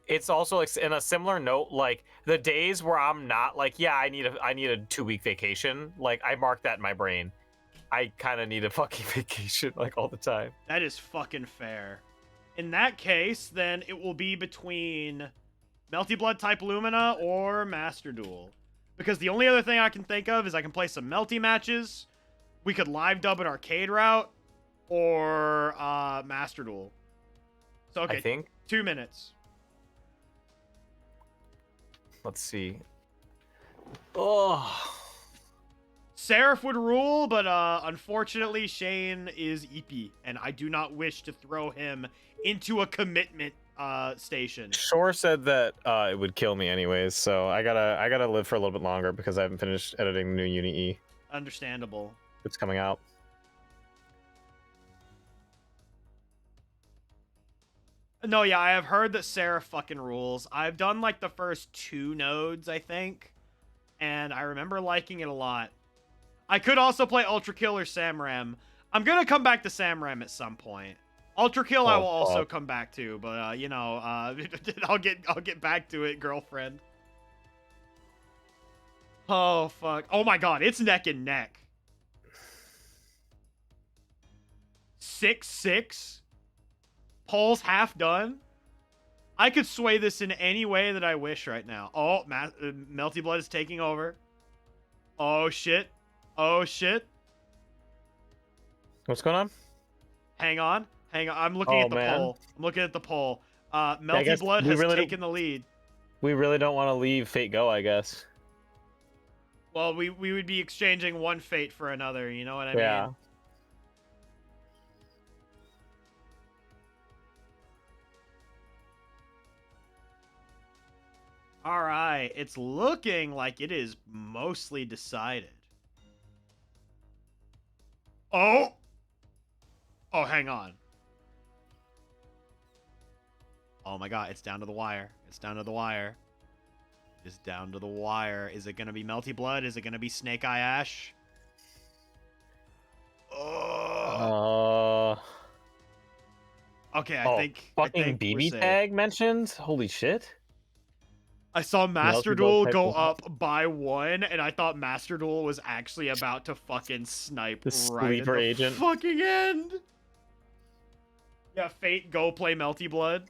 it's also like in a similar note, like the days where I'm not like, yeah, I need a 2-week vacation, like I mark that in my brain. I kind of need a fucking vacation like all the time. That is fucking fair. In that case, then it will be between Melty Blood type Lumina or Master Duel. Because the only other thing I can think of is I can play some Melty matches. We could live dub an arcade route or Master Duel. So okay, I think 2 minutes. Let's see. Oh, Seraph would rule, but unfortunately Shane is EP, and I do not wish to throw him into a commitment station. Shore said that it would kill me anyways, so I gotta live for a little bit longer because I haven't finished editing the new Uni E. Understandable. It's coming out. No, yeah, I have heard that Seraph fucking rules. I've done like the first 2 nodes, I think, and I remember liking it a lot. I could also play Ultra Kill or Samram. I'm gonna come back to Samram at some point. Ultra Kill I will also come back to, but you know, I'll get back to it, girlfriend. Oh fuck! Oh my god, it's neck and neck. 6-6. Poll's half done. I could sway this in any way that I wish right now. Oh, Melty Blood is taking over. Oh shit. Oh shit. What's going on? Hang on. I'm looking at the poll. I'm looking at the poll. Melty Blood has taken the lead. We really don't want to leave Fate go, I guess. Well, we would be exchanging one fate for another, you know what I mean? All right, it's looking like it is mostly decided. Oh! Oh, hang on. Oh my god, it's down to the wire. It's down to the wire. It's down to the wire. Is it going to be Melty Blood? Is it going to be Snake Eye Ash? Oh. Okay, I think fucking we're BB safe. tag mentioned. Holy shit! I saw Master Melty Blood Duel type go of- up by 1, and I thought Master Duel was actually about to fucking snipe The right at sleeper the agent. fucking end. Yeah, Fate, go play Melty Blood.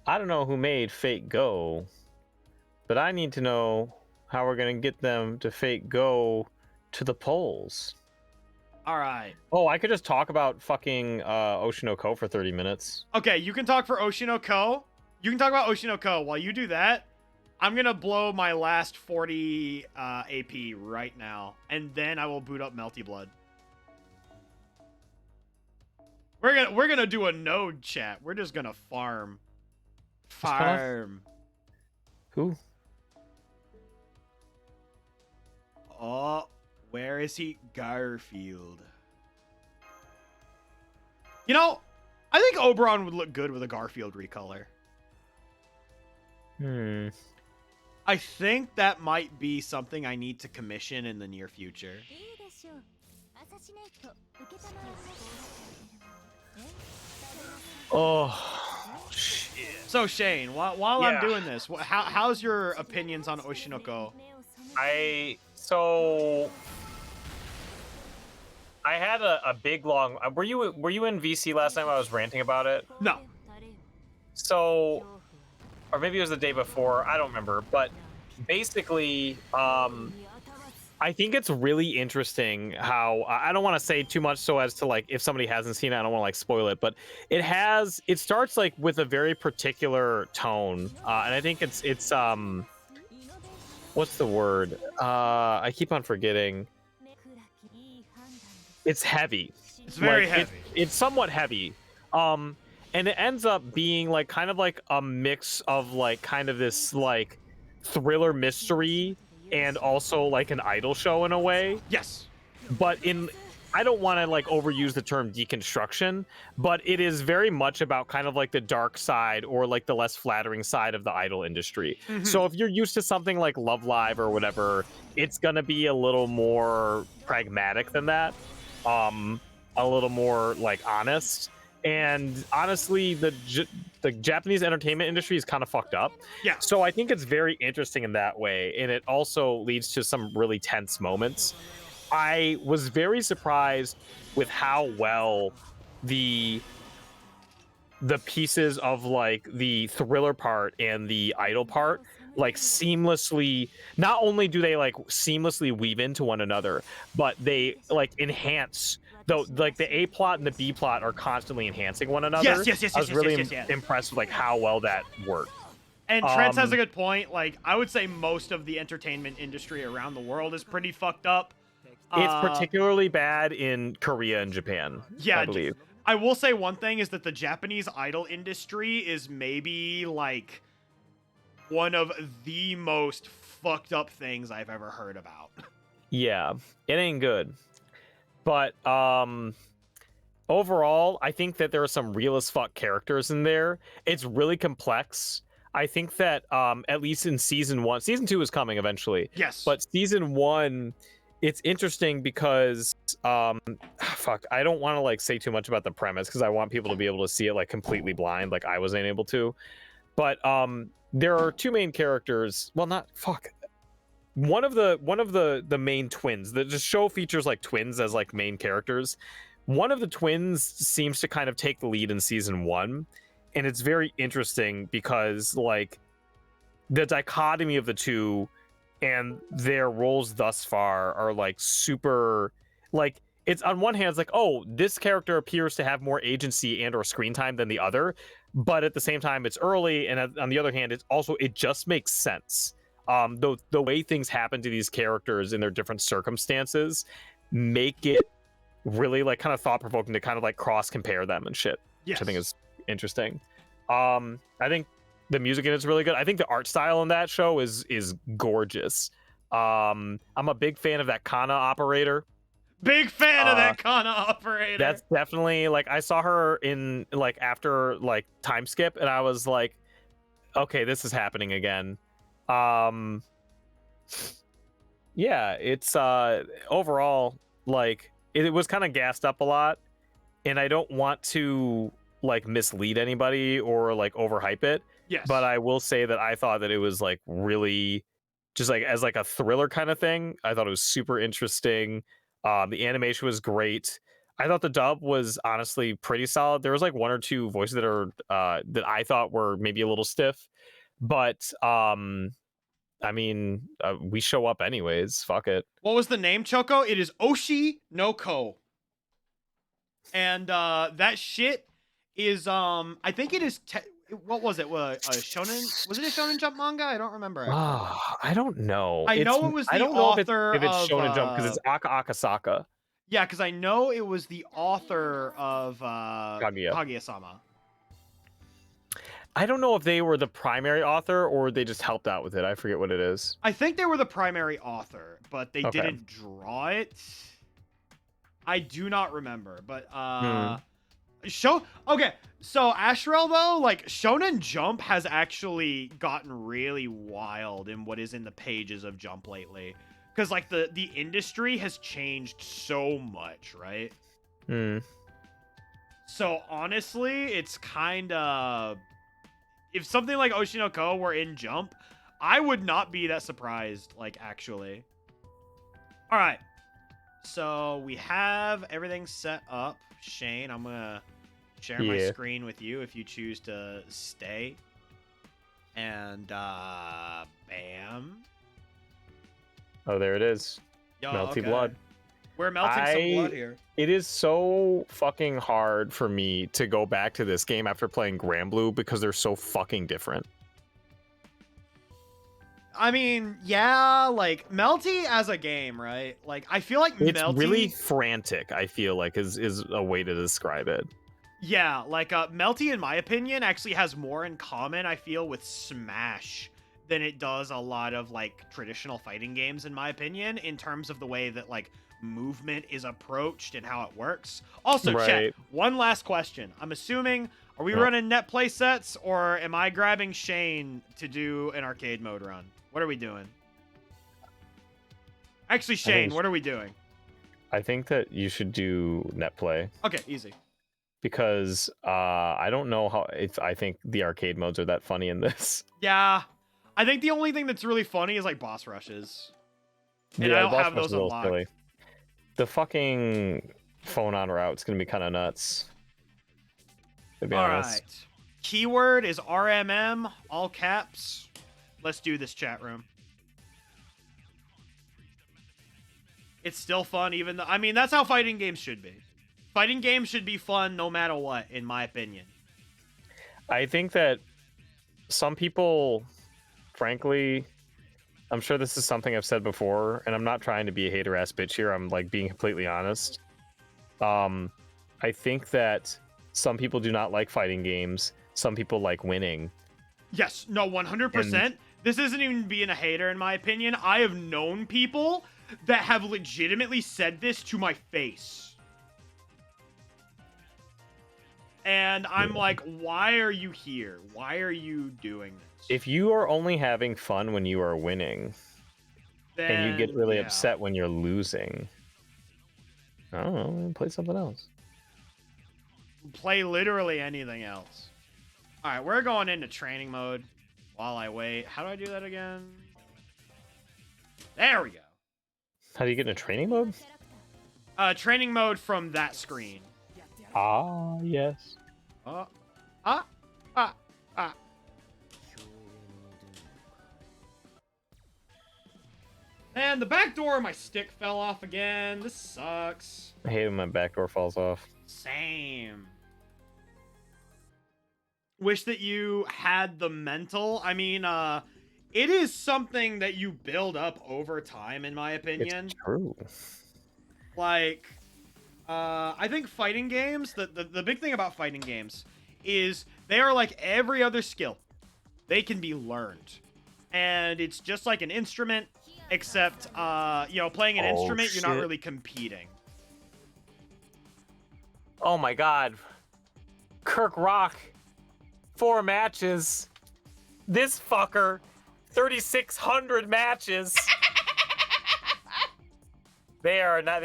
I don't know who made Fate Go, but I need to know how we're gonna get them to Fate Go to the polls. All right. Oh, I could just talk about fucking Oshinoko for 30 minutes. Okay, you can talk for Oshinoko. You can talk about Oshinoko. While you do that, I'm gonna blow my last 40 AP right now, and then I will boot up Melty Blood. We're gonna do a node chat. We're just gonna farm. Farm. Who? Oh, where is he? Garfield. You know, I think Oberon would look good with a Garfield recolor. I think that might be something I need to commission in the near future. Oh, shit. So Shane, while I'm Yeah. doing this, how's your opinions on Oshinoko? I had a big long. Were you in VC last time I was ranting about it? No. So, or maybe it was the day before. I don't remember. But basically, I think it's really interesting how I don't want to say too much so as to like if somebody hasn't seen it, I don't want to like spoil it. But it starts like with a very particular tone, and I think it's what's the word? I keep on forgetting. It's heavy. It's very Like, heavy. It's somewhat heavy. And it ends up being like kind of like a mix of like kind of this like thriller mystery and also like an idol show in a way. Yes. But I don't want to like overuse the term deconstruction, but it is very much about kind of like the dark side or like the less flattering side of the idol industry. So if you're used to something like Love Live or whatever, it's going to be a little more pragmatic than that. A little more like honest. And honestly, the Japanese entertainment industry is kind of fucked up. Yeah. So I think it's very interesting in that way. And it also leads to some really tense moments. I was very surprised with how well the pieces of like the thriller part and the idol part like seamlessly, not only do they like seamlessly weave into one another, but they like enhance. Though, like the A plot and the B plot are constantly enhancing one another. Yes. I was really yes. impressed with like how well that worked. And Trent has a good point. Like, I would say most of the entertainment industry around the world is pretty fucked up. It's particularly bad in Korea and Japan. Yeah, I believe. I will say one thing is that the Japanese idol industry is maybe like one of the most fucked up things I've ever heard about. Yeah, it ain't good. But overall, I think that there are some real as fuck characters in there. It's really complex. I think that at least in season 1, season 2 is coming eventually. Yes. But season 1, it's interesting because fuck, I don't want to like say too much about the premise because I want people to be able to see it like completely blind, like I wasn't able to. But there are two main characters. Well, not fuck. One of the main twins. The show features like twins as like main characters. One of the twins seems to kind of take the lead in season 1, and it's very interesting because like the dichotomy of the two and their roles thus far are like super like it's on one hand it's like, oh, this character appears to have more agency and or screen time than the other, but at the same time it's early, and on the other hand it's also, it just makes sense. The way things happen to these characters in their different circumstances make it really like kind of thought-provoking to kind of like cross compare them and shit. Yes. Which I think is interesting. I think the music in it's really good. I think the art style in that show is gorgeous. I'm a big fan of that Kana operator. Big fan of that Kana operator. That's definitely like, I saw her in like after like time skip and I was like, okay, this is happening again. Yeah, it's overall like it was kind of gassed up a lot, and I don't want to like mislead anybody or like overhype it, Yes. But I will say that I thought that it was like really just like as like a thriller kind of thing. I thought it was super interesting. The animation was great. I thought the dub was honestly pretty solid. There was like one or two voices that are that I thought were maybe a little stiff, but I mean, we show up anyways. Fuck it. What was the name, Choco? It is Oshi no Ko. And that shit is I think it is what was it? Shonen? Was it a Shonen Jump manga? I don't remember. Actually. I don't know. I know it was the I don't know author if it's of, Shonen Jump because it's Aka Akasaka. Yeah, because I know it was the author of Kaguya. Kaguya-sama. I don't know if they were the primary author or they just helped out with it. I forget what it is. I think they were the primary author, but they Okay. didn't draw it. I do not remember, but okay, so Ashrel though, like Shonen Jump has actually gotten really wild in what is in the pages of Jump lately. Because like the industry has changed so much, right? Hmm. So honestly, it's kind of, if something like Oshinoko were in Jump, I would not be that surprised, like actually. All right. So we have everything set up. Shane, I'm gonna share my screen with you if you choose to stay. And bam. Oh, there it is. Yo, Melty blood. We're melting some blood here. It is so fucking hard for me to go back to this game after playing Granblue because they're so fucking different. I mean, yeah, like Melty as a game, right? Like I feel like It's Melty really frantic, I feel like is a way to describe it. Yeah, like Melty in my opinion actually has more in common, I feel, with Smash than it does a lot of like traditional fighting games in my opinion, in terms of the way that like movement is approached and how it works. Also, Right. chat, one last question. I'm assuming, are we running net play sets or am I grabbing Shane to do an arcade mode run? What are we doing? Actually, Shane, what are we doing? I think that you should do net play Okay, easy. because I don't know how if I think the arcade modes are that funny in this. Yeah, I think the only thing that's really funny is like boss rushes. And I don't boss have rush is those a little unlocked. silly. The fucking phone on route's gonna be kind of nuts. To be All honest. right. Keyword is RMM, all caps. Let's do this, chat room. It's still fun, even though, I mean, that's how fighting games should be. Fighting games should be fun no matter what, in my opinion. I think that some people, frankly, I'm sure this is something I've said before, and I'm not trying to be a hater ass bitch here. I'm like being completely honest. I think that some people do not like fighting games. Some people like winning. Yes, no, 100%. This isn't even being a hater, in my opinion. I have known people that have legitimately said this to my face. And I'm like, why are you here? Why are you doing this? If you are only having fun when you are winning, and you get Then, really yeah. upset when you're losing, I don't know, play something else. Play literally anything else. All right, we're going into training mode while I wait. How do I do that again? There we go. How do you get into training mode? Training mode from that screen. Ah, yes. And the back door of my stick fell off again. This sucks. I hate when my back door falls off. Same. Wish that you had the mental. I mean, it is something that you build up over time, in my opinion. It's true. Like, I think fighting games, the big thing about fighting games is they are like every other skill. They can be learned. And it's just like an instrument, except, you know, playing an instrument, you're not shit. really competing. Oh my god. Kirk Rock. 4 matches. This fucker. 3,600 matches. They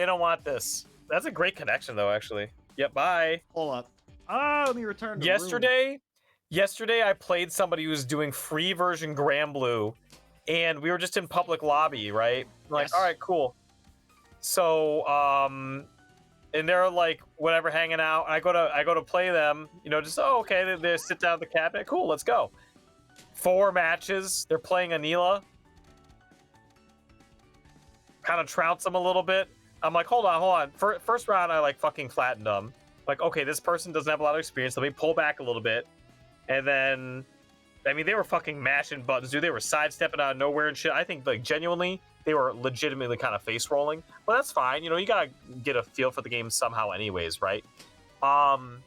don't want this. That's a great connection, though, actually. Yep, bye. Hold up. Let me return to the room. Yesterday, Yesterday, I played somebody who was doing free version Grand Blue, and we were just in public lobby, right? Like, Yes. all right, cool. So, and they're like, whatever, hanging out. I go to play them, you know, just okay. They sit down at the cabinet. Cool, let's go. 4 matches. They're playing Anila. Kind of trounce them a little bit. I'm like, hold on. First round, I like fucking flattened them. Like, okay, this person doesn't have a lot of experience. Let me pull back a little bit. And then, I mean, they were fucking mashing buttons, dude. They were sidestepping out of nowhere and shit. I think, like, genuinely, they were legitimately kind of face rolling. But that's fine. You know, you gotta get a feel for the game somehow anyways, right? And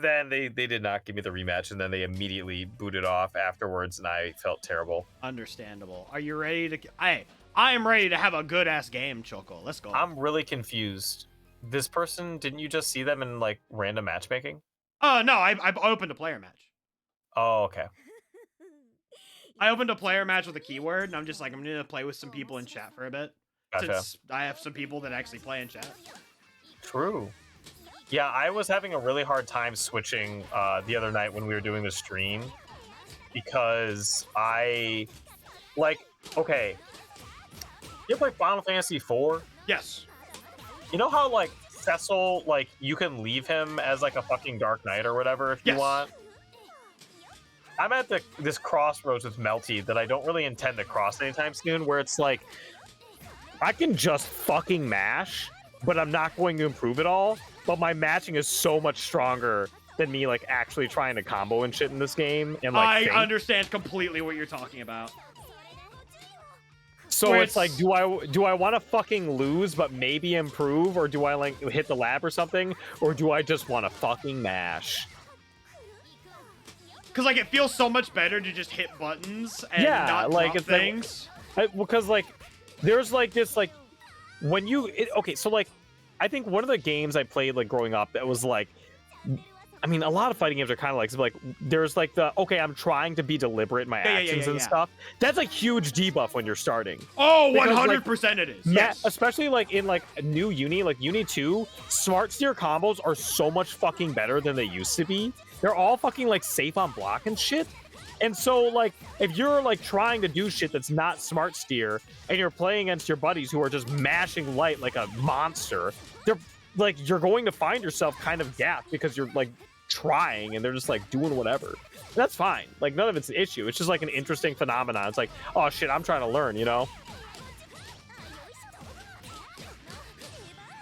then they did not give me the rematch, and then they immediately booted off afterwards, and I felt terrible. Understandable. Are you ready to... I am ready to have a good-ass game, Choco. Let's go. I'm really confused. This person, didn't you just see them in, like, random matchmaking? Oh, no, I opened a player match. Oh, okay. I opened a player match with a keyword, and I'm just like, I'm going to play with some people in chat for a bit. Gotcha. Since I have some people that actually play in chat. True. Yeah, I was having a really hard time switching the other night when we were doing the stream because I, like, okay. You ever play Final Fantasy IV? Yes. You know how, like, Cecil, like, you can leave him as, like, a fucking Dark Knight or whatever if you want? I'm at this crossroads with Melty that I don't really intend to cross anytime soon, where it's like, I can just fucking mash, but I'm not going to improve it all. But my matching is so much stronger than me, like, actually trying to combo and shit in this game. And like, I understand completely what you're talking about. So it's like, do I want to fucking lose but maybe improve, or do I like hit the lab or something, or do I just want to fucking mash? Because like it feels so much better to just hit buttons and not like drop it's things. Because like there's like this like when you okay, so like I think one of the games I played like growing up that was like, I mean, a lot of fighting games are kind of like there's like the, okay, I'm trying to be deliberate in my actions and stuff. That's a huge debuff when you're starting. Oh, Because, 100% like, it is. Yes. Especially like in like a new Uni, like Uni 2, smart steer combos are so much fucking better than they used to be. They're all fucking like safe on block and shit. And so like if you're like trying to do shit that's not smart steer and you're playing against your buddies who are just mashing light like a monster, they're like, you're going to find yourself kind of gapped because you're like trying and they're just like doing whatever. That's fine. Like none of it's an issue. It's just like an interesting phenomenon. It's like, oh shit, I'm trying to learn, you know?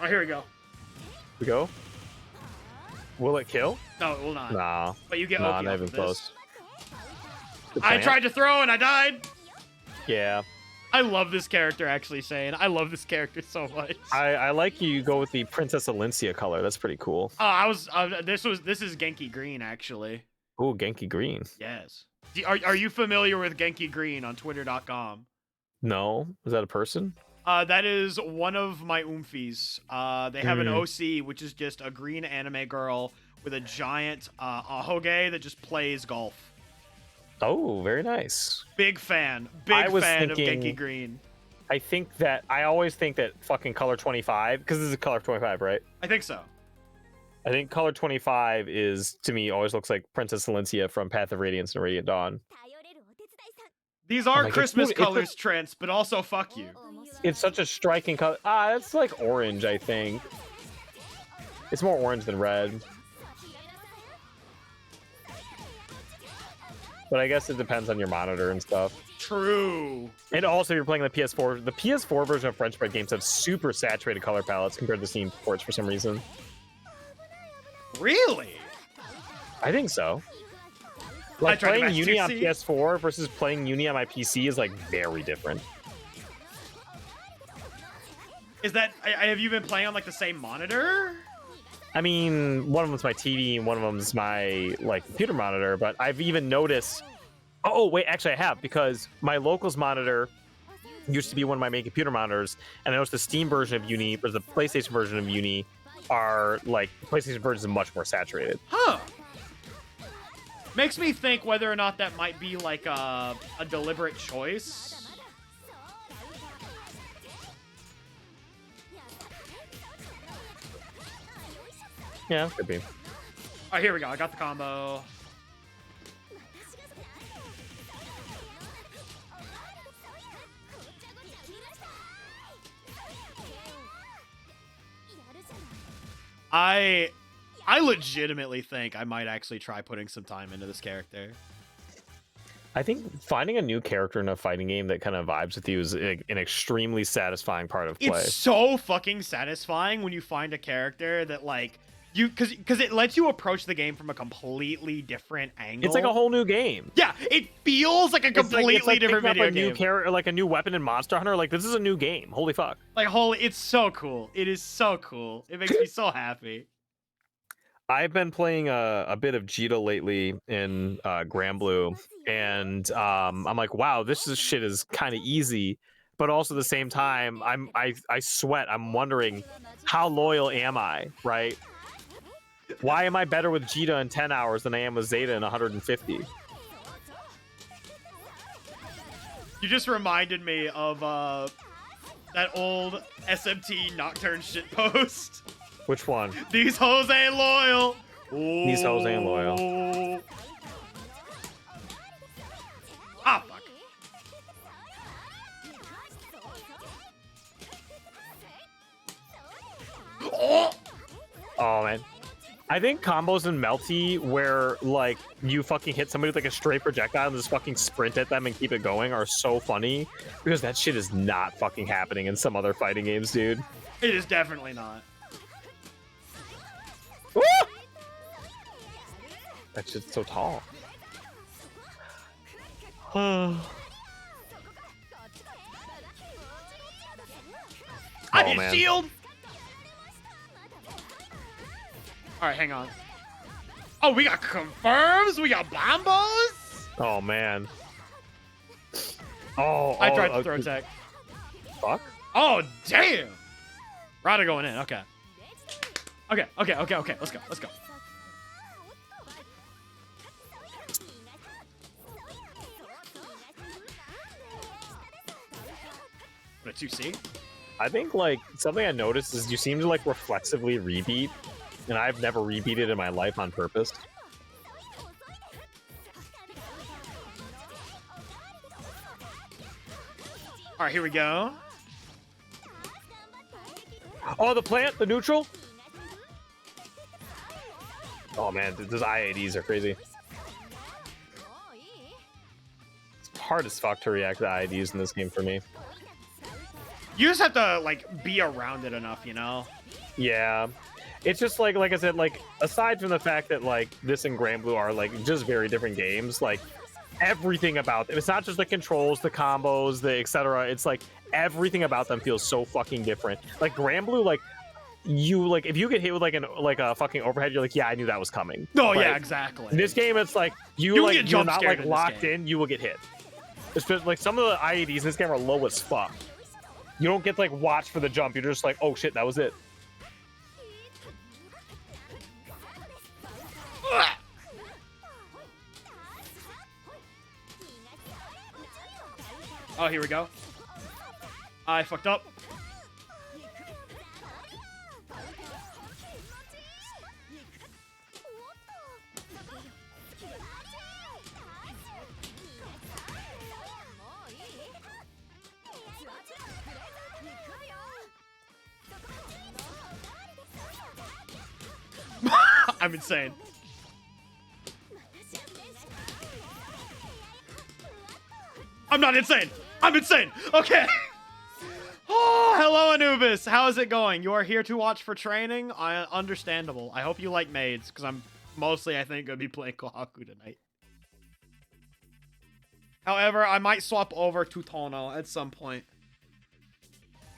Oh, here we go. We go. Will it kill? No, it will not. Nah. But you get nah, OP not off even of close. this. I tried to throw and I died. Yeah. I love this character, actually, Shane. I love this character so much. I like you go with the Princess Alincia color. That's pretty cool. This is Genki Green, actually. Ooh, Genki Green. Yes. Are you familiar with Genki Green on Twitter.com? No, is that a person? That is one of my oomfies. They have an OC, which is just a green anime girl with a giant ahoge that just plays golf. Oh, very nice. Big fan. Big fan of Genki Green. I always think that fucking Color 25, because this is Color 25, right? I think so. I think Color 25 is, to me, always looks like Princess Alincia from Path of Radiance and Radiant Dawn. These are like, Christmas it's colors, Trent, but also fuck you. It's such a striking color. It's like orange, I think. It's more orange than red. But I guess it depends on your monitor and stuff. True. And also, if you're playing the PS4 version of French Bread games have super saturated color palettes compared to Steam ports for some reason. Really? I think so. Like tried to playing match Uni on 2C. PS4 versus playing Uni on my PC is like very different. Is that... have you been playing on, like, the same monitor? I mean, one of them's my TV and one of them's my like computer monitor, but I've even noticed... Oh, wait, actually I have, because my locals monitor used to be one of my main computer monitors, and I noticed the Steam version of Uni versus the PlayStation version of Uni are, like, the PlayStation version is much more saturated. Huh. Makes me think whether or not that might be, like, a deliberate choice. Yeah, could be. Alright, here we go. I got the combo. I legitimately think I might actually try putting some time into this character. I think finding a new character in a fighting game that kind of vibes with you is an extremely satifying part of play. It's so fucking satisfying when you find a character that like because it lets you approach the game from a completely different angle. It's like a whole new game. Yeah, it feels like a completely it's like different picking up video a game. new character, like a new weapon in Monster Hunter. Like, this is a new game. Holy fuck. Like it's so cool. It is so cool. It makes me so happy. I've been playing a bit of Jita lately in Granblue, and I'm like, wow, shit is kind of easy, but also at the same time, I sweat. I'm wondering, how loyal am I, right? Why am I better with Jita in 10 hours than I am with Zeta in 150? You just reminded me of that old SMT Nocturne shit post. Which one? These hoes ain't loyal. These hoes ain't loyal. Ah, fuck. Oh, man. I think combos in Melty where, like, you fucking hit somebody with, like, a straight projectile and just fucking sprint at them and keep it going are so funny, because that shit is not fucking happening in some other fighting games, dude. It is definitely not. Woo! That shit's so tall. I hit man. shield. All right, hang on. Oh, we got confirms. We got bombos. Oh, man. Oh, I tried to throw tech. Fuck. Oh, damn. Rada going in. Okay. Okay. Let's go. What did you see? I think, like, something I noticed is you seem to, like, reflexively rebeat, and I've never rebeated in my life on purpose. All right, here we go. Oh, the plant, the neutral. Oh man, those IADs are crazy. It's hard as fuck to react to IADs in this game for me. You just have to like be around it enough, you know. Yeah, it's just like I said, like aside from the fact that like this and Granblue are like just very different games, like everything about them, it's not just the controls, the combos, the etc. It's like everything about them feels so fucking different. Like Granblue, like you like if you get hit with like a fucking overhead, you're like, yeah, I knew that was coming. No, Right? yeah, exactly. In this game, it's like You like get you're jump not scared like in this locked game. in, you will get hit. Especially like some of the IADs in this game are low as fuck. You don't get to like watch for the jump. You're just like, oh shit, that was it. Oh, here we go. I fucked up. I'm insane. I'm not insane. I'm insane. Okay. Oh, hello, Anubis. How is it going? You are here to watch for training? Understandable. I hope you like maids, because I'm mostly, I think, going to be playing Kohaku tonight. However, I might swap over to Tono at some point.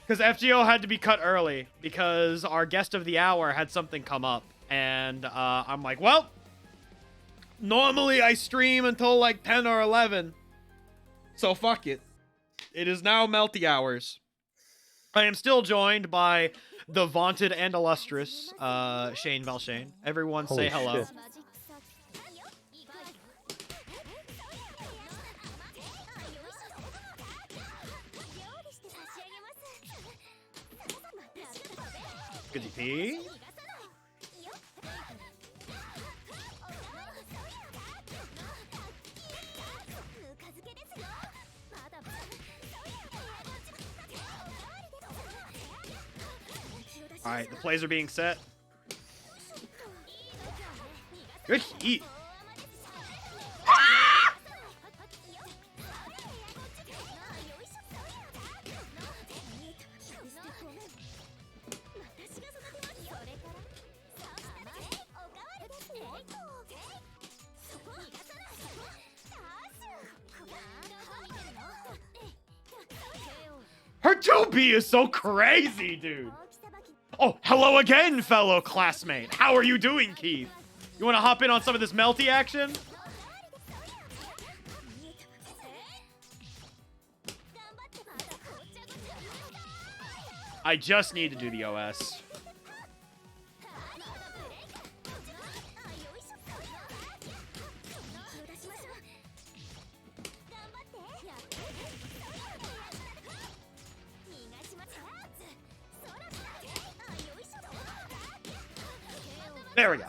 Because FGO had to be cut early, because our guest of the hour had something come up. And I'm like, well, normally I stream until like 10 or 11. So fuck it. It is now Melty hours. I am still joined by the vaunted and illustrious Shane Valshane. Everyone say Holy hello. shit. Good DP. All right, the plays are being set. Good heat. Her 2B is so crazy, dude. Oh, hello again, fellow classmate. How are you doing, Keith? You want to hop in on some of this melty action? I just need to do the OS. There we go.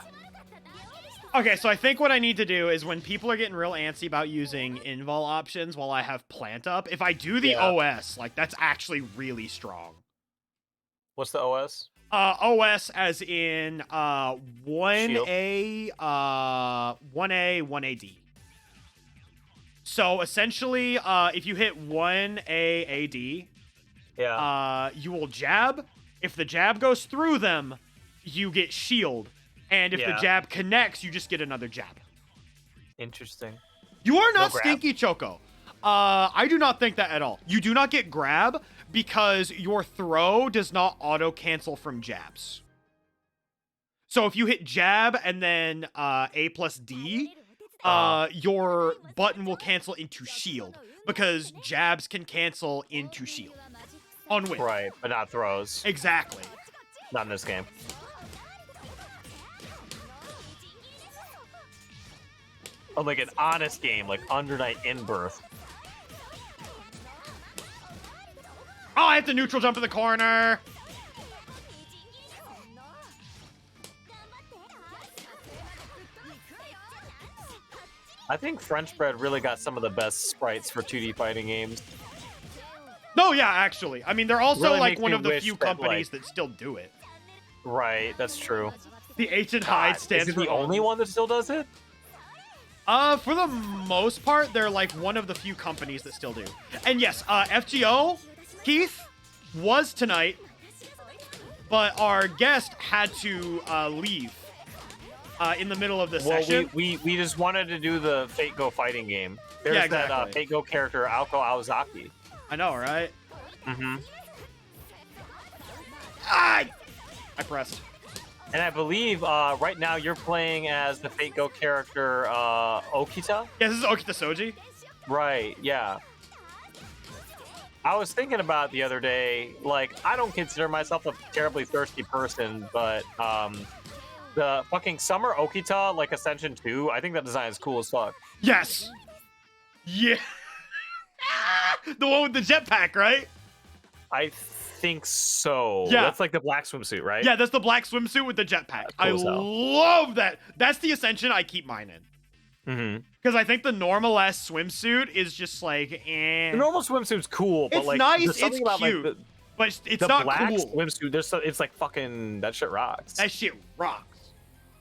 Okay, so I think what I need to do is when people are getting real antsy about using invul options while I have plant up, if I do the OS, like, that's actually really strong. What's the OS? OS as in 1A, 1A, 1AD. So essentially, if you hit 1A AD, you will jab. If the jab goes through them, you get shield. And if the jab connects, you just get another jab. Interesting. You are not stinky, Choco. I do not think that at all. You do not get grab because your throw does not auto-cancel from jabs. So if you hit jab and then A plus D, your button will cancel into shield because jabs can cancel into shield on win. Right, but not throws. Exactly. Not in this game. Oh, like an honest game, like Under Night in Birth. Oh, I have to neutral jump in the corner. I think French Bread really got some of the best sprites for 2D fighting games. No, yeah, actually. I mean, they're also Really like makes one me of the wish few that, companies like- that still do it. Right, that's true. The Ancient Hide God, stands is it for the only one that still does it? For the most part, they're like one of the few companies that still do. And yes, FGO, Keith, was tonight, but our guest had to leave in the middle of the session. We just wanted to do the Fate Go fighting game. There's Yeah, exactly. that Fate Go character, Aoko Aozaki. I know, right? Mm-hmm. I pressed. And I believe right now you're playing as the Fate Go character Okita? Yeah, this is Okita Soji. Right, yeah. I was thinking about it the other day, like, I don't consider myself a terribly thirsty person, but the fucking Summer Okita, like Ascension 2, I think that design is cool as fuck. Yes. Yeah. The one with the jetpack, right? I think so. Yeah. That's like the black swimsuit, right? Yeah, that's the black swimsuit with the jetpack. Cool I as hell. love that. That's the Ascension I keep mine in. Mm-hmm. Because I think the normal ass swimsuit is just like, eh. The normal swimsuit's cool, but It's like nice, there's something it's about cute, like but it's the not black cool. swimsuit. It's like fucking that shit rocks. That shit rocks.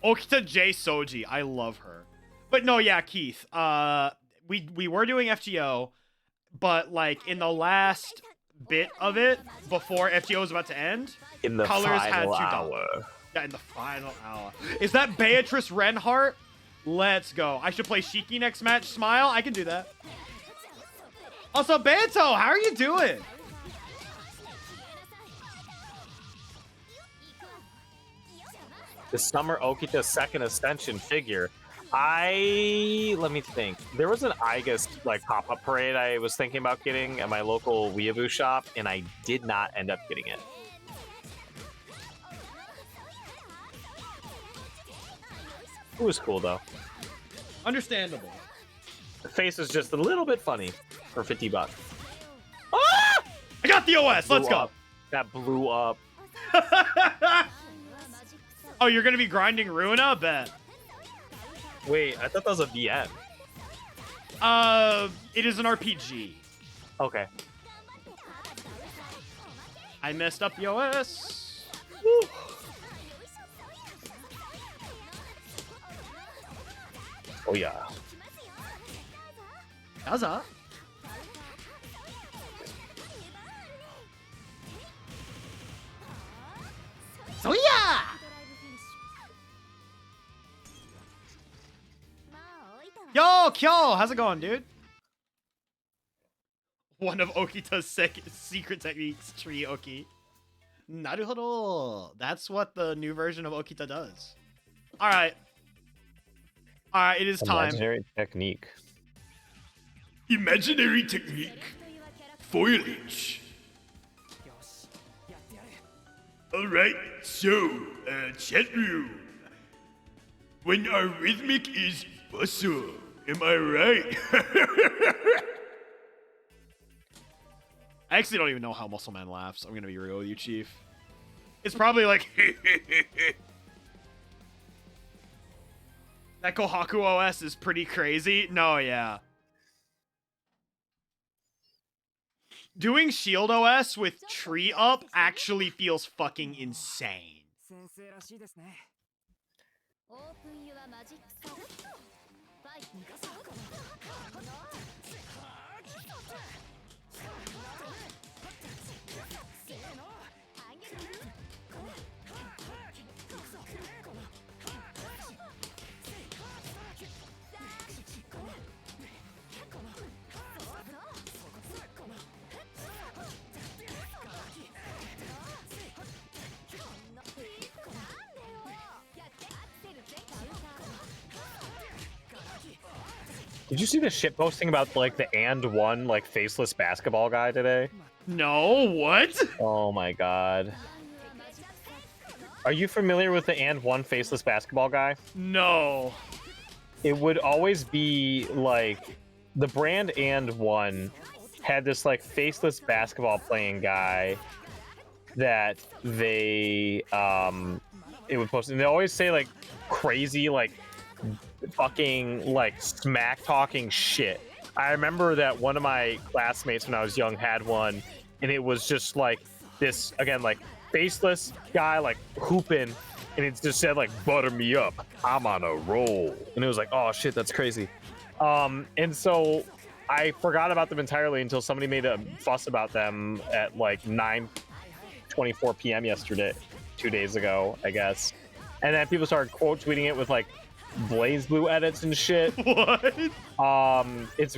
Okita J Soji, I love her. But no, yeah, Keith. We were doing FGO, but like in the last bit of it before FGO was about to end, in the colors had final to hour. double. Yeah, in the final hour. Is that Beatrice Renhart? Let's go. I should play Shiki next match. Smile, I can do that. Also, Banto, how are you doing? The Summer Okita second Ascension figure. Let me think. There was an August like pop-up parade I was thinking about getting at my local weeaboo shop, and I did not end up getting it. It was cool though. Understandable. The face is just a little bit funny for $50. Ah! I got the OS. Let's Blew go. up. That blew up. Oh, you're gonna be grinding Ruina? Bet. Wait, I thought that was a VN. It is an RPG. Okay. I messed up the OS. Woo. Oh yeah. Gaza. So yeah. Yo, Kyo, how's it going, dude? One of Okita's secret techniques, Tree Oki. Naruhodo. That's what the new version of Okita does. All right. All right, it is time. Imaginary technique. Imaginary technique. Foliage. All right, so, chat room. When our rhythmic is bustle, am I right? I actually don't even know how MufflerMan laughs. I'm gonna be real with you, Chief. It's probably like that Kohaku OS is pretty crazy. No, yeah. Doing Shield OS with Tree Up actually feels fucking insane. Did you see the shit posting about like the &1 like faceless basketball guy today? No, what? Oh my god. Are you familiar with the &1 faceless basketball guy? No. It would always be like the brand &1 had this like faceless basketball playing guy that they it would post, and they always say like crazy like fucking like smack talking shit. I remember that one of my classmates when I was young had one, and it was just like this again like faceless guy like hooping, and it just said like butter me up, I'm on a roll, and it was like, oh shit, that's crazy. And so I forgot about them entirely until somebody made a fuss about them at like 9:24 p.m. yesterday, 2 days ago, I guess. And then people started quote tweeting it with like Blaze Blue edits and shit. What? It's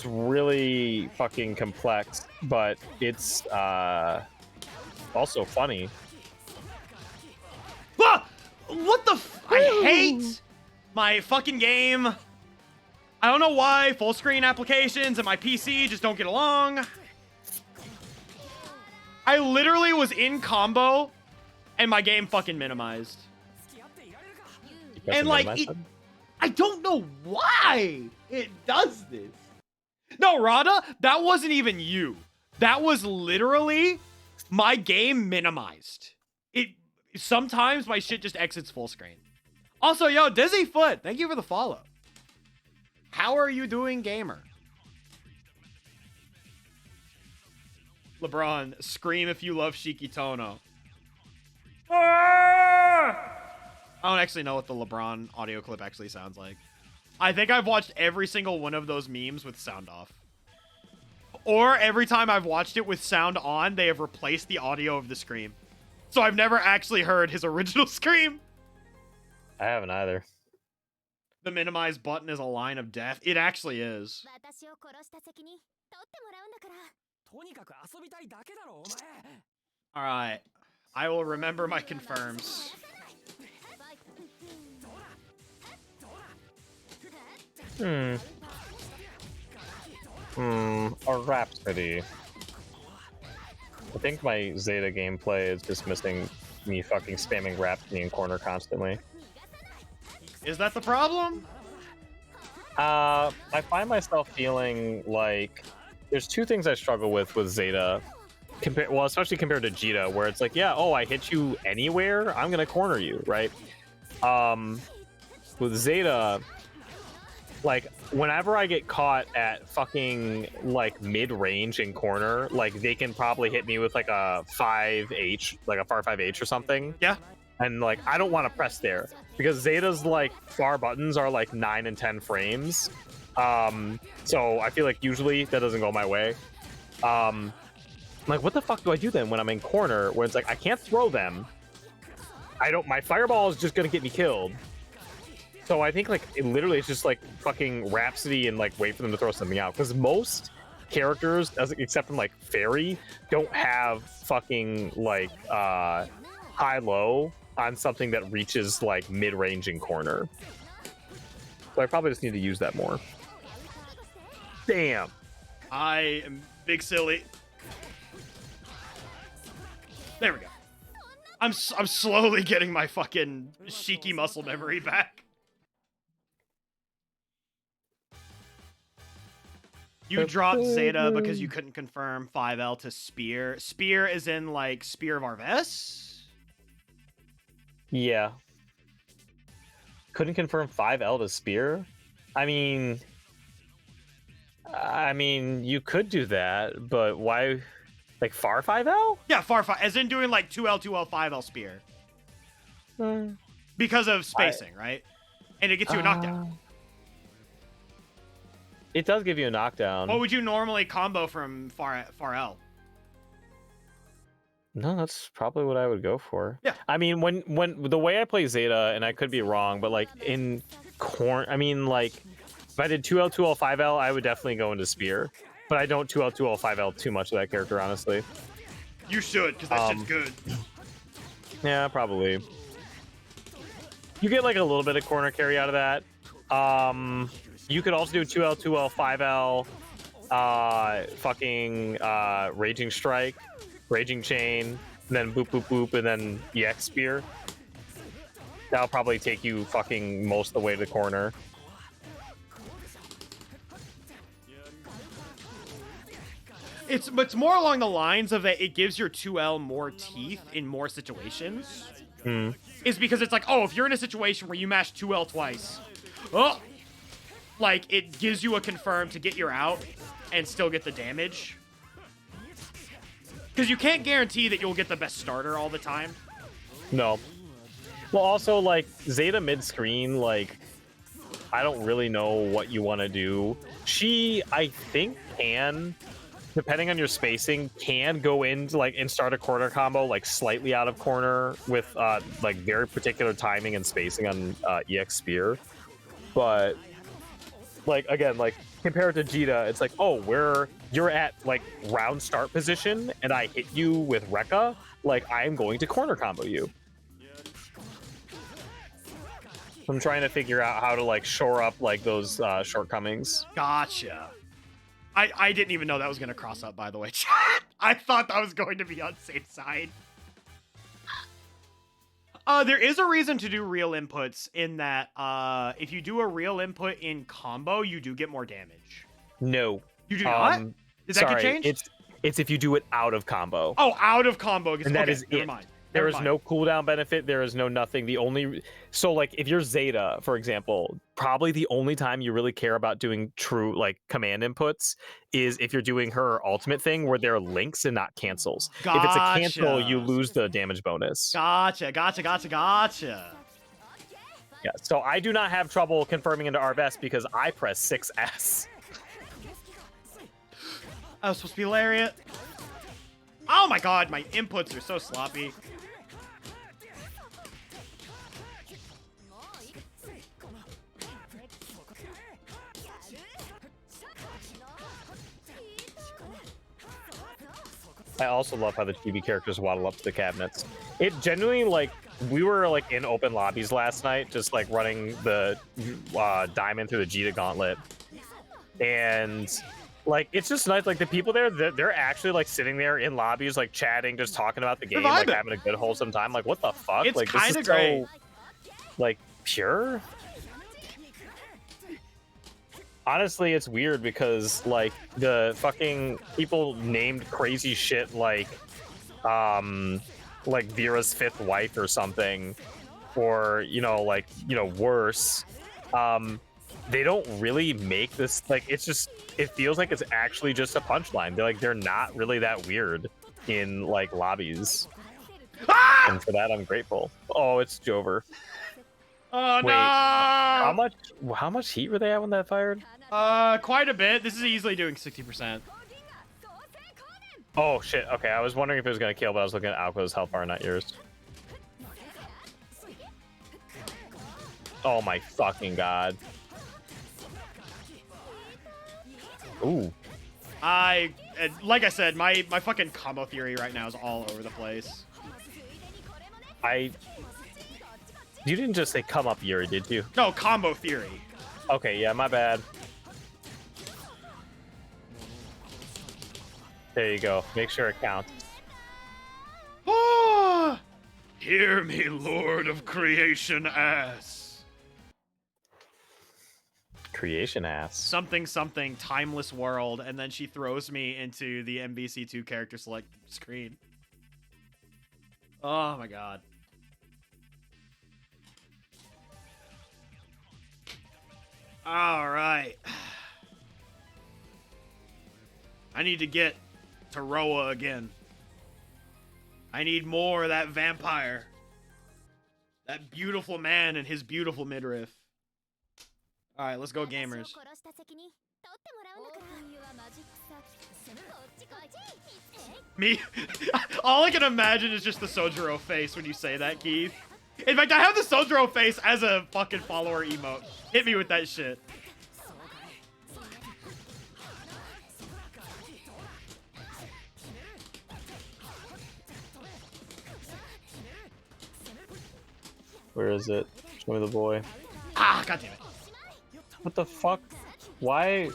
really fucking complex, but it's also funny. Ah! What the I hate my fucking game. I don't know why full screen applications and my PC just don't get along. I literally was in combo and my game fucking minimized. And like, I don't know why it does this. No, Rada, that wasn't even you. That was literally my game minimized. Sometimes my shit just exits full screen. Also, yo, Dizzy Foot, thank you for the follow. How are you doing, gamer? LeBron, scream if you love Shikitono. Ah! I don't actually know what the LeBron audio clip actually sounds like. I think I've watched every single one of those memes with sound off. Or every time I've watched it with sound on, they have replaced the audio of the scream. So I've never actually heard his original scream. I haven't either. The minimize button is a line of death. It actually is. Alright. I will remember my confirms. A Rhapsody. I think my Zeta gameplay is just missing me fucking spamming Rhapsody in corner constantly. Is that the problem? I find myself feeling like there's two things I struggle with Zeta. Well, especially compared to Jita, where it's like, yeah, oh, I hit you anywhere, I'm gonna corner you, right? With Zeta, like, whenever I get caught at fucking, like, mid-range in corner, like, they can probably hit me with, like, a 5H, like a far 5H or something. Yeah. And like I don't want to press there because Zeta's like far buttons are like 9 and 10 frames. So I feel like usually that doesn't go my way. Like what the fuck do I do then when I'm in corner where it's like I can't throw them? My fireball is just gonna get me killed. So I think like it literally is just like fucking Rhapsody and like wait for them to throw something out because most characters, except from like Fairy, don't have fucking like high-low on something that reaches like mid-range in corner. So I probably just need to use that more. Damn. I am big silly. There we go. I'm slowly getting my fucking Shiki muscle memory back. You dropped Zeta because you couldn't confirm 5L to Spear. Spear is in like Spear of Arves? Yeah. Couldn't confirm 5L to Spear? I mean, you could do that, but why? Like far 5L? Yeah, far 5, as in doing like 2L, 2L, 5L Spear. Because of spacing, right? And it gets you a knockdown. It does give you a knockdown. What would you normally combo from far L? No, that's probably what I would go for. Yeah. I mean, when the way I play Zeta, and I could be wrong, but like in corn, I mean, like if I did 2L, 2L, 5L, I would definitely go into Spear. But I don't 2L, 2L, 5L too much of that character, honestly. You should, because that shit's good. Yeah, probably. You get like a little bit of corner carry out of that. You could also do 2L, 2L, 5L, fucking Raging Strike, Raging Chain, and then boop, boop, boop, and then EX Spear. That'll probably take you fucking most of the way to the corner. It's more along the lines of that it gives your 2L more teeth in more situations. Is because it's like, oh, if you're in a situation where you mash 2L twice, oh, like it gives you a confirm to get your out and still get the damage. Because you can't guarantee that you'll get the best starter all the time. No. Well, also, like, Zeta mid-screen, like, I don't really know what you want to do. She, I think, can, depending on your spacing, can go into, like, and start a corner combo, like, slightly out of corner with, like, very particular timing and spacing on EX Spear. But, like, again, like, compared to Jita, it's like, oh, you're at, like, round start position, and I hit you with Rekka, like, I'm going to corner combo you. I'm trying to figure out how to, like, shore up, like, those shortcomings. Gotcha. I didn't even know that was going to cross up, by the way, chat. I thought that was going to be on safe side. There is a reason to do real inputs in that if you do a real input in combo, you do get more damage. No. You do not? Did that get changed? It's if you do it out of combo. Oh, out of combo. And that is never it. mind. There is no cooldown benefit. There is no nothing. So like if you're Zeta, for example, probably the only time you really care about doing true like command inputs is if you're doing her ultimate thing where there are links and not cancels. Gotcha. If it's a cancel, you lose the damage bonus. Gotcha. Yeah. So I do not have trouble confirming into Arves because I press 6S. I was supposed to be Lariat. Oh my god, my inputs are so sloppy. I also love how the chibi characters waddle up to the cabinets. It genuinely, like, we were, like, in open lobbies last night, just, like, running the diamond through the Jita gauntlet. And, like, it's just nice. Like, the people there, they're actually, like, sitting there in lobbies, like, chatting, just talking about the game, like, having a good, wholesome time. Like, what the fuck? It's like, kind of great. So, like, pure? Honestly, it's weird because, like, the fucking people named crazy shit like Vera's fifth wife or something, or, you know, like, you know, worse. They don't really make this, like, it's just, it feels like it's actually just a punchline. They're not really that weird in, like, lobbies. Ah! And for that, I'm grateful. Oh, it's Jover. Oh Wait, no! How much heat were they at when that fired? Quite a bit. This is easily doing 60%. Oh shit. Okay, I was wondering if it was gonna kill, but I was looking at Alco's health bar, not yours. Oh my fucking god. Ooh. Like I said, my fucking combo theory right now is all over the place. You didn't just say come up Yuri, did you? No, combo theory. Okay, yeah, my bad. There you go. Make sure it counts. Ah! Hear me, Lord of Creation ass. Creation ass. Something something timeless world, and then she throws me into the MVC2 character select screen. Oh my god. All right. I need to get to Roa again. I need more of that vampire. That beautiful man and his beautiful midriff. All right, let's go, gamers. Me? All I can imagine is just the Sojiro face when you say that, Keith. In fact, I have the Sojiro face as a fucking follower emote. Hit me with that shit. Where is it? Show me the boy. Ah, goddammit. What the fuck? Why?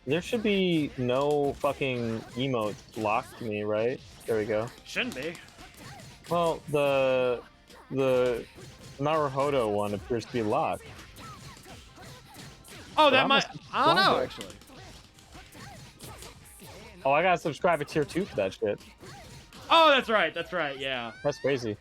There should be no fucking emotes locked to me, right? There we go. Shouldn't be. Well, the Naruhodo one appears to be locked. Oh, But that I'm might. a I don't know, subscriber. actually. Oh, I gotta subscribe to tier 2 for that shit. Oh, that's right. That's right. Yeah. That's crazy.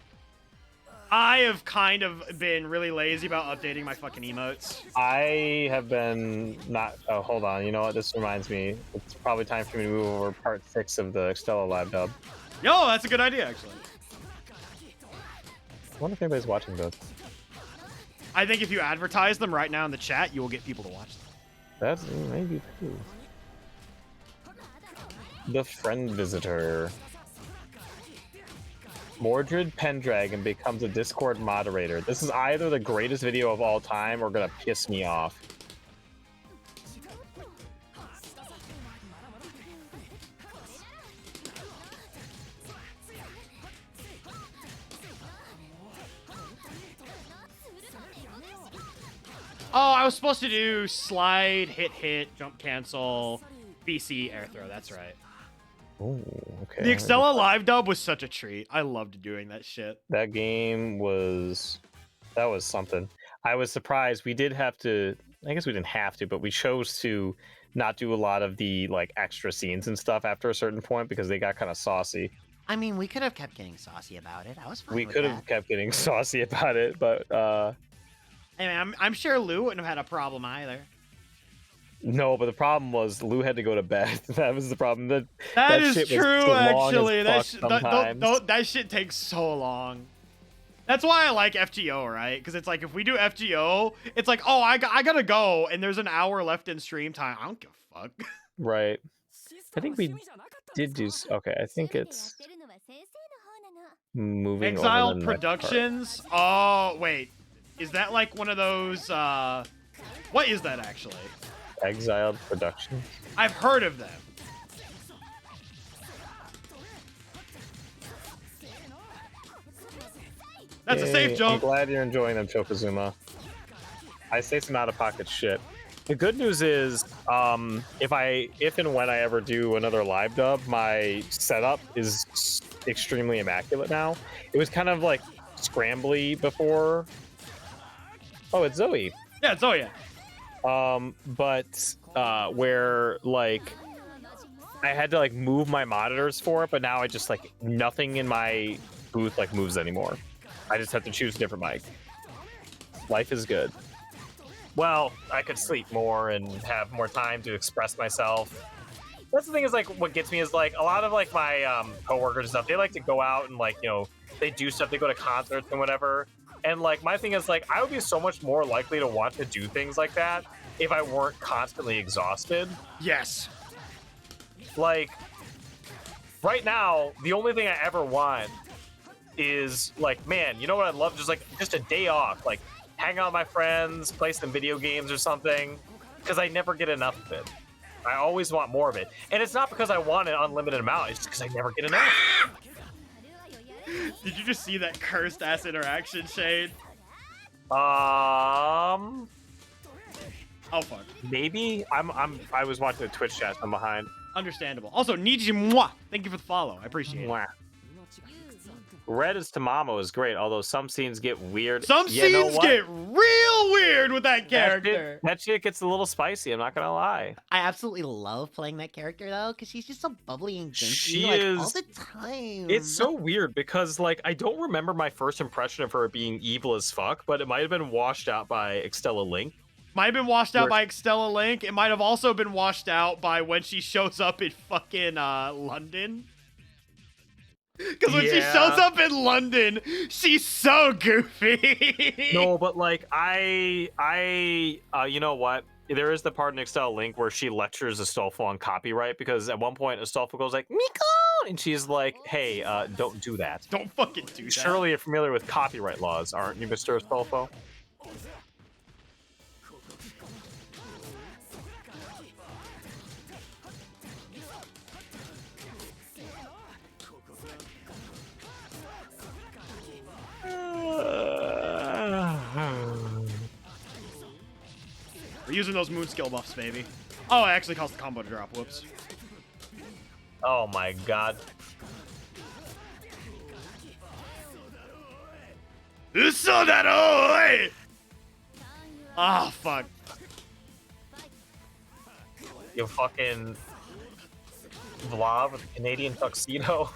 I have kind of been really lazy about updating my fucking emotes. I have been not. Oh, hold on. You know what? This reminds me. It's probably time for me to move over part 6 of the Extella live dub. Yo, that's a good idea, actually. I wonder if anybody's watching those. I think if you advertise them right now in the chat, you will get people to watch them. That's maybe true. The friend visitor. Mordred Pendragon becomes a Discord moderator. This is either the greatest video of all time or gonna piss me off. Oh, I was supposed to do slide, hit, jump cancel, BC, air throw. That's right. Oh, okay. The Extella live dub was such a treat. I loved doing that shit. That game was... That was something. I was surprised. We did have to... I guess we didn't have to, but we chose to not do a lot of the like extra scenes and stuff after a certain point because they got kind of saucy. I mean, we could have kept getting saucy about it. I was fine We with could that. have kept getting saucy about it, but Hey, man, I'm sure Lou wouldn't have had a problem either. no. But the problem was Lou had to go to bed. That was the problem. That is shit was true, so long as actually. fuck sometimes. That shit takes so long. That's why I like FGO, right? Because it's like, if we do FGO, it's like, oh, I gotta go, and there's an hour left in stream time. I don't give a fuck. Right. I think we did do... Okay, I think it's moving over Exiled the next part. Productions? Oh, wait. Is that like one of those, what is that, actually? Exiled Productions. I've heard of them. That's a safe Yay, I'm jump. glad you're enjoying them, Chokuzuma. I say some out-of-pocket shit. The good news is, if and when I ever do another live dub, my setup is extremely immaculate now. It was kind of like scrambly before. Oh, it's Zoe. Yeah, it's Zoya. Where like I had to like move my monitors for it, but now I just like nothing in my booth like moves anymore. I just have to choose a different mic. Life is good. Well, I could sleep more and have more time to express myself. that's the thing is like what gets me is like a lot of like my coworkers and stuff. They like to go out and like they do stuff. They go to concerts and whatever. And like my thing is like I would be so much more likely to want to do things like that if I weren't constantly exhausted. Yes. Like right now, the only thing I ever want is like, man, you know what I'd love? Just a day off, like hang out with my friends, play some video games or something, because I never get enough of it. I always want more of it. And it's not because I want an unlimited amount, it's just because I never get enough. Did you just see that cursed ass interaction, Shade? Oh fuck. Maybe I was watching the Twitch chat from behind. Understandable. Also, Niji Moi, thank you for the follow. I appreciate it. Mwah. Red as Tamamo is great, although some scenes get weird. Some scenes get real weird with that character. That shit gets a little spicy, I'm not gonna lie. I absolutely love playing that character though, because she's just so bubbly and gimpy She like, is all the time. It's so weird because like I don't remember my first impression of her being evil as fuck, but it might have been washed out by Extella Link. Might have been washed out by Extella Link. It might have also been washed out by when she shows up in fucking London. Because when she shows up in London, she's so goofy. No, but like I you know what? There is the part in Extella Link where she lectures Astolfo on copyright because at one point Astolfo goes like, Miko! And she's like, hey, don't do that. Don't fucking do that. Surely you're familiar with copyright laws, aren't you, Mr. Astolfo? We're using those moon skill buffs, baby. Oh, it actually caused the combo to drop. Whoops. Oh my god. Usodaroy! Ah, fuck. You fucking Vlad with a Canadian tuxedo.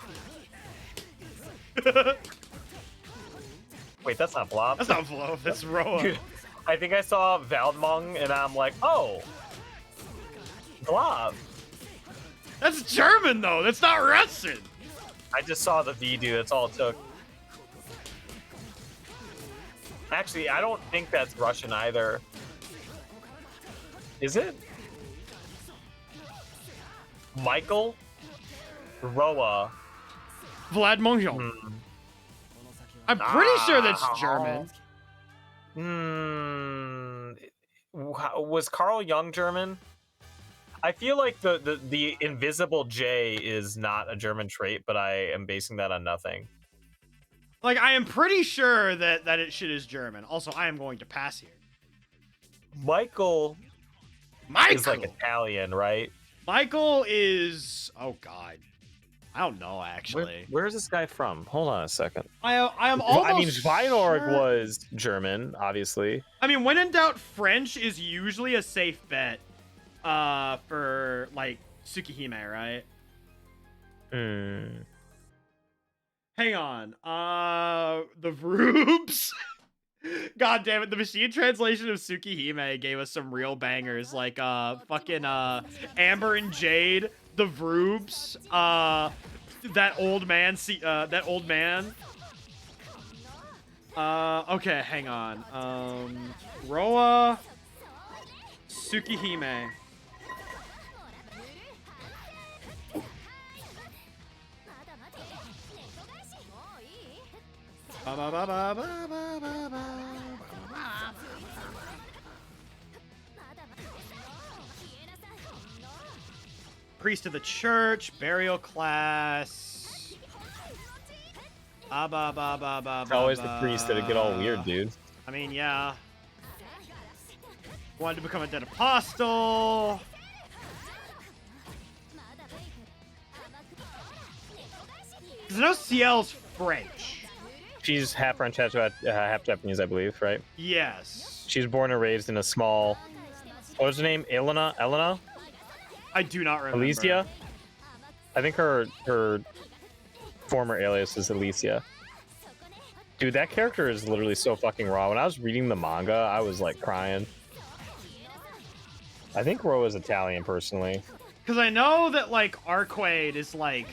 Wait, that's not Vlad. That's not Vlad, that's Roa. Dude, I think I saw Valdmung and I'm like, oh, Vlad. That's German, though. That's not Russian. I just saw the V, dude. That's all it took. Actually, I don't think that's Russian either. Is it? Michael Roa. Vlad Mongeon. I'm pretty sure that's German. Was Carl Jung German? I feel like the invisible J is not a German trait, but I am basing that on nothing. Like, I am pretty sure that it shit is German. Also, I am going to pass here. Michael is like Italian, right? Michael is... Oh, God. I don't know, actually. Where is this guy from? Hold on a second. I am almost I mean, Vinorg sure... was German, obviously. I mean, when in doubt, French is usually a safe bet for, like, Tsukihime, right? Hang on. The Vroobs? God damn it, the machine translation of Tsukihime gave us some real bangers, like, fucking, Amber and Jade, the Vroobs, that old man, okay, hang on, Roa, Tsukihime. Priest of the church, burial class. It's always the priest that'd get all weird, dude. I mean, yeah. Wanted to become a dead apostle. Because I know CL's French. She's half French, half Japanese, I believe, right? Yes. She's born and raised in a small... What was her name? Elena? I do not remember. Alicia? I think her former alias is Alicia. Dude, that character is literally so fucking raw. When I was reading the manga, I was like crying. I think Ro is Italian, personally. Because I know that, like, Arquade is, like...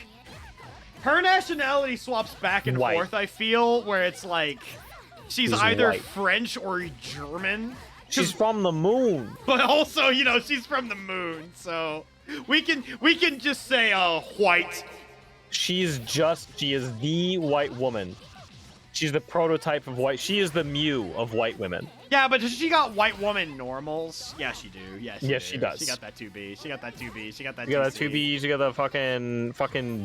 Her nationality swaps back and White. forth, I feel, where it's, like... She's She's either white. French or German. She's from the moon. But also, you know, she's from the moon, so... We can just say, white. She is the white woman. She's the prototype of white. She is the Mew of white women. Yeah, but does she got white woman normals? Yeah, she do. Yeah, Yes, she does. She got that 2B. She got that 2B. She got that 2C. You got a 2B, you got the fucking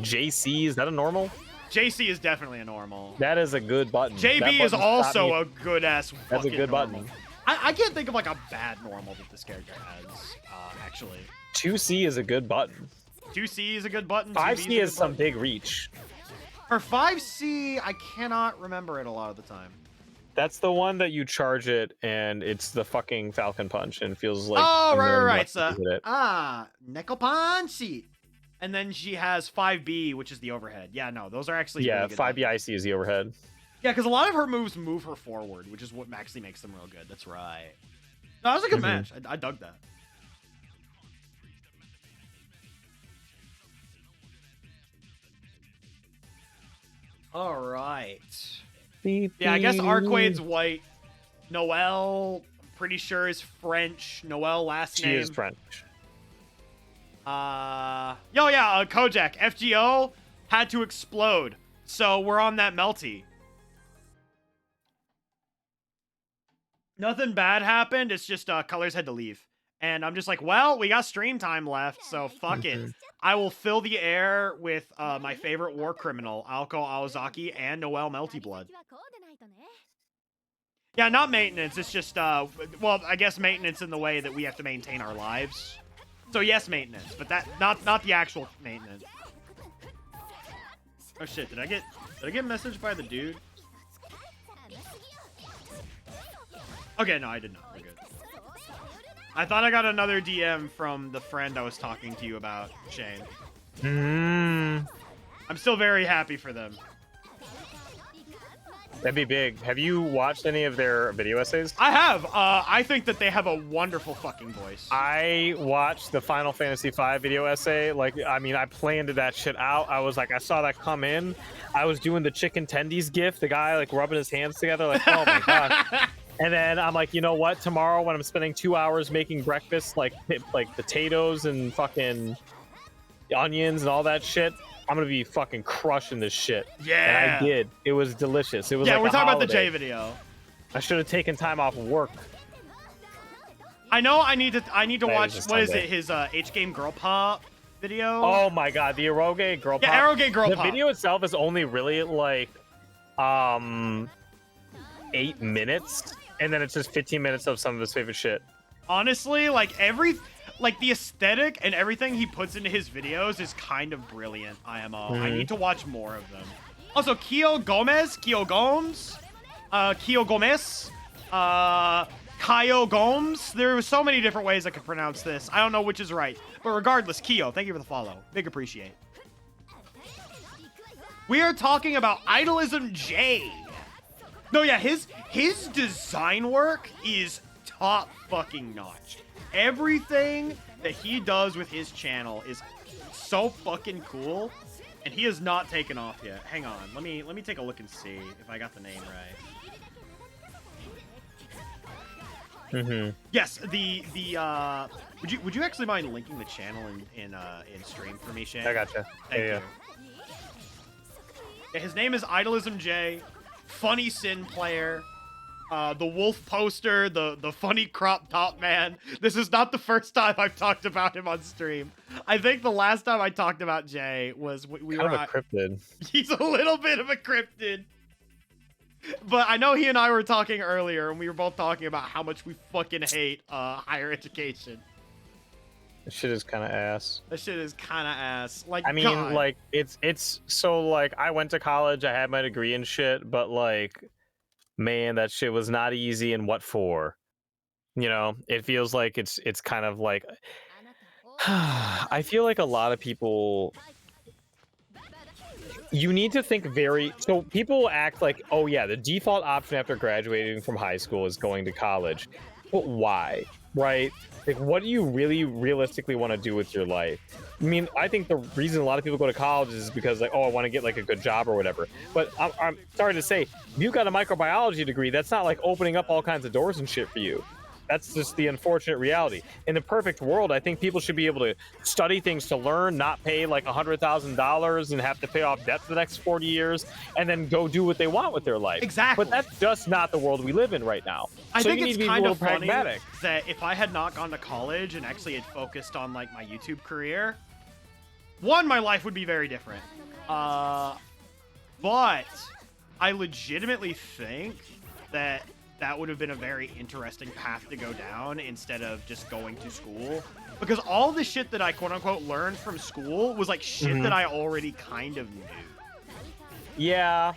JC. Is that a normal? JC is definitely a normal. That is a good button. JB That is button also stopped me. a good ass. That's a good normal. button. I can't think of like a bad normal that this character has. Actually, 2C is a good button. 2C is a good button. 5C is some big reach. For 5C, I cannot remember it a lot of the time. That's the one that you charge it and it's the fucking Falcon Punch and feels like. Oh, a million right. bucks to hit it. Nekopanshi. And then she has 5B, which is the overhead. Yeah, no, those are actually Yeah, really good 5BIC is the overhead. Yeah, because a lot of her moves move her forward, which is what actually makes them real good. That's right. No, that was a good match. I dug that. All right. Yeah, I guess Arquade's white. Noelle, I'm pretty sure is French. Noelle last She name. is French. Kojak. FGO had to explode. So we're on that melty. Nothing bad happened. It's just Colors had to leave. And I'm just like, well, we got stream time left, so fuck it. I will fill the air with my favorite war criminal, Aoko Aozaki, and Noelle Melty Blood. Yeah, not maintenance. It's just, well, I guess maintenance in the way that we have to maintain our lives. So yes, maintenance, but that not the actual maintenance. Oh shit! Did I get messaged by the dude? Okay, no, I did not. We're good. I thought I got another DM from the friend I was talking to you about, Shane. I'm still very happy for them. That'd be big. Have you watched any of their video essays? I have. I think that they have a wonderful fucking voice. I watched the Final Fantasy V video essay. Like, I mean, I planned that shit out. I was like, I saw that come in. I was doing the chicken tendies gif, the guy like rubbing his hands together, like, oh my god. And then I'm like, you know what? Tomorrow when I'm spending 2 hours making breakfast, like potatoes and fucking onions and all that shit, I'm gonna be fucking crushing this shit. Yeah. And I did. It was delicious. It was yeah, like we're a talking about the holiday. J video. I should have taken time off work. I know I need to That watch, was a what is Sunday. it, his H-Game Girl Pop video? Oh my god, the Eroge Girl Pop. Yeah, Eroge Girl The Pop. video itself is only really like 8 minutes, and then it's just 15 minutes of some of his favorite shit. Honestly, like the aesthetic and everything he puts into his videos is kind of brilliant, IMO. I need to watch more of them. Also, Kyo Gomez, Kayo Gomes. There were so many different ways I could pronounce this. I don't know which is right. But regardless, Kyo, thank you for the follow. Big appreciate. We are talking about Idolism J. No, yeah, his design work is top fucking notch. Everything that he does with his channel is so fucking cool, and he has not taken off yet. Hang on, let me take a look and see if I got the name right. Yes, would you actually mind linking the channel in stream for me, Shane? I gotcha. Thank Yeah. you. Yeah, his name is Idolism J. Funny Sin player. The wolf poster, the funny crop top man. This is not the first time I've talked about him on stream. I think the last time I talked about Jay was we Kind were. of a cryptid. He's a little bit of a cryptid. But I know he and I were talking earlier, and we were both talking about how much we fucking hate higher education. This shit is kind of ass. That shit is kind of ass. Like, I mean, God. like, it's so, like, I went to college, I had my degree and shit, but, like, man, that shit was not easy, and what for? You know, it feels like it's kind of like... I feel like a lot of people... You need to think very... So people act like, oh yeah, the default option after graduating from high school is going to college. But why? right? Like, what do you really realistically want to do with your life? I mean, I think the reason a lot of people go to college is because, like, oh, I want to get like a good job or whatever. But I'm sorry to say, if you got a microbiology degree, that's not like opening up all kinds of doors and shit for you. That's just the unfortunate reality. In the perfect world, I think people should be able to study things to learn, not pay like $100,000 and have to pay off debt for the next 40 years, and then go do what they want with their life. Exactly. But that's just not the world we live in right now. I So think you need it's to be a kind little of funny pragmatic. that if I had not gone to college and actually had focused on like my YouTube career, one, my life would be very different. But I legitimately think that that would have been a very interesting path to go down instead of just going to school. Because all the shit that I quote-unquote learned from school was like shit that I already kind of knew. Yeah,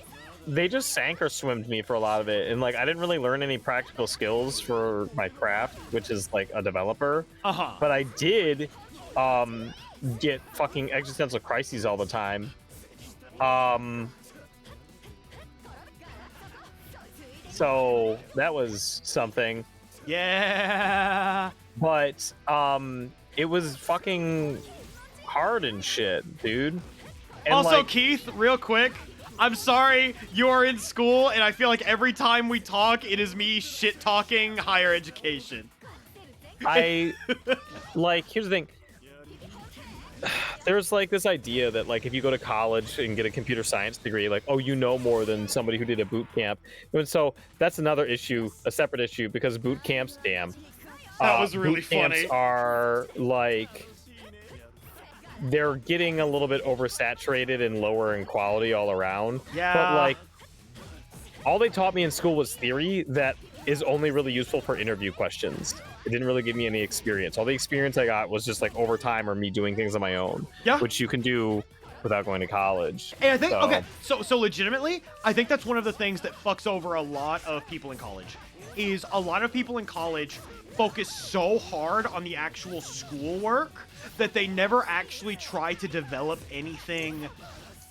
they just sank or swimmed me for a lot of it. And like, I didn't really learn any practical skills for my craft, which is like a developer. But I did get fucking existential crises all the time. So that was something. Yeah. But it was fucking hard and shit, dude. And also, like, Keith, real quick, I'm sorry you're in school, and I feel like every time we talk, it is me shit-talking higher education. like, here's the thing. There's like this idea that like if you go to college and get a computer science degree, like, oh, you know more than somebody who did a boot camp. And so that's another issue, a separate issue, because boot camps, damn. That was really boot camps funny. Are like, they're getting a little bit oversaturated and lower in quality all around. Yeah. But like, all they taught me in school was theory that is only really useful for interview questions. It didn't really give me any experience. All the experience I got was just like overtime or me doing things on my own. Yeah. Which you can do without going to college. And I think, So- okay, so legitimately, I think that's one of the things that fucks over a lot of people in college, is a lot of people in college focus so hard on the actual schoolwork that they never actually try to develop anything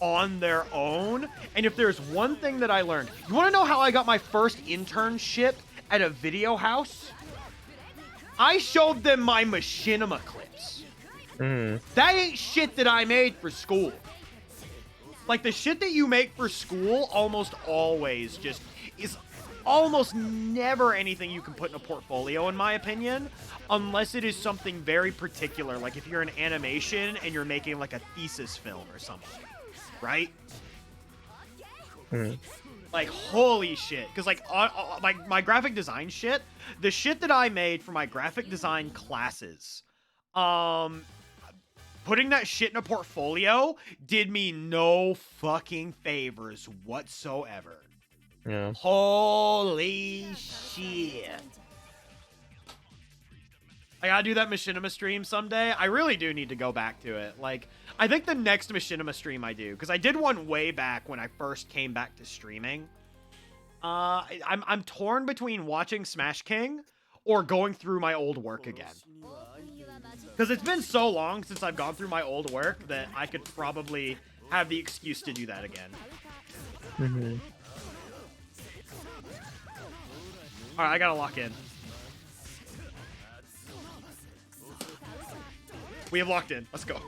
on their own. And if there's one thing that I learned, you want to know how I got my first internship at a video house? I showed them my machinima clips. That ain't shit that I made for school. Like, the shit that you make for school almost always just is almost never anything you can put in a portfolio, in my opinion, unless it is something very particular, like if you're in animation and you're making like a thesis film or something, right? Like, holy shit. Because, like, my graphic design shit, the shit that I made for my graphic design classes, putting that shit in a portfolio did me no fucking favors whatsoever. Yeah. Holy shit. I gotta do that machinima stream someday. I really do need to go back to it. Like, I think the next machinima stream I do, because I did one way back when I first came back to streaming. I'm torn between watching Smash King or going through my old work again. Because it's been so long since I've gone through my old work that I could probably have the excuse to do that again. Alright, I gotta lock in. We have locked in. Let's go.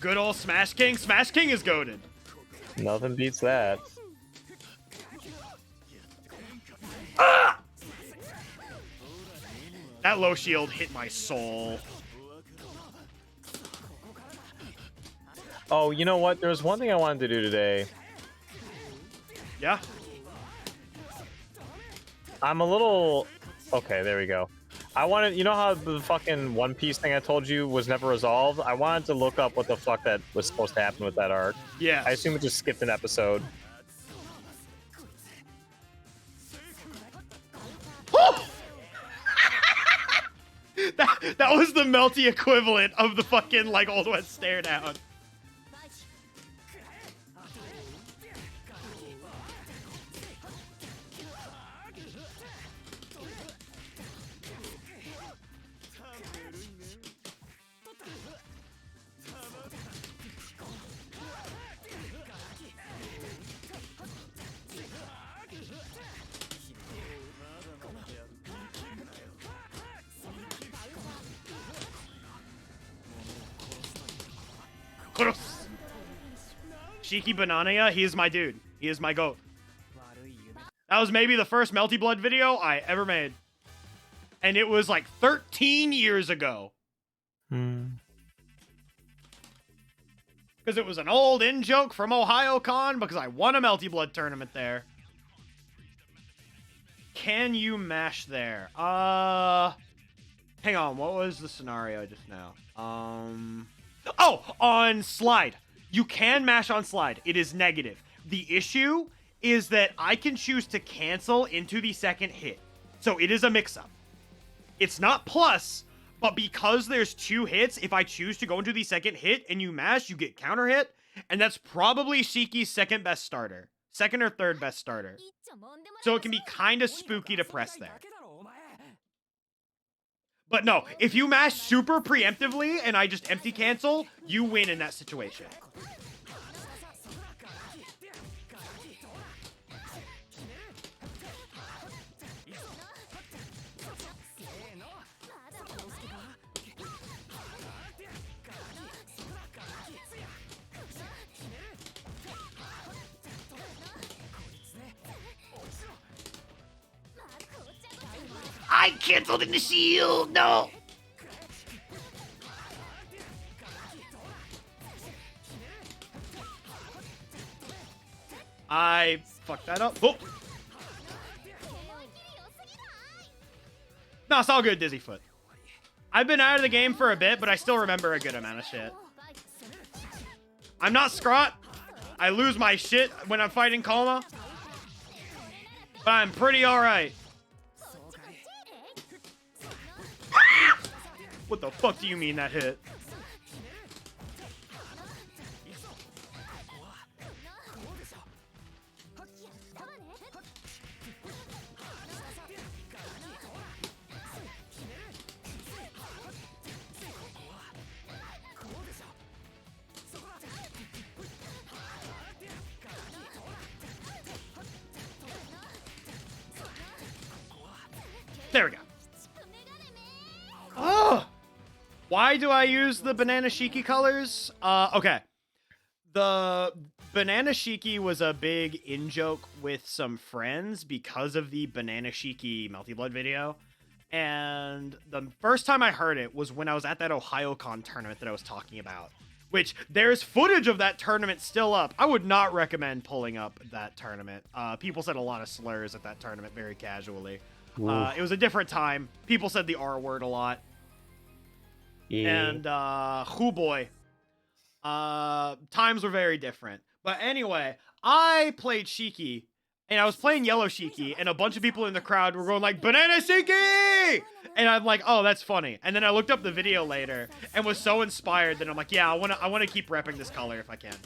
Good old Smash King. Smash King is goated. Nothing beats that. That low shield hit my soul. Oh, you know what? There's one thing I wanted to do today. Yeah? I'm a little... Okay, there we go. I wanted... You know how the fucking One Piece thing I told you was never resolved? I wanted to look up what the fuck that was supposed to happen with that arc. Yeah. I assume it just skipped an episode. That was the melty equivalent of the fucking, like, Old West stare down. Shiki Banania, he is my dude. He is my goat. That was maybe the first Melty Blood video I ever made. And it was like 13 years ago. Because it was an old in-joke from OhioCon because I won a Melty Blood tournament there. Can you mash there? Hang on, what was the scenario just now? Oh, on slide. You can mash on slide. It is negative. The issue is that I can choose to cancel into the second hit. So it is a mix-up. It's not plus, but because there's 2 hits, if I choose to go into the second hit and you mash, you get counter hit. And that's probably Shiki's second best starter. Second or third best starter. So it can be kind of spooky to press there. But no, if you mash super preemptively and I just empty cancel, you win in that situation. I canceled in the shield, no! I fucked that up. Oh. No, it's all good, Dizzyfoot. I've been out of the game for a bit, but I still remember a good amount of shit. I'm not Scrot. I lose my shit when I'm fighting Kalma. But I'm pretty alright. What the fuck do you mean that hit? There we go. Oh! Why do I use the Banana Shiki colors? Okay. The Banana Shiki was a big in-joke with some friends because of the Banana Shiki Melty Blood video. And the first time I heard it was when I was at that OhioCon tournament that I was talking about. Which, there's footage of that tournament still up. I would not recommend pulling up that tournament. People said a lot of slurs at that tournament very casually. It was a different time. People said the R word a lot. Yeah. And, hoo boy. Times were very different. But anyway, I played Shiki, and I was playing Yellow Shiki, and a bunch of people in the crowd were going like, Banana Shiki! And I'm like, oh, that's funny. And then I looked up the video later, and was so inspired that I'm like, yeah, I wanna keep repping this color if I can.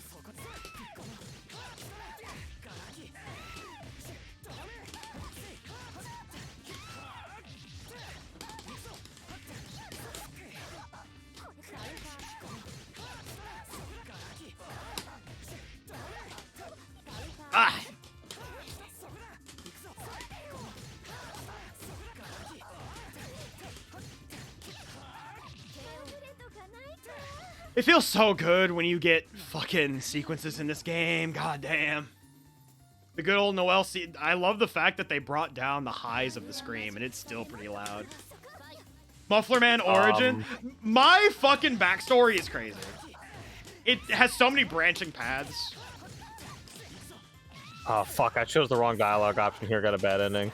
Ah! It feels so good when you get fucking sequences in this game. God damn. The good old Noel I love the fact that they brought down the highs of the scream and it's still pretty loud. MufflerMan Origin. My fucking backstory is crazy. It has so many branching paths. Oh, fuck. I chose the wrong dialogue option here. Got a bad ending.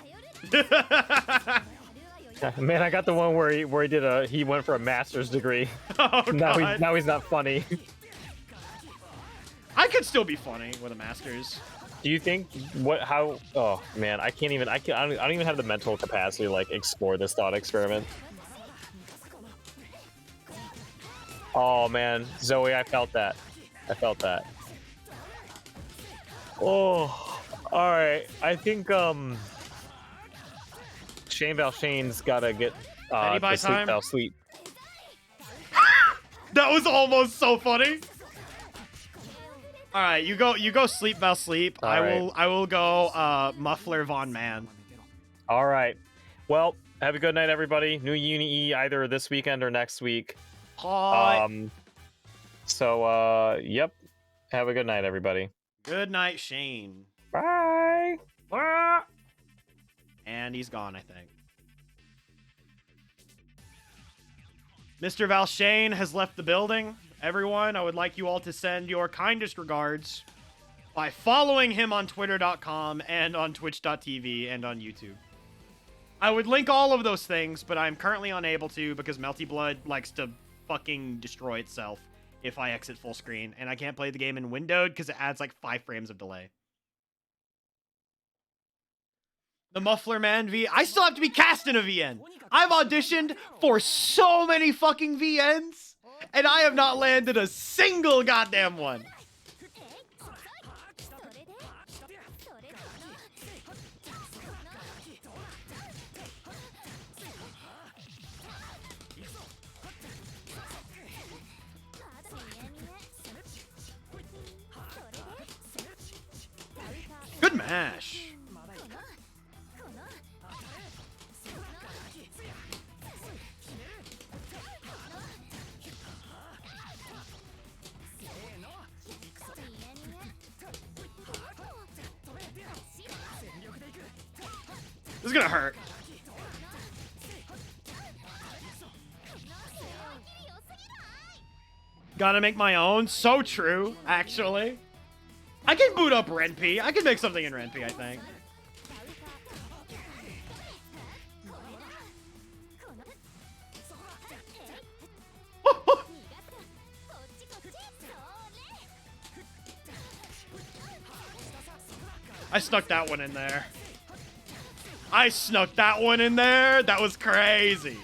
Man, I got the one where he went for a master's degree. Oh, now he's not funny. I could still be funny with a master's. Do you think oh man, I don't even have the mental capacity to like explore this thought experiment. Oh man, Zoe, I felt that. Oh, all right. I think Shane Valshane's gotta get to sleep Val sleep. That was almost so funny. All right, you go sleep Val sleep. I will go MufflerMan. All right. Well, have a good night, everybody. New Uni either this weekend or next week. Hi. So yep. Have a good night, everybody. Good night, Shane. Bye. Ah! And he's gone, I think. Mr. Valshane has left the building. Everyone, I would like you all to send your kindest regards by following him on twitter.com and on twitch.tv and on YouTube. I would link all of those things, but I'm currently unable to because Melty Blood likes to fucking destroy itself if I exit full screen, and I can't play the game in windowed because it adds like 5 frames of delay. The MufflerMan V. I still have to be cast in a VN. I've auditioned for so many fucking VNs, and I have not landed a single goddamn one. Good mash. This is gonna hurt. Gotta make my own. So true, actually. I can boot up Renpy. I can make something in Renpy, I think. I snuck that one in there. I snuck that one in there. That was crazy.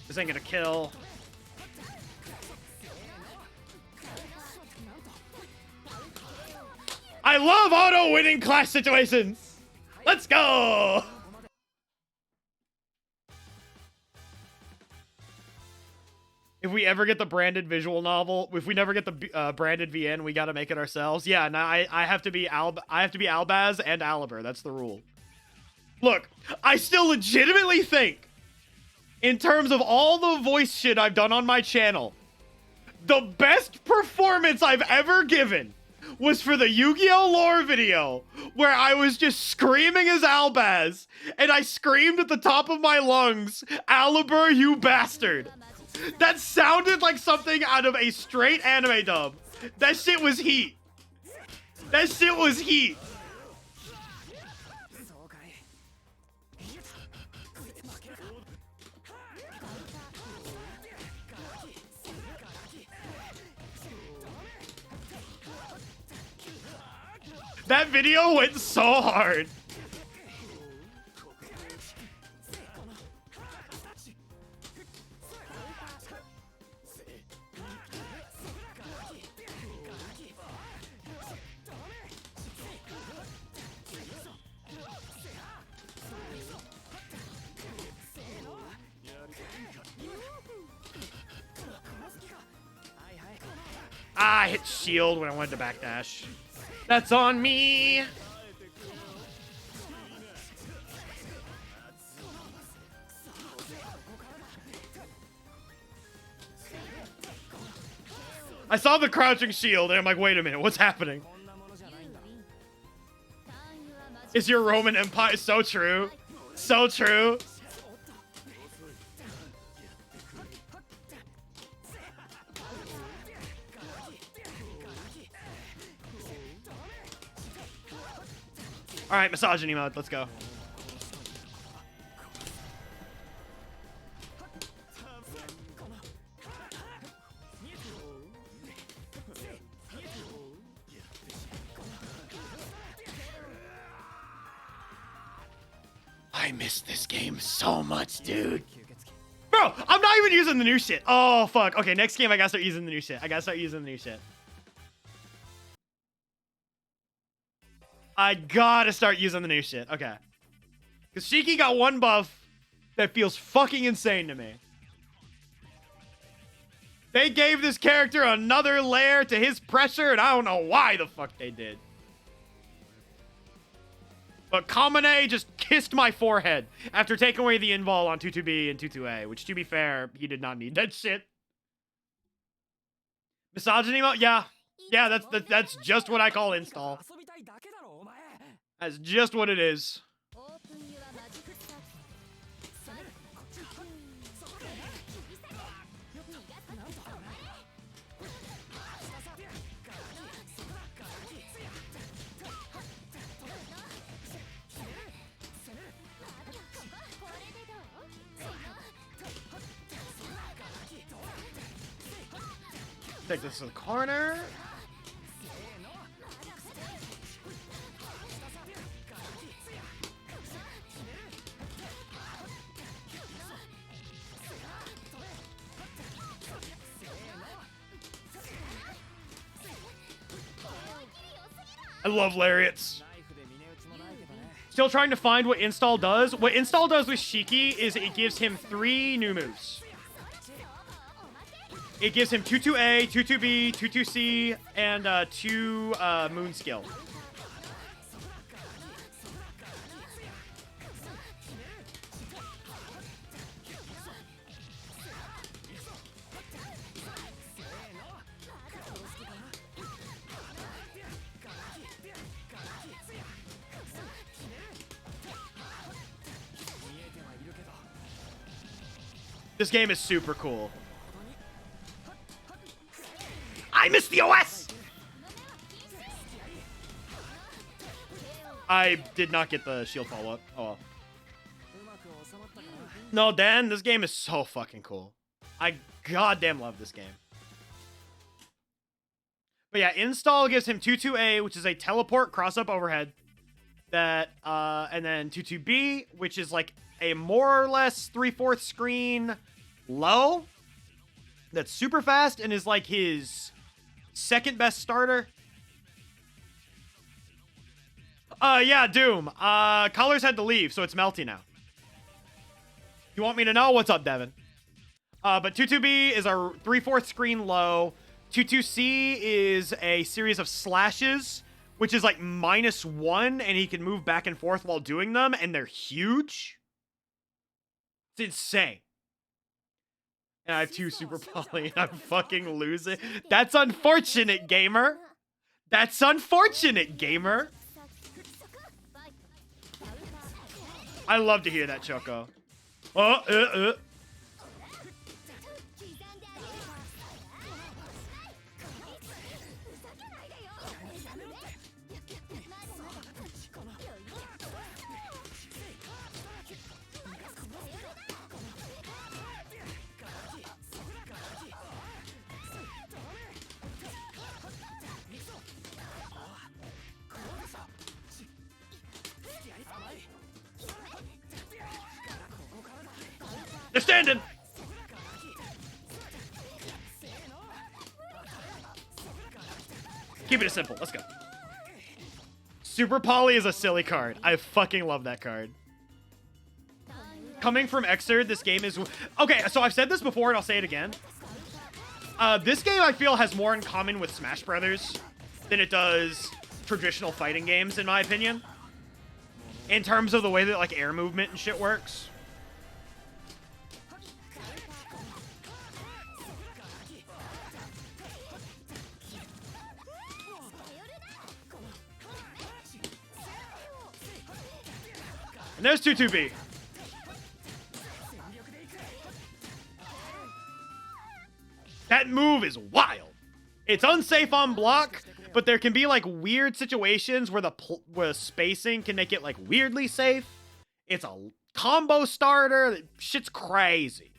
This ain't gonna kill. I love auto-winning clash situations. Let's go. If we ever get the branded visual novel, if we never get the branded VN, we gotta make it ourselves. Yeah, now I have to be Albaz and Aliber. That's the rule. Look, I still legitimately think, in terms of all the voice shit I've done on my channel, the best performance I've ever given was for the Yu-Gi-Oh! Lore video, where I was just screaming as Albaz, and I screamed at the top of my lungs, Aliber, you bastard. That sounded like something out of a straight anime dub. That shit was heat. That shit was heat. That video went so hard. Ah, I hit shield when I wanted to backdash. That's on me. I saw the crouching shield and I'm like, wait a minute, what's happening? Is your Roman Empire so true? So true. All right, misogyny mode. Let's go. I miss this game so much, dude. Bro, I'm not even using the new shit. Oh, fuck. Okay, next game I gotta start using the new shit. I gotta start using the new shit. Okay. Because Shiki got one buff that feels fucking insane to me. They gave this character another layer to his pressure, and I don't know why the fuck they did. But Kamine just kissed my forehead after taking away the invul on 22B and 22A, which, to be fair, he did not need that shit. Misogyny mode? Yeah. Yeah, that's just what I call install. That's just what it is. Take this to the corner. I love lariats. Still trying to find what install does. What install does with Shiki is it gives him 3 new moves. It gives him 22A, 22B, 22C, and 2 moon skill. This game is super cool. I missed the OS! I did not get the shield follow-up. Oh well. No, Dan, this game is so fucking cool. I goddamn love this game. But yeah, install gives him 22A, which is a teleport cross-up overhead. That, and then 22B, which is like a more or less 3/4 screen low. That's super fast and is like his second best starter. Yeah, Doom. Colors had to leave, so it's Melty now. You want me to know? What's up, Devin? But 22B is a 3/4 screen low. 22C is a series of slashes, which is like -1, and he can move back and forth while doing them, and they're huge. It's insane. And I have 2 super poly, and I'm fucking losing. That's unfortunate, gamer. That's unfortunate, gamer. I love to hear that, Choco. They're standing! Keep it simple. Let's go. Super Poly is a silly card. I fucking love that card. Coming from Xrd, this game is... Okay, so I've said this before and I'll say it again. This game, I feel, has more in common with Smash Brothers than it does traditional fighting games, in my opinion. In terms of the way that, like, air movement and shit works. And there's 22B. That move is wild. It's unsafe on block, but there can be like weird situations where where spacing can make it like weirdly safe. It's a combo starter. Shit's crazy.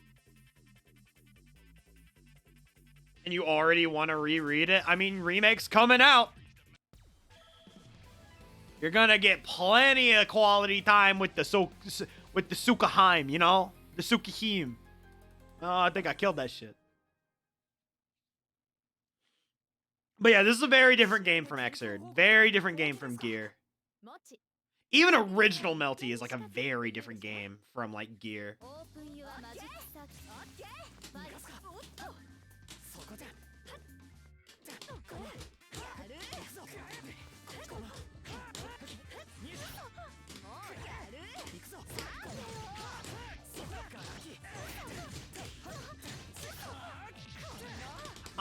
And you already want to reread it? I mean, remake's coming out. You're gonna get plenty of quality time with the Sukaheim, you know? The Sukahim. Oh, I think I killed that shit. But yeah, this is a very different game from Xrd. Very different game from Gear. Even original Melty is like a very different game from like Gear.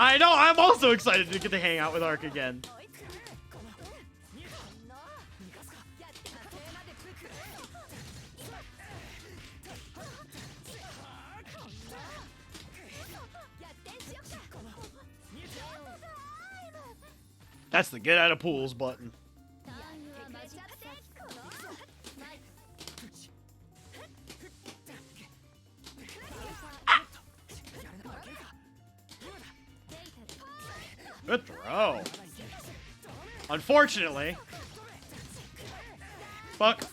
I know, I'm also excited to get to hang out with Ark again. That's the get out of pools button. Good throw. Unfortunately. Fuck.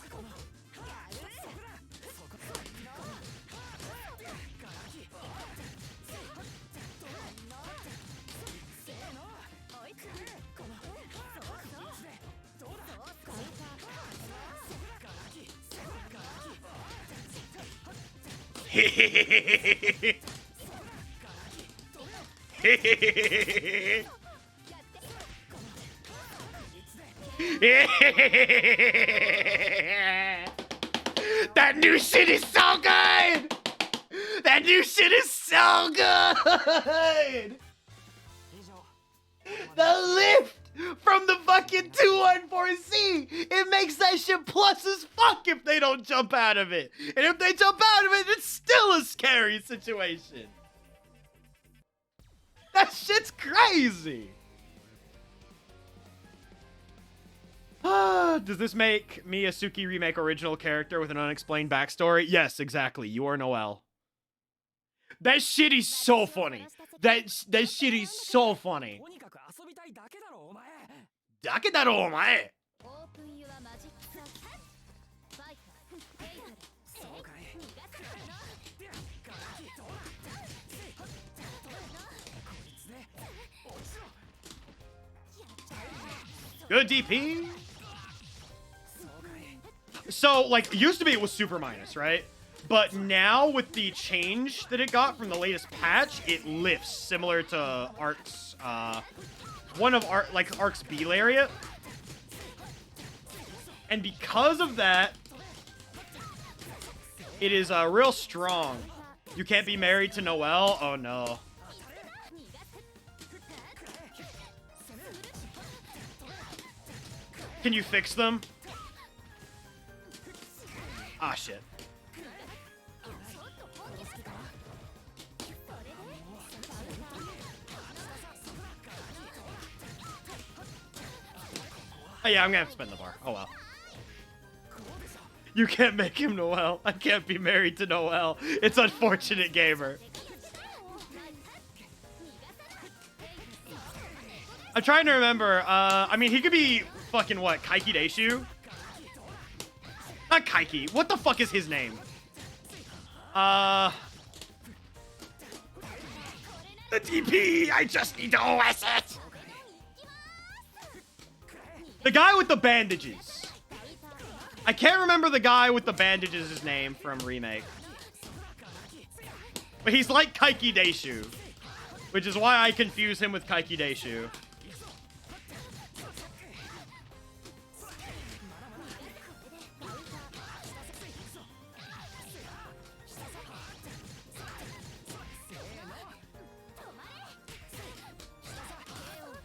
That new shit is so good! That new shit is so good! The lift from the fucking 214C! It makes that shit plus as fuck if they don't jump out of it. And if they jump out of it, it's still a scary situation. That shit's crazy! Does this make me a Suki remake original character with an unexplained backstory? Yes, exactly. You are Noelle. That shit is so funny. That shit is so funny. Dake daro, omae. Good DP. So, like, used to be it was super minus, right? But now with the change that it got from the latest patch, it lifts similar to Ark's, Ark's B lariat. And because of that, it is real strong. You can't be married to Noelle? Oh no. Can you fix them? Ah, shit. Oh yeah, I'm gonna have to spend the bar. Oh well. You can't make him Noelle. I can't be married to Noelle. It's unfortunate, gamer. I'm trying to remember. I mean, he could be fucking what? Kaiki Deishu? Not Kaiki. What the fuck is his name? The DP! I just need to OS it! The guy with the bandages. I can't remember the guy with the bandages' name from Remake. But he's like Kaiki Deishu. Which is why I confuse him with Kaiki Deishu.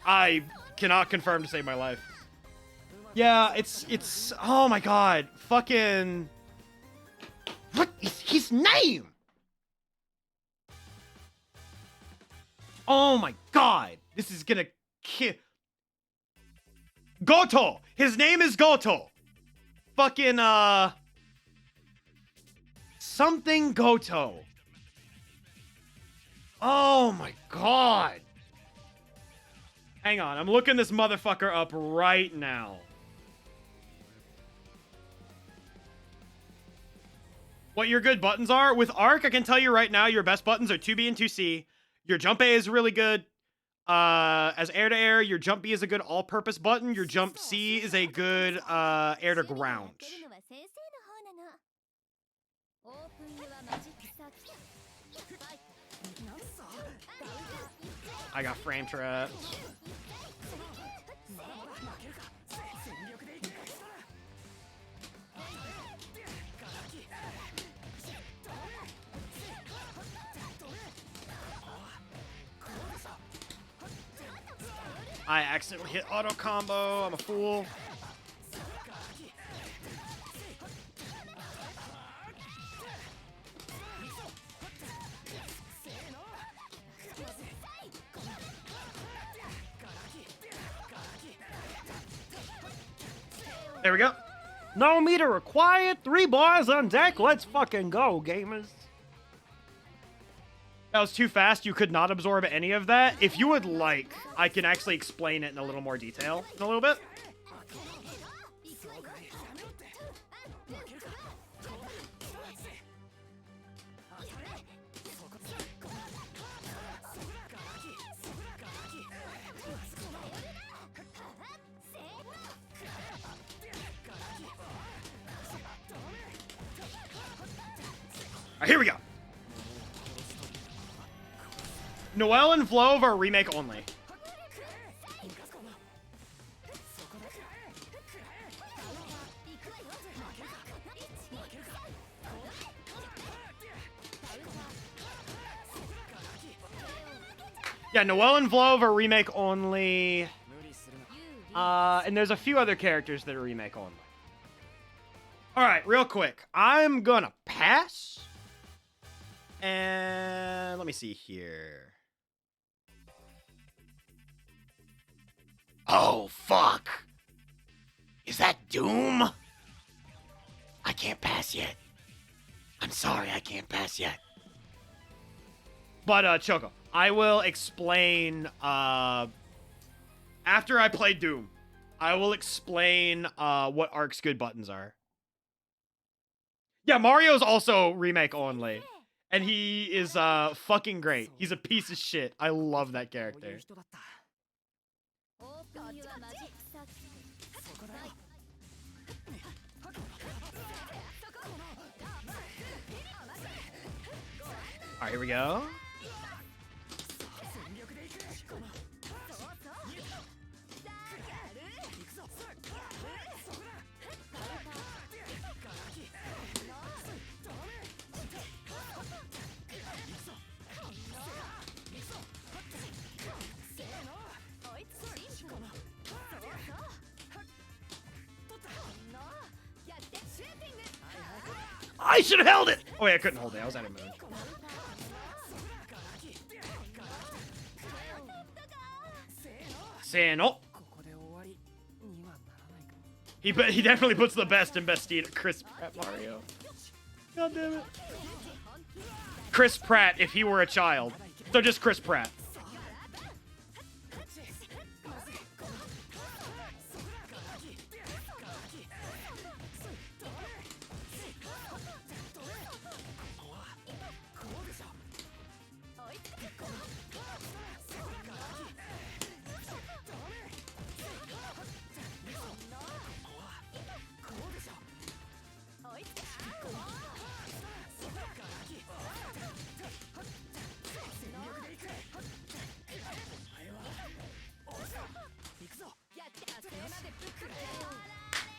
I cannot confirm to save my life. Yeah, it's oh my god. Fucking what is his name? Oh my god. This is gonna kill Goto! His name is Goto. Fucking something Goto. Oh my god. Hang on, I'm looking this motherfucker up right now. What your good buttons are? With Ark, I can tell you right now, your best buttons are 2B and 2C. Your jump A is really good. As air to air, your jump B is a good all-purpose button. Your jump C is a good air to ground. I got frame trapped. I accidentally hit auto combo. I'm a fool. There we go. No meter required. 3 bars on deck. Let's fucking go, gamers. That was too fast. You could not absorb any of that. If you would like, I can actually explain it in a little more detail in a little bit. All right, here we go. Noelle and Vlove are remake only. Yeah, Noelle and Vlove are remake only. And there's a few other characters that are remake only. All right, real quick. I'm gonna pass. And let me see here. Oh, fuck. Is that Doom? I can't pass yet. I'm sorry, I can't pass yet. But, Choco, I will explain, after I play Doom, I will explain, what Ark's good buttons are. Yeah, Mario's also remake only. And he is, fucking great. He's a piece of shit. I love that character. Alright, here we go. I should have held it! Oh, wait, I couldn't hold it. I was out of mood. Sano. He definitely puts the best in Bestine at Chris Pratt Mario. God damn it. Chris Pratt if he were a child. So just Chris Pratt.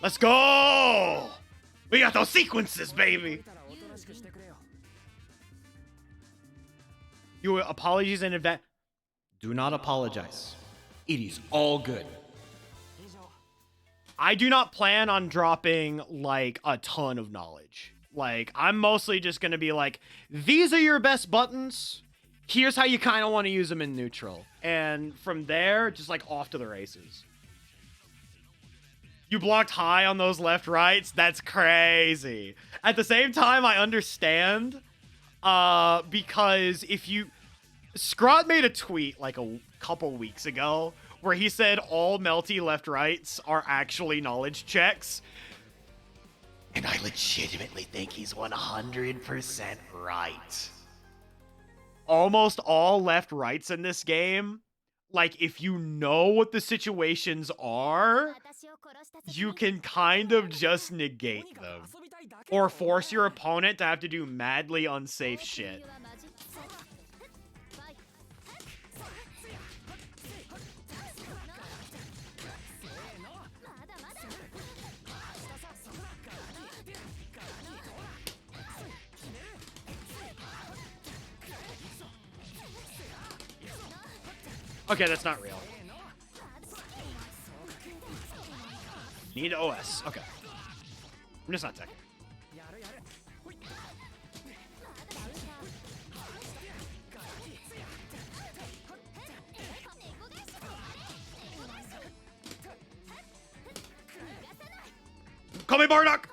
Let's go! We got those sequences, baby! You apologies in advance. Do not apologize. It is all good. I do not plan on dropping, like, a ton of knowledge. Like, I'm mostly just gonna be like, these are your best buttons. Here's how you kind of want to use them in neutral. And from there, just, like, off to the races. You blocked high on those left rights? That's crazy. At the same time, I understand. Because if you... Scrot made a tweet like a couple weeks ago where he said all melty left rights are actually knowledge checks. And I legitimately think he's 100% right. Almost all left rights in this game, like, if you know what the situations are, you can kind of just negate them. Or force your opponent to have to do madly unsafe shit. Okay, that's not real. Need OS. Okay. I'm just not checking. Call me Bardock!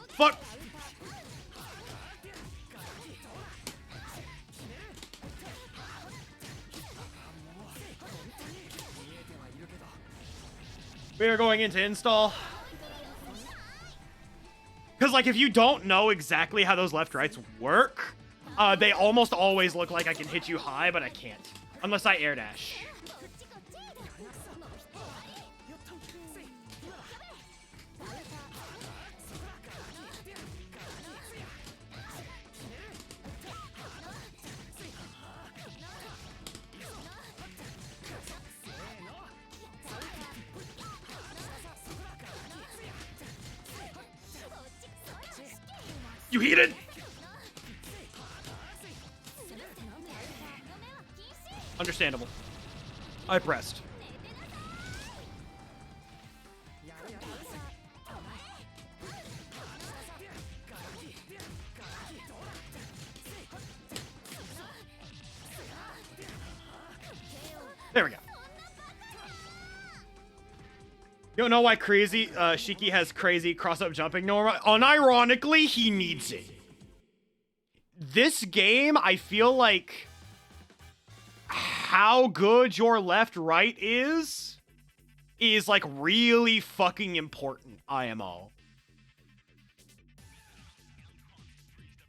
Fuck! We are going into install. Because, like, if you don't know exactly how those left-rights work, they almost always look like I can hit you high, but I can't. Unless I air dash. You heated? Understandable. I pressed. There we go. You don't know why crazy Shiki has crazy cross-up jumping? No, unironically, he needs it. This game, I feel like how good your left-right is like really fucking important, IMO.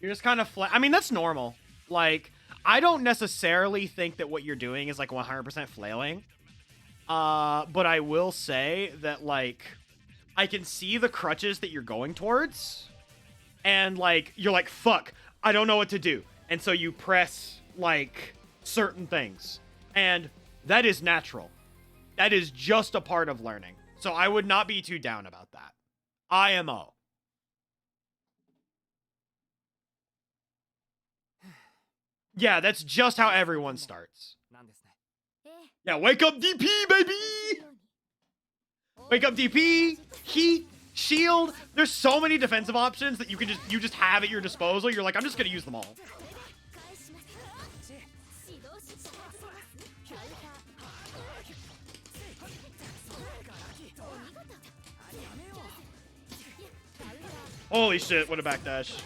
You're just kind of flat. I mean, that's normal. Like, I don't necessarily think that what you're doing is like 100% flailing. But I will say that, like, I can see the crutches that you're going towards. And, like, you're like, fuck, I don't know what to do. And so you press, like, certain things. And that is natural. That is just a part of learning. So I would not be too down about that. IMO. Yeah, that's just how everyone starts. Yeah, wake up DP, baby! Wake up DP, heat, shield. There's so many defensive options that you just have at your disposal. You're like, I'm just gonna use them all. Holy shit, what a backdash.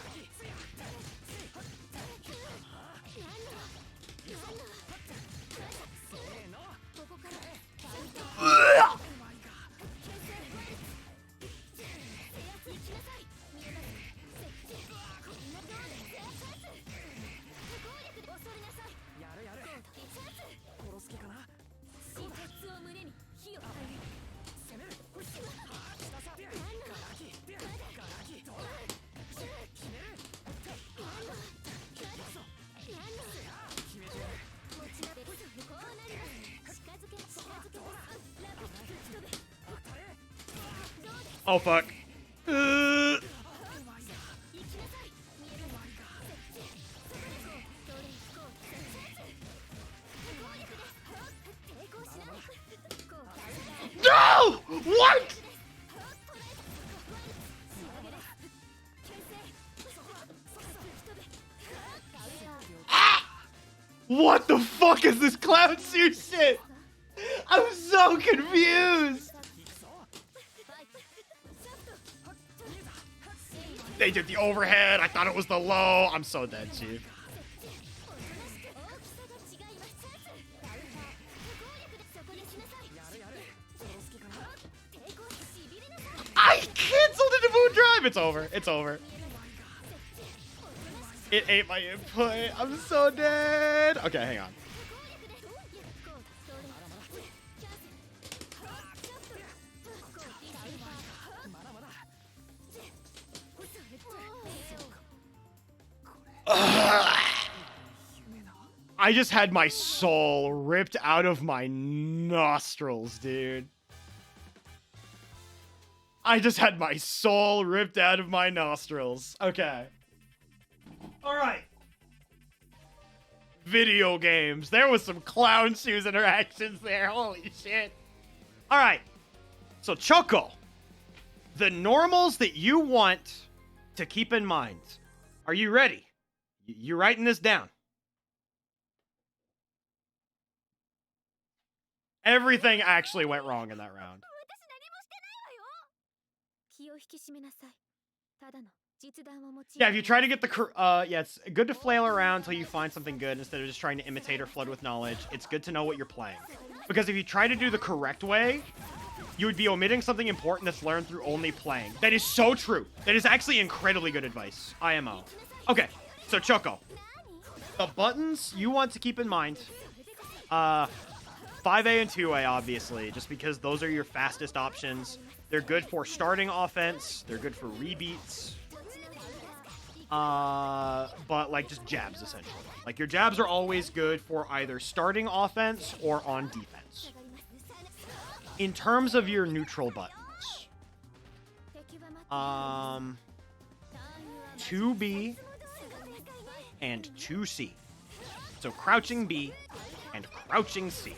Oh, fuck. No! What? What the fuck is this clown suit shit? I'm so confused. They did the overhead. I thought it was the low. I'm so dead, Chief. I canceled into Moon Drive. It's over. It's over. It ate my input. I'm so dead. Okay, hang on. I just had my soul ripped out of my nostrils, dude. I just had my soul ripped out of my nostrils. Okay. All right. Video games. There was some clown shoes interactions there. Holy shit. All right. So Choco. the normals that you want to keep in mind. Are you ready? You writing this down? Everything actually went wrong in that round. Yeah, if you try to get the yeah, it's good to flail around until you find something good instead of just trying to imitate or flood with knowledge. It's good to know what you're playing. Because if you try to do the correct way, you would be omitting something important that's learned through only playing. That is so true. That is actually incredibly good advice. IMO. Okay, so Choco. The buttons you want to keep in mind. 5A and 2A, obviously, just because those are your fastest options. They're good for starting offense. They're good for rebeats. But like just jabs, essentially. Like your jabs are always good for either starting offense or on defense. In terms of your neutral buttons, 2B and 2C. So crouching B and crouching C.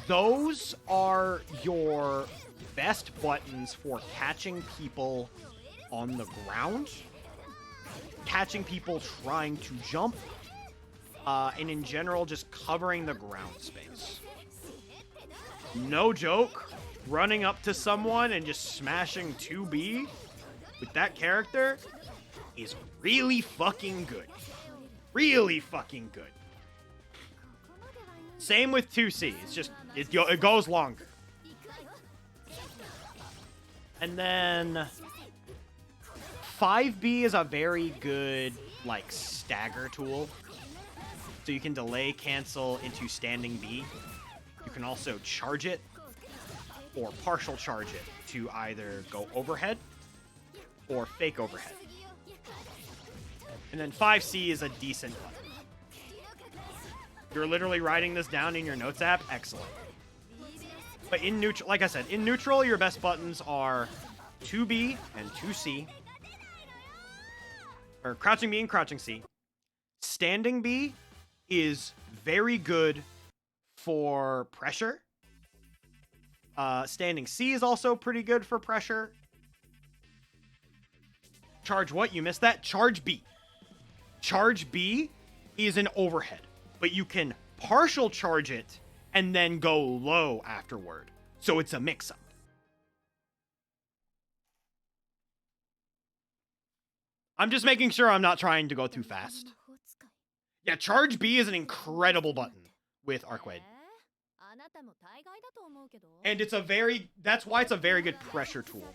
Those are your best buttons for catching people on the ground, catching people trying to jump, and in general, just covering the ground space. No joke, running up to someone and just smashing 2B with that character is really fucking good. Really fucking good. Same with 2C. It's just, it goes longer. And then 5B is a very good, like, stagger tool. So you can delay cancel into standing B. You can also charge it or partial charge it to either go overhead or fake overhead. And then 5C is a decent button. You're literally writing this down in your notes app. Excellent. But in neutral, like I said, in neutral, your best buttons are 2B and 2C. Or crouching B and crouching C. Standing B is very good for pressure. Standing C is also pretty good for pressure. Charge what? You missed that? Charge B. Charge B is an overhead, but you can partial charge it and then go low afterward. So it's a mix-up. I'm just making sure I'm not trying to go too fast. Yeah, Charge B is an incredible button with Arcwade. And it's a very, that's why it's a very good pressure tool.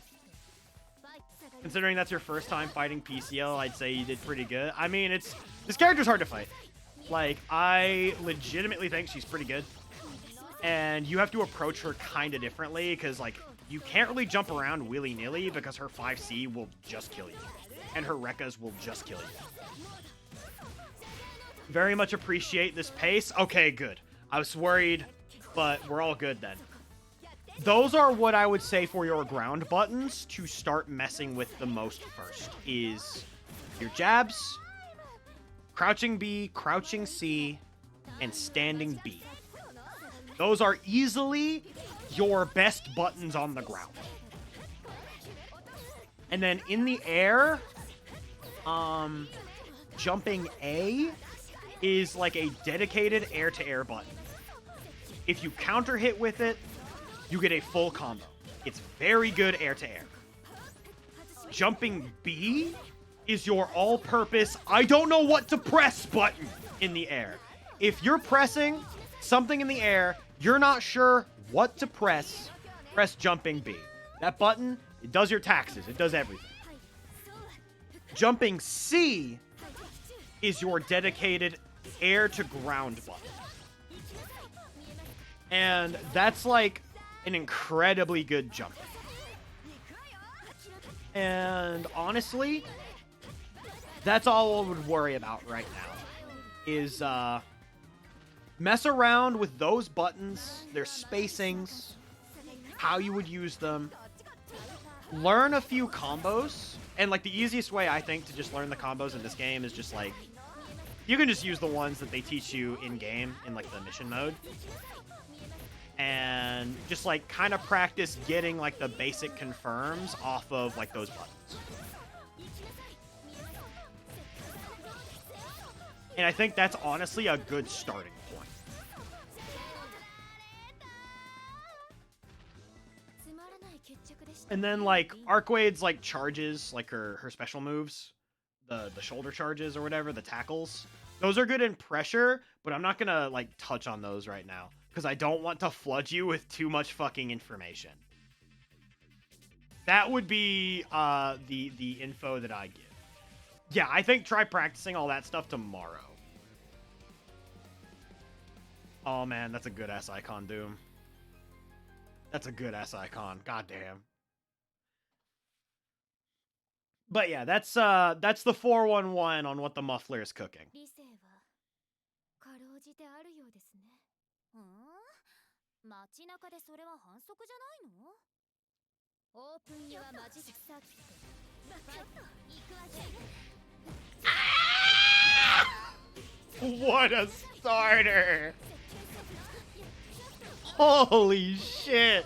Considering that's your first time fighting PCL, I'd say you did pretty good. I mean, this character's hard to fight. Like, I legitimately think she's pretty good. And you have to approach her kind of differently, because, like, you can't really jump around willy-nilly, because her 5C will just kill you. And her Rekkas will just kill you. Very much appreciate this pace. Okay, good. I was worried, but we're all good then. Those are what I would say for your ground buttons to start messing with the most first. Is your jabs, crouching B, crouching C, and standing B. Those are easily your best buttons on the ground. And then in the air, jumping A is like a dedicated air-to-air button. If you counter hit with it, you get a full combo. It's very good air-to-air. Jumping B is your all-purpose, I don't know what to press button in the air. If you're pressing something in the air, you're not sure what to press jumping B. That button, it does your taxes. It does everything. Jumping C is your dedicated air-to-ground button. And that's like an incredibly good jump. And honestly, that's all I would worry about right now. Is mess around with those buttons, their spacings, how you would use them. Learn a few combos. And like the easiest way I think to just learn the combos in this game is just like, you can just use the ones that they teach you in game in like the mission mode. and just like kind of practice getting like the basic confirms off of like those buttons. And I think that's honestly a good starting point. And then like Arcwade's like charges, like her special moves, the shoulder charges or whatever, the tackles. Those are good in pressure, but I'm not gonna like touch on those right now because I don't want to flood you with too much fucking information. That would be the info that I give. Yeah, I think try practicing all that stuff tomorrow. Oh man, that's a good ass icon, Doom. That's a good ass icon. Goddamn. But yeah, that's the 411 on what the muffler is cooking. What a starter! Holy shit!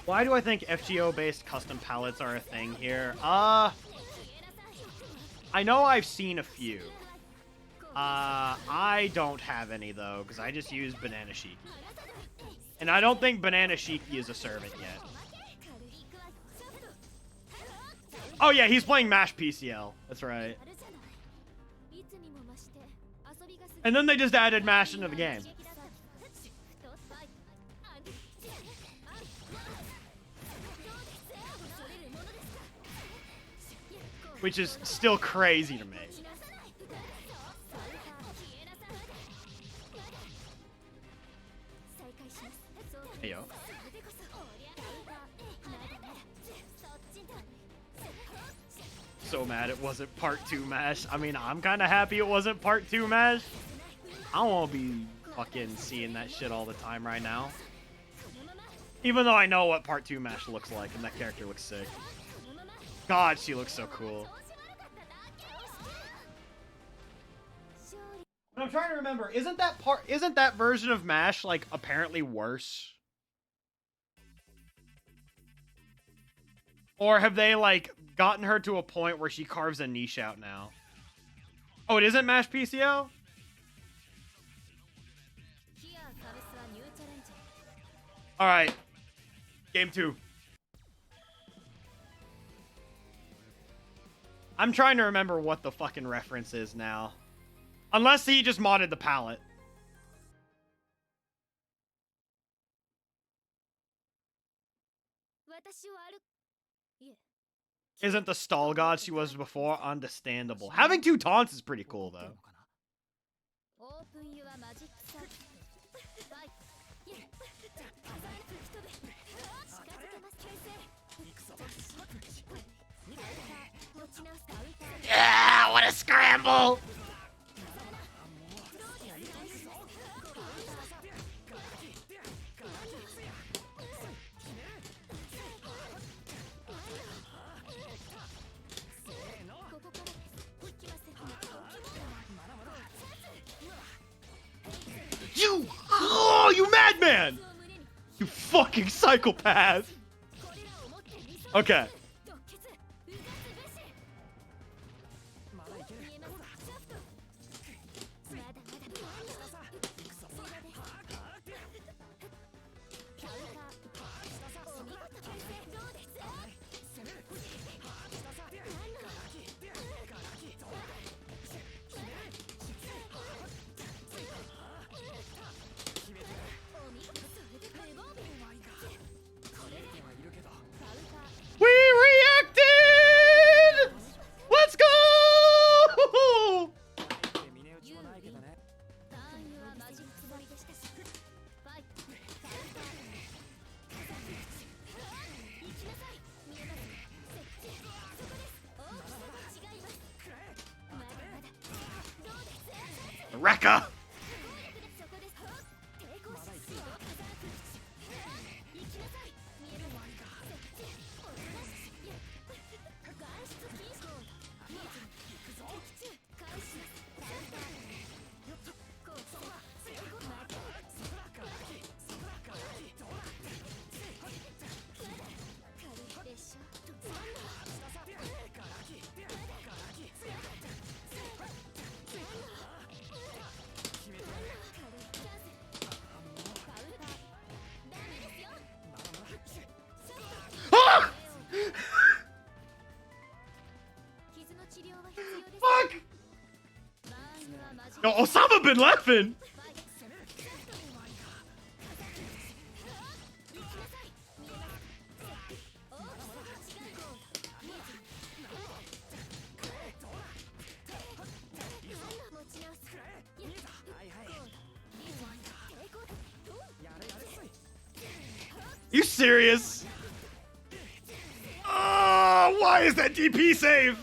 Why do I think FGO-based custom palettes are a thing here? I know I've seen a few. I don't have any, though, because I just use Banana Shiki. And I don't think Banana Shiki is a servant yet. Oh, yeah, he's playing MASH PCL. That's right. And then they just added MASH into the game. Which is still crazy to me. Hey, yo. So mad it wasn't part 2 MASH. I mean, I'm kind of happy it wasn't part 2 MASH. I don't want to be fucking seeing that shit all the time right now. Even though I know what part 2 MASH looks like, and that character looks sick. God, she looks so cool. But I'm trying to remember, isn't that version of MASH like apparently worse? Or have they like gotten her to a point where she carves a niche out now? Oh, it isn't MASH PCO? Alright. Game 2. I'm trying to remember what the fucking reference is now. Unless he just modded the palette. Isn't the stall god she was before understandable? Having 2 taunts is pretty cool, though. Yeah, what a scramble! You madman! You fucking psychopath! Okay. Rekka! Fuck! Yo, Osama bin Laden! You serious? Why is that DP save?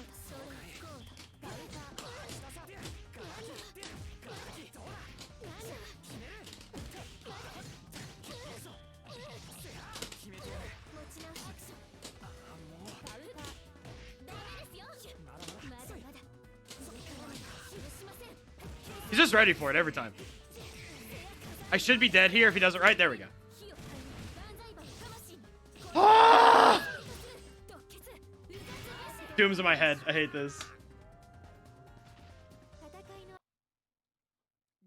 He's just ready for it every time. I should be dead here if he does it right. There we go. Ah! Doom's in my head. I hate this.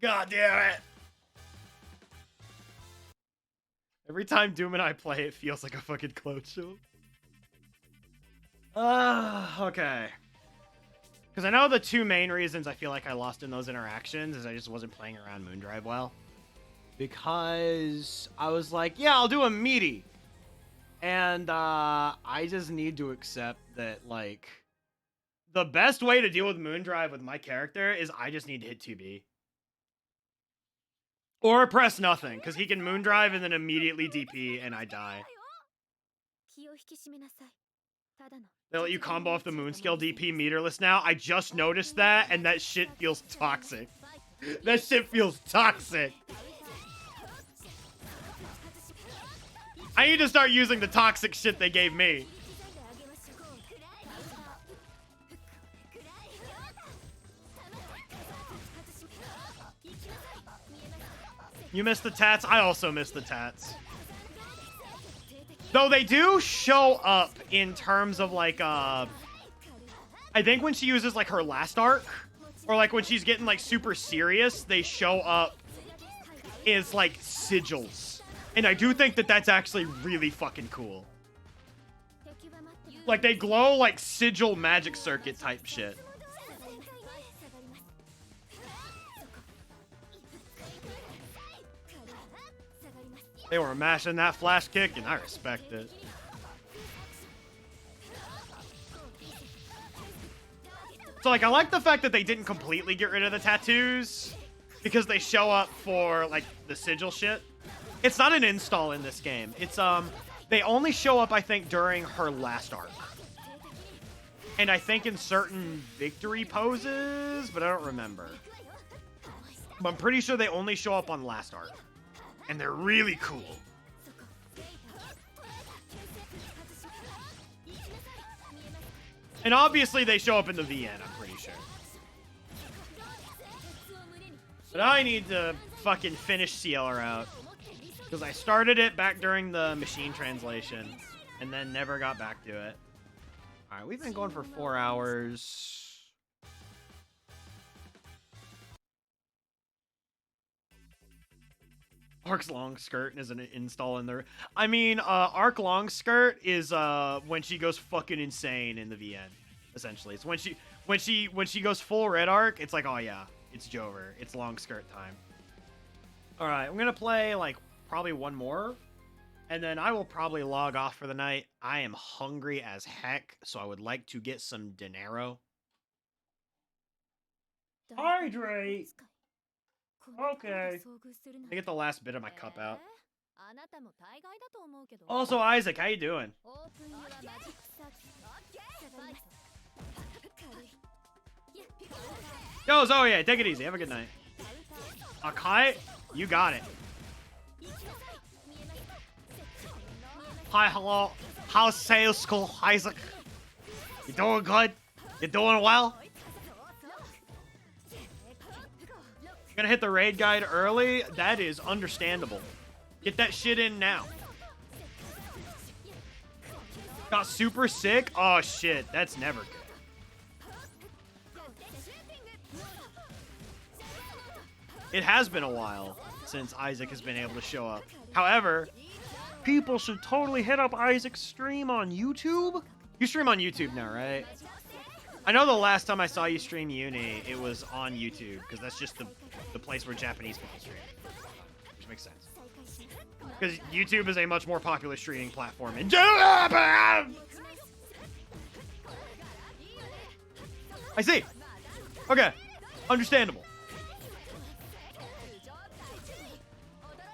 God damn it. Every time Doom and I play, it feels like a fucking clone show. Okay. Because I know the two main reasons I feel like I lost in those interactions is I just wasn't playing around Moondrive well. Because I was like, yeah, I'll do a meaty. And I just need to accept that, like, the best way to deal with Moondrive with my character is I just need to hit 2B. Or press nothing, because he can Moondrive and then immediately DP and I die. They let you combo off the Moonscale DP meterless now. I just noticed that, and that shit feels toxic. That shit feels toxic. I need to start using the toxic shit they gave me. You missed the tats? I also missed the tats. Though they do show up in terms of, like, I think when she uses, like, her last arc, or, like, when she's getting, like, super serious, they show up as, like, sigils. And I do think that that's actually really fucking cool. Like, they glow like sigil magic circuit type shit. They were mashing that flash kick, and I respect it. So, like, I like the fact that they didn't completely get rid of the tattoos, because they show up for, like, the sigil shit. It's not an install in this game. It's, they only show up, I think, during her last arc. And I think in certain victory poses, but I don't remember. But I'm pretty sure they only show up on last arc. And they're really cool. And obviously they show up in the VN, I'm pretty sure. But I need to fucking finish CLR out. Because I started it back during the machine translation. And then never got back to it. Alright, we've been going for 4 hours. Arc's long skirt is an install in there. I mean, Arc long skirt is when she goes fucking insane in the VN. Essentially, it's when she goes full red arc. It's like, oh yeah, it's Jover. It's long skirt time. All right, I'm gonna play like probably one more, and then I will probably log off for the night. I am hungry as heck, so I would like to get some dinero. Hydrate. Okay. I get the last bit of my cup out. Also, Isaac, how you doing? Yo, Zoe, take it easy. Have a good night. Akai, you got it. Hi, hello. How's sales school, Isaac? You doing good? You doing well? You're gonna hit the raid guide early? That is understandable. Get that shit in now. Got super sick? Oh shit, that's never good. It has been a while since Isaac has been able to show up. However, People should totally hit up Isaac's stream on YouTube. you stream on YouTube now, right? I know the last time I saw you stream Uni, it was on YouTube, because that's just the place where Japanese people stream. Which makes sense. Because YouTube is a much more popular streaming platform in Japan! I see. Okay. Understandable.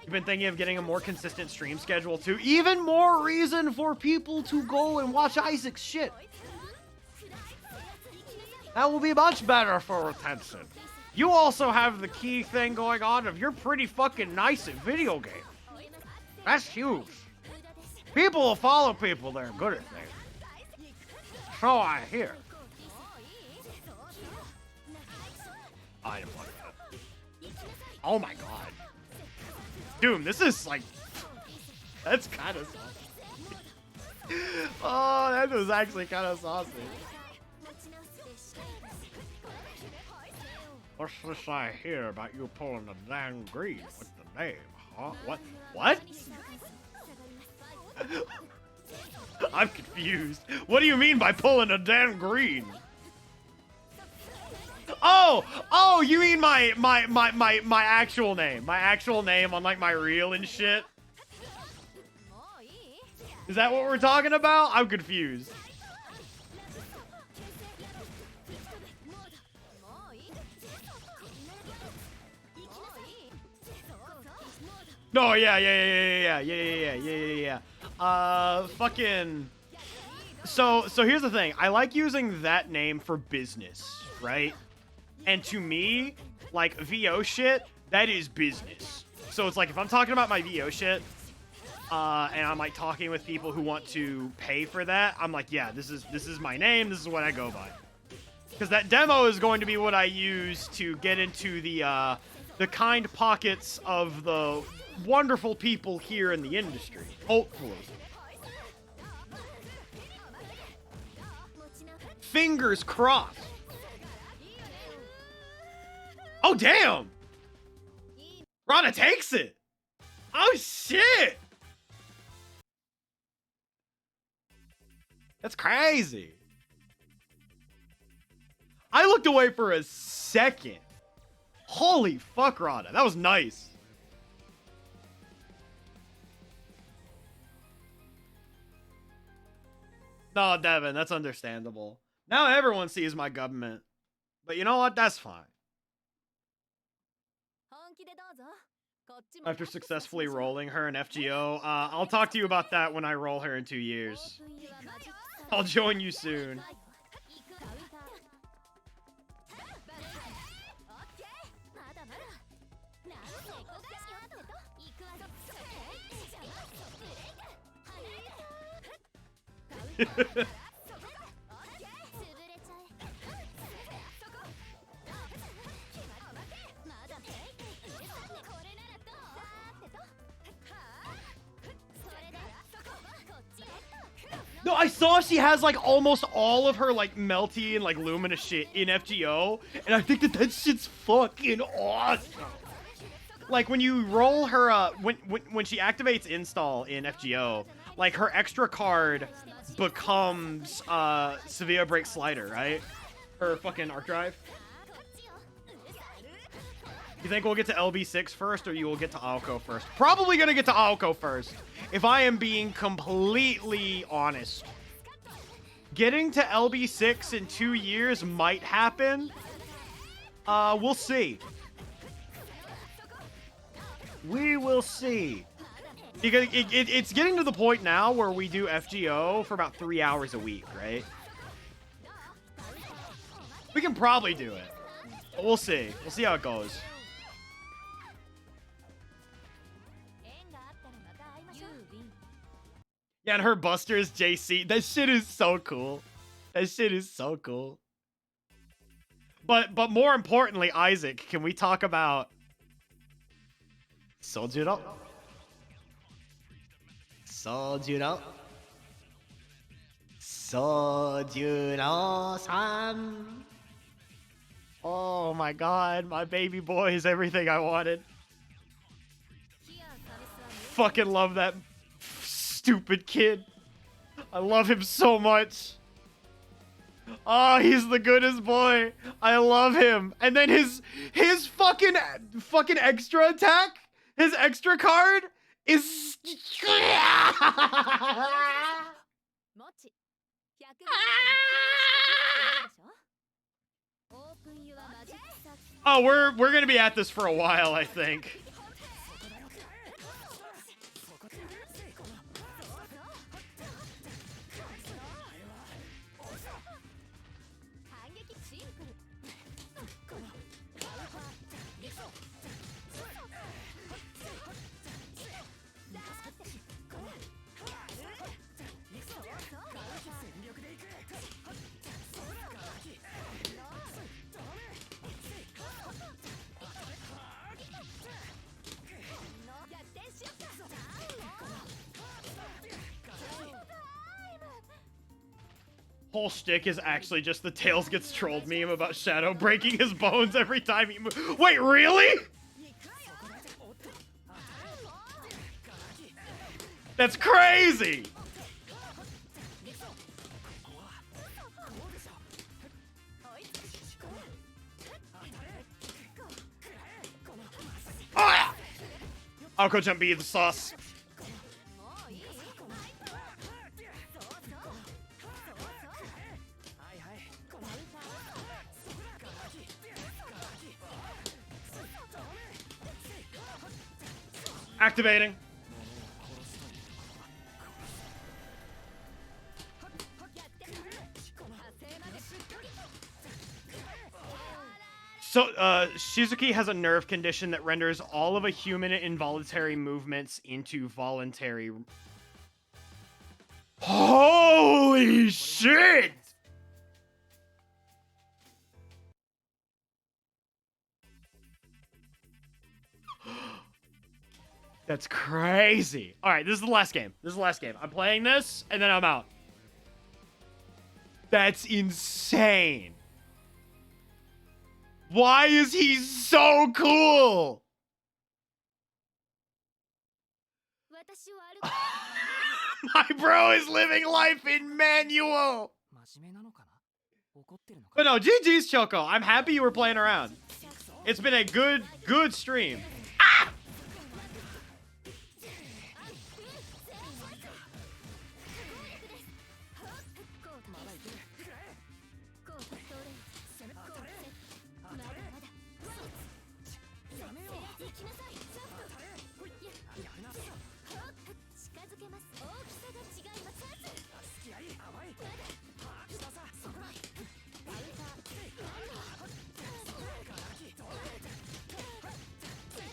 You've been thinking of getting a more consistent stream schedule too. Even more reason for people to go and watch Isaac's shit. That will be much better for retention. You also have the key thing going on of you're pretty fucking nice at video games. That's huge. People will follow people that are good at things. So I hear. I don't want that. Oh my god. Doom, this is like... That's kind of saucy. Oh, that was actually kind of saucy. What's this I hear about you pulling the damn green? What's the name, huh? What? What? I'm confused. What do you mean by pulling a damn green? Oh, you mean my actual name. My actual name on like my reel and shit. Is that what we're talking about? I'm confused. No, yeah. Fucking. So here's the thing. I like using that name for business, right? And to me, like, VO shit, that is business. So it's like, if I'm talking about my VO shit, and I'm, like, talking with people who want to pay for that, I'm like, yeah, this is my name, this is what I go by. Because that demo is going to be what I use to get into the kind pockets of the wonderful people here in the industry. Hopefully. Fingers crossed. Oh, damn! Rana takes it! Oh, shit! That's crazy. I looked away for a second. Holy fuck, Rana. That was nice. No, Devin, that's understandable. Now everyone sees my government. But you know what? That's fine. After successfully rolling her in FGO, I'll talk to you about that when I roll her in 2 years. I'll join you soon. No, I saw she has like almost all of her like melty and like luminous shit in FGO, and I think that shit's fucking awesome. Like when you roll her, when she activates install in FGO, like her extra card becomes Severe Break Slider, right? Her fucking arc drive. You think we'll get to LB6 first, or you will get to Aoko first? Probably gonna get to Aoko first, if I am being completely honest. Getting to LB6 in 2 years might happen. We'll see. We will see. Because it's getting to the point now where we do FGO for about 3 hours a week, right? We can probably do it. But we'll see. We'll see how it goes. Yeah, and her buster is JC. That shit is so cool. That shit is so cool. But more importantly, Isaac, can we talk about Sojiro? Sojiro. Sojiro-san. Oh my god, my baby boy is everything I wanted. Fucking love that stupid kid. I love him so much. Oh, he's the goodest boy. I love him. And then his fucking extra attack, his extra card is Oh, we're gonna be at this for a while, I think. Whole shtick is actually just the Tails gets trolled meme about Shadow breaking his bones every time he moves. Wait, really? That's crazy! Ah! I'll go jump be the sauce. Activating. So, Shizuki has a nerve condition that renders all of a human involuntary movements into voluntary. Holy shit! That's crazy. All right, this is the last game. This is the last game. I'm playing this, and then I'm out. That's insane. Why is he so cool? My bro is living life in manual. But no, GG's, Choco. I'm happy you were playing around. It's been a good stream. Ah!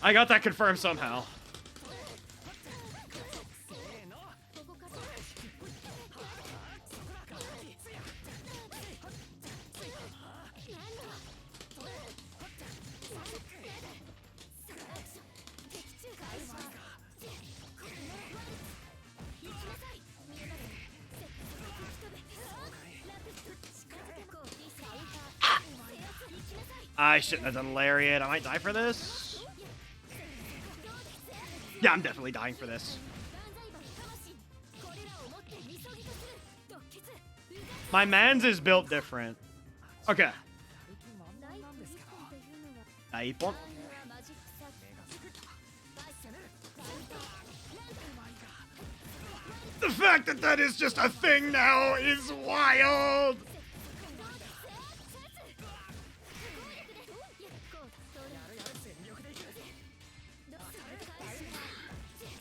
I got that confirmed somehow. I shouldn't have done Lariat. I might die for this. Yeah, I'm definitely dying for this. My man's is built different. Okay. Ippon. The fact that that is just a thing now is wild.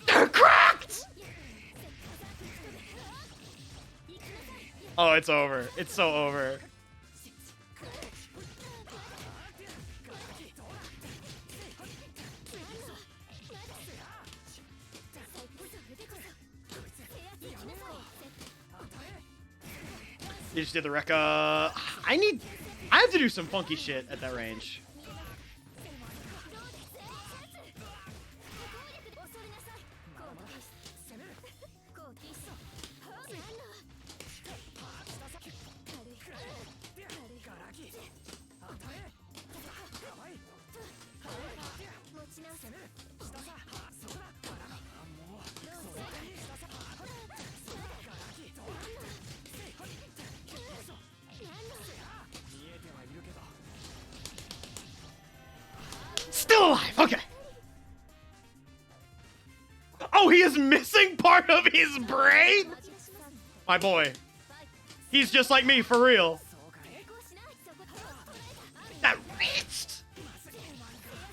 They're cracked! Oh, it's over. It's so over. You just did the Rekka. I have to do some funky shit at that range. Still alive. Okay. Oh, he is missing part of his brain? My boy. He's just like me, for real. That wrist!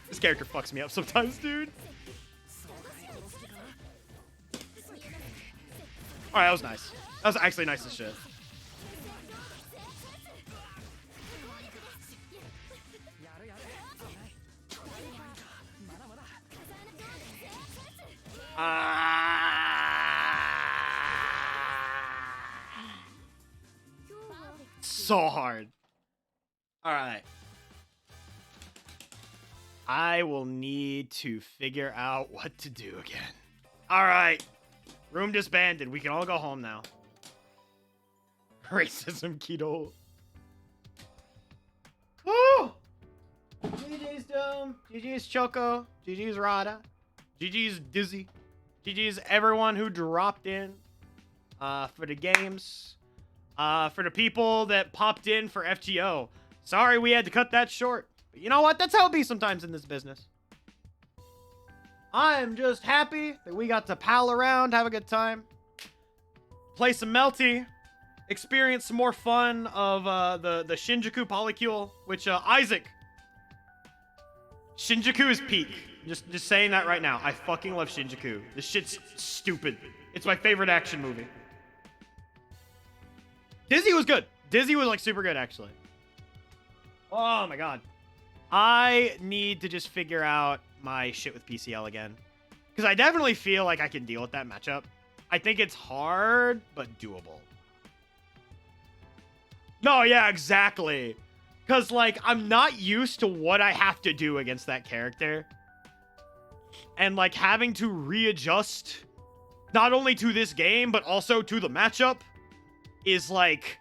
This character fucks me up sometimes, dude. Alright, that was nice. That was actually nice as shit. So hard. Alright. I will need to figure out what to do again. Alright. Room disbanded. We can all go home now. Racism, Keto. Woo! GG's Dome. GG's Choco. GG's Rada. GG's Dizzy. GG's everyone who dropped in for the games. For the people that popped in for FGO. Sorry we had to cut that short. But you know what? That's how it be sometimes in this business. I'm just happy that we got to pal around, have a good time. Play some Melty. Experience some more fun of the Shinjuku Polycule. Which, Isaac. Shinjuku is peak. Just saying that right now. I fucking love Shinjuku. This shit's stupid. It's my favorite action movie. Dizzy was good. Dizzy was, like, super good, actually. Oh, my God. I need to just figure out my shit with PCL again. Because I definitely feel like I can deal with that matchup. I think it's hard, but doable. No, yeah, exactly. Because, like, I'm not used to what I have to do against that character. And, like, having to readjust not only to this game, but also to the matchup is, like,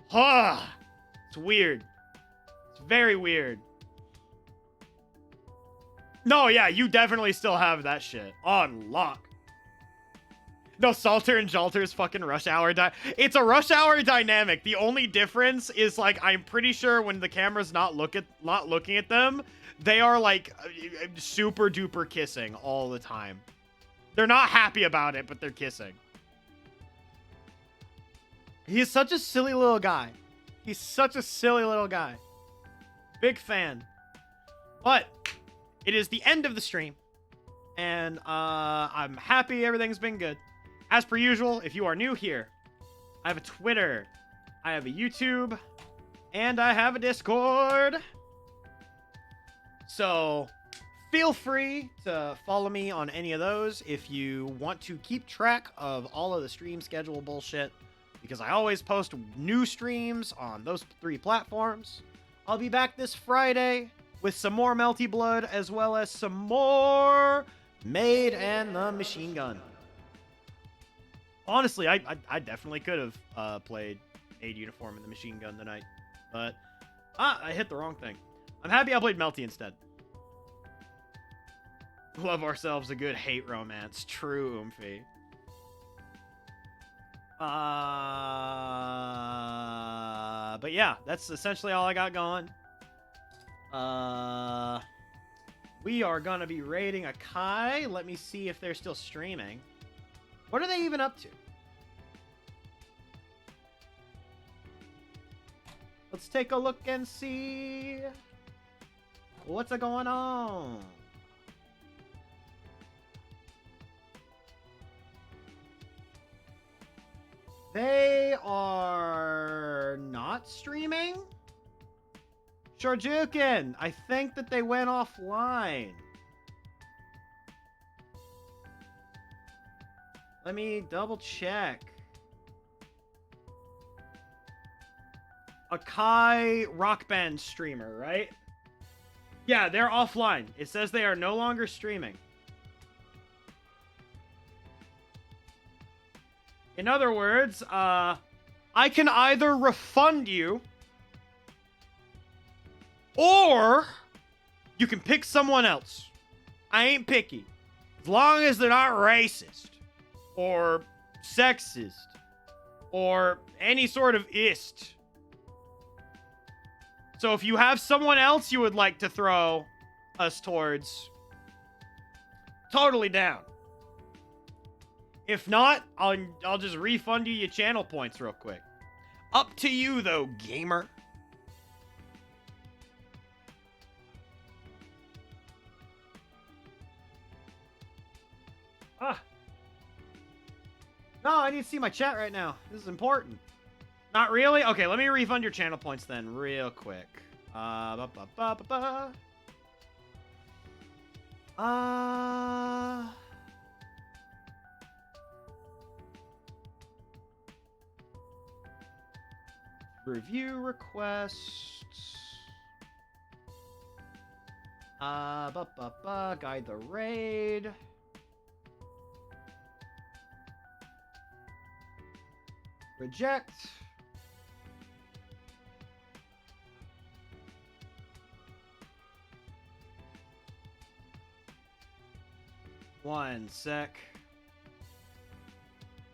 it's weird. It's very weird. No, yeah, you definitely still have that shit on lock. No, Salter and Jalter's fucking rush hour. It's a rush hour dynamic. The only difference is, like, I'm pretty sure when the camera's not looking at them, they are, like, super duper kissing all the time. They're not happy about it, but they're kissing. He's such a silly little guy. He's such a silly little guy. Big fan. But it is the end of the stream. And I'm happy everything's been good. As per usual, if you are new here, I have a Twitter, I have a YouTube, and I have a Discord. So feel free to follow me on any of those if you want to keep track of all of the stream schedule bullshit. Because I always post new streams on those 3 platforms. I'll be back this Friday with some more Melty Blood, as well as some more Maid and the Machine Gun. Honestly, I definitely could have played Aid Uniform and the Machine Gun tonight. But, I hit the wrong thing. I'm happy I played Melty instead. Love ourselves a good hate romance. True, Oomphy. But yeah, that's essentially all I got going. We are gonna be raiding a Kai. Let me see if they're still streaming. What are they even up to? Let's take a look and see what's going on. They are not streaming? Sharjukin, I think that they went offline. Let me double check. Akai Rock Band streamer, right? Yeah, they're offline. It says they are no longer streaming. In other words, I can either refund you, or you can pick someone else. I ain't picky. As long as they're not racist, or sexist, or any sort of ist. So if you have someone else you would like to throw us towards, totally down. If not, I'll just refund you your channel points real quick. Up to you, though, gamer. No, I need to see my chat right now. This is important. Not really? Okay, let me refund your channel points then, real quick. Review requests. Guide the raid. Reject. One sec.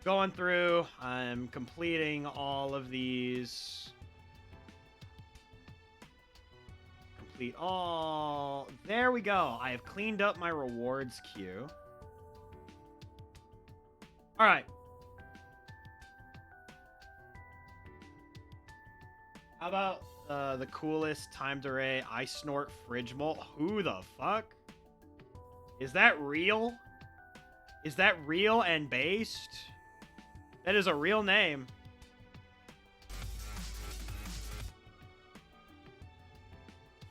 Going through. I'm completing all of these. Complete all. There we go. I have cleaned up my rewards queue. All right. How about the coolest timed array? I snort fridge molt. Who the fuck? Is that real? Is that real and based? That is a real name.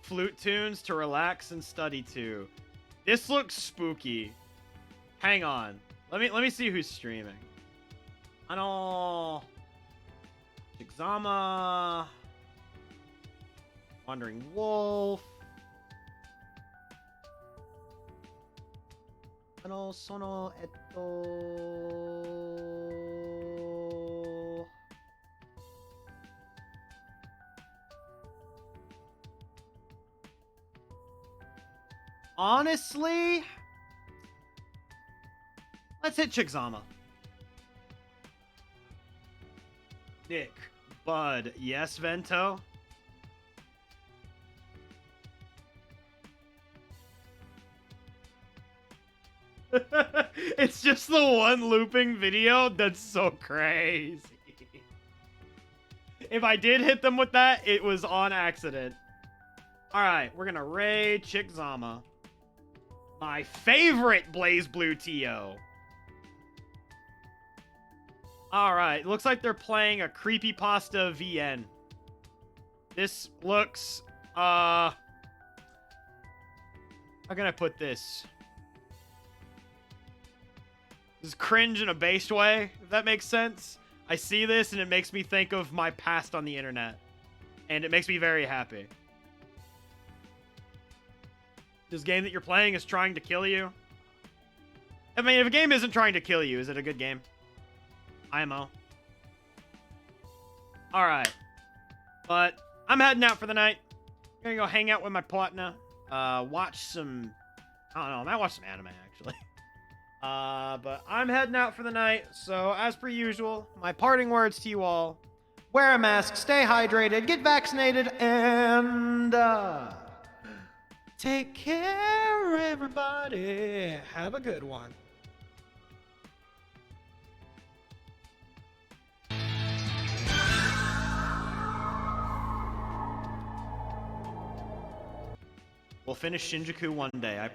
Flute tunes to relax and study to. This looks spooky. Hang on. Let me see who's streaming. I know. Jigzama. Wandering Wolf. Sono etto. Honestly, let's hit Chigzama. Nick, Bud, yes, Vento. It's just the one looping video that's so crazy. If I did hit them with that, it was on accident. Alright, we're gonna raid Chigzama. My favorite Blaze Blue TO. Alright, looks like they're playing a Creepypasta VN. This looks, how can I put this? This is cringe in a based way, if that makes sense. I see this and it makes me think of my past on the internet. And it makes me very happy. This game that you're playing is trying to kill you. I mean, if a game isn't trying to kill you, is it a good game? IMO. Alright. But I'm heading out for the night. I'm gonna go hang out with my partner. Watch some... I don't know, I might watch some anime, actually. But I'm heading out for the night, so as per usual, my parting words to you all: wear a mask, stay hydrated, get vaccinated, and take care, everybody. Have a good one. We'll finish Shinjuku one day, I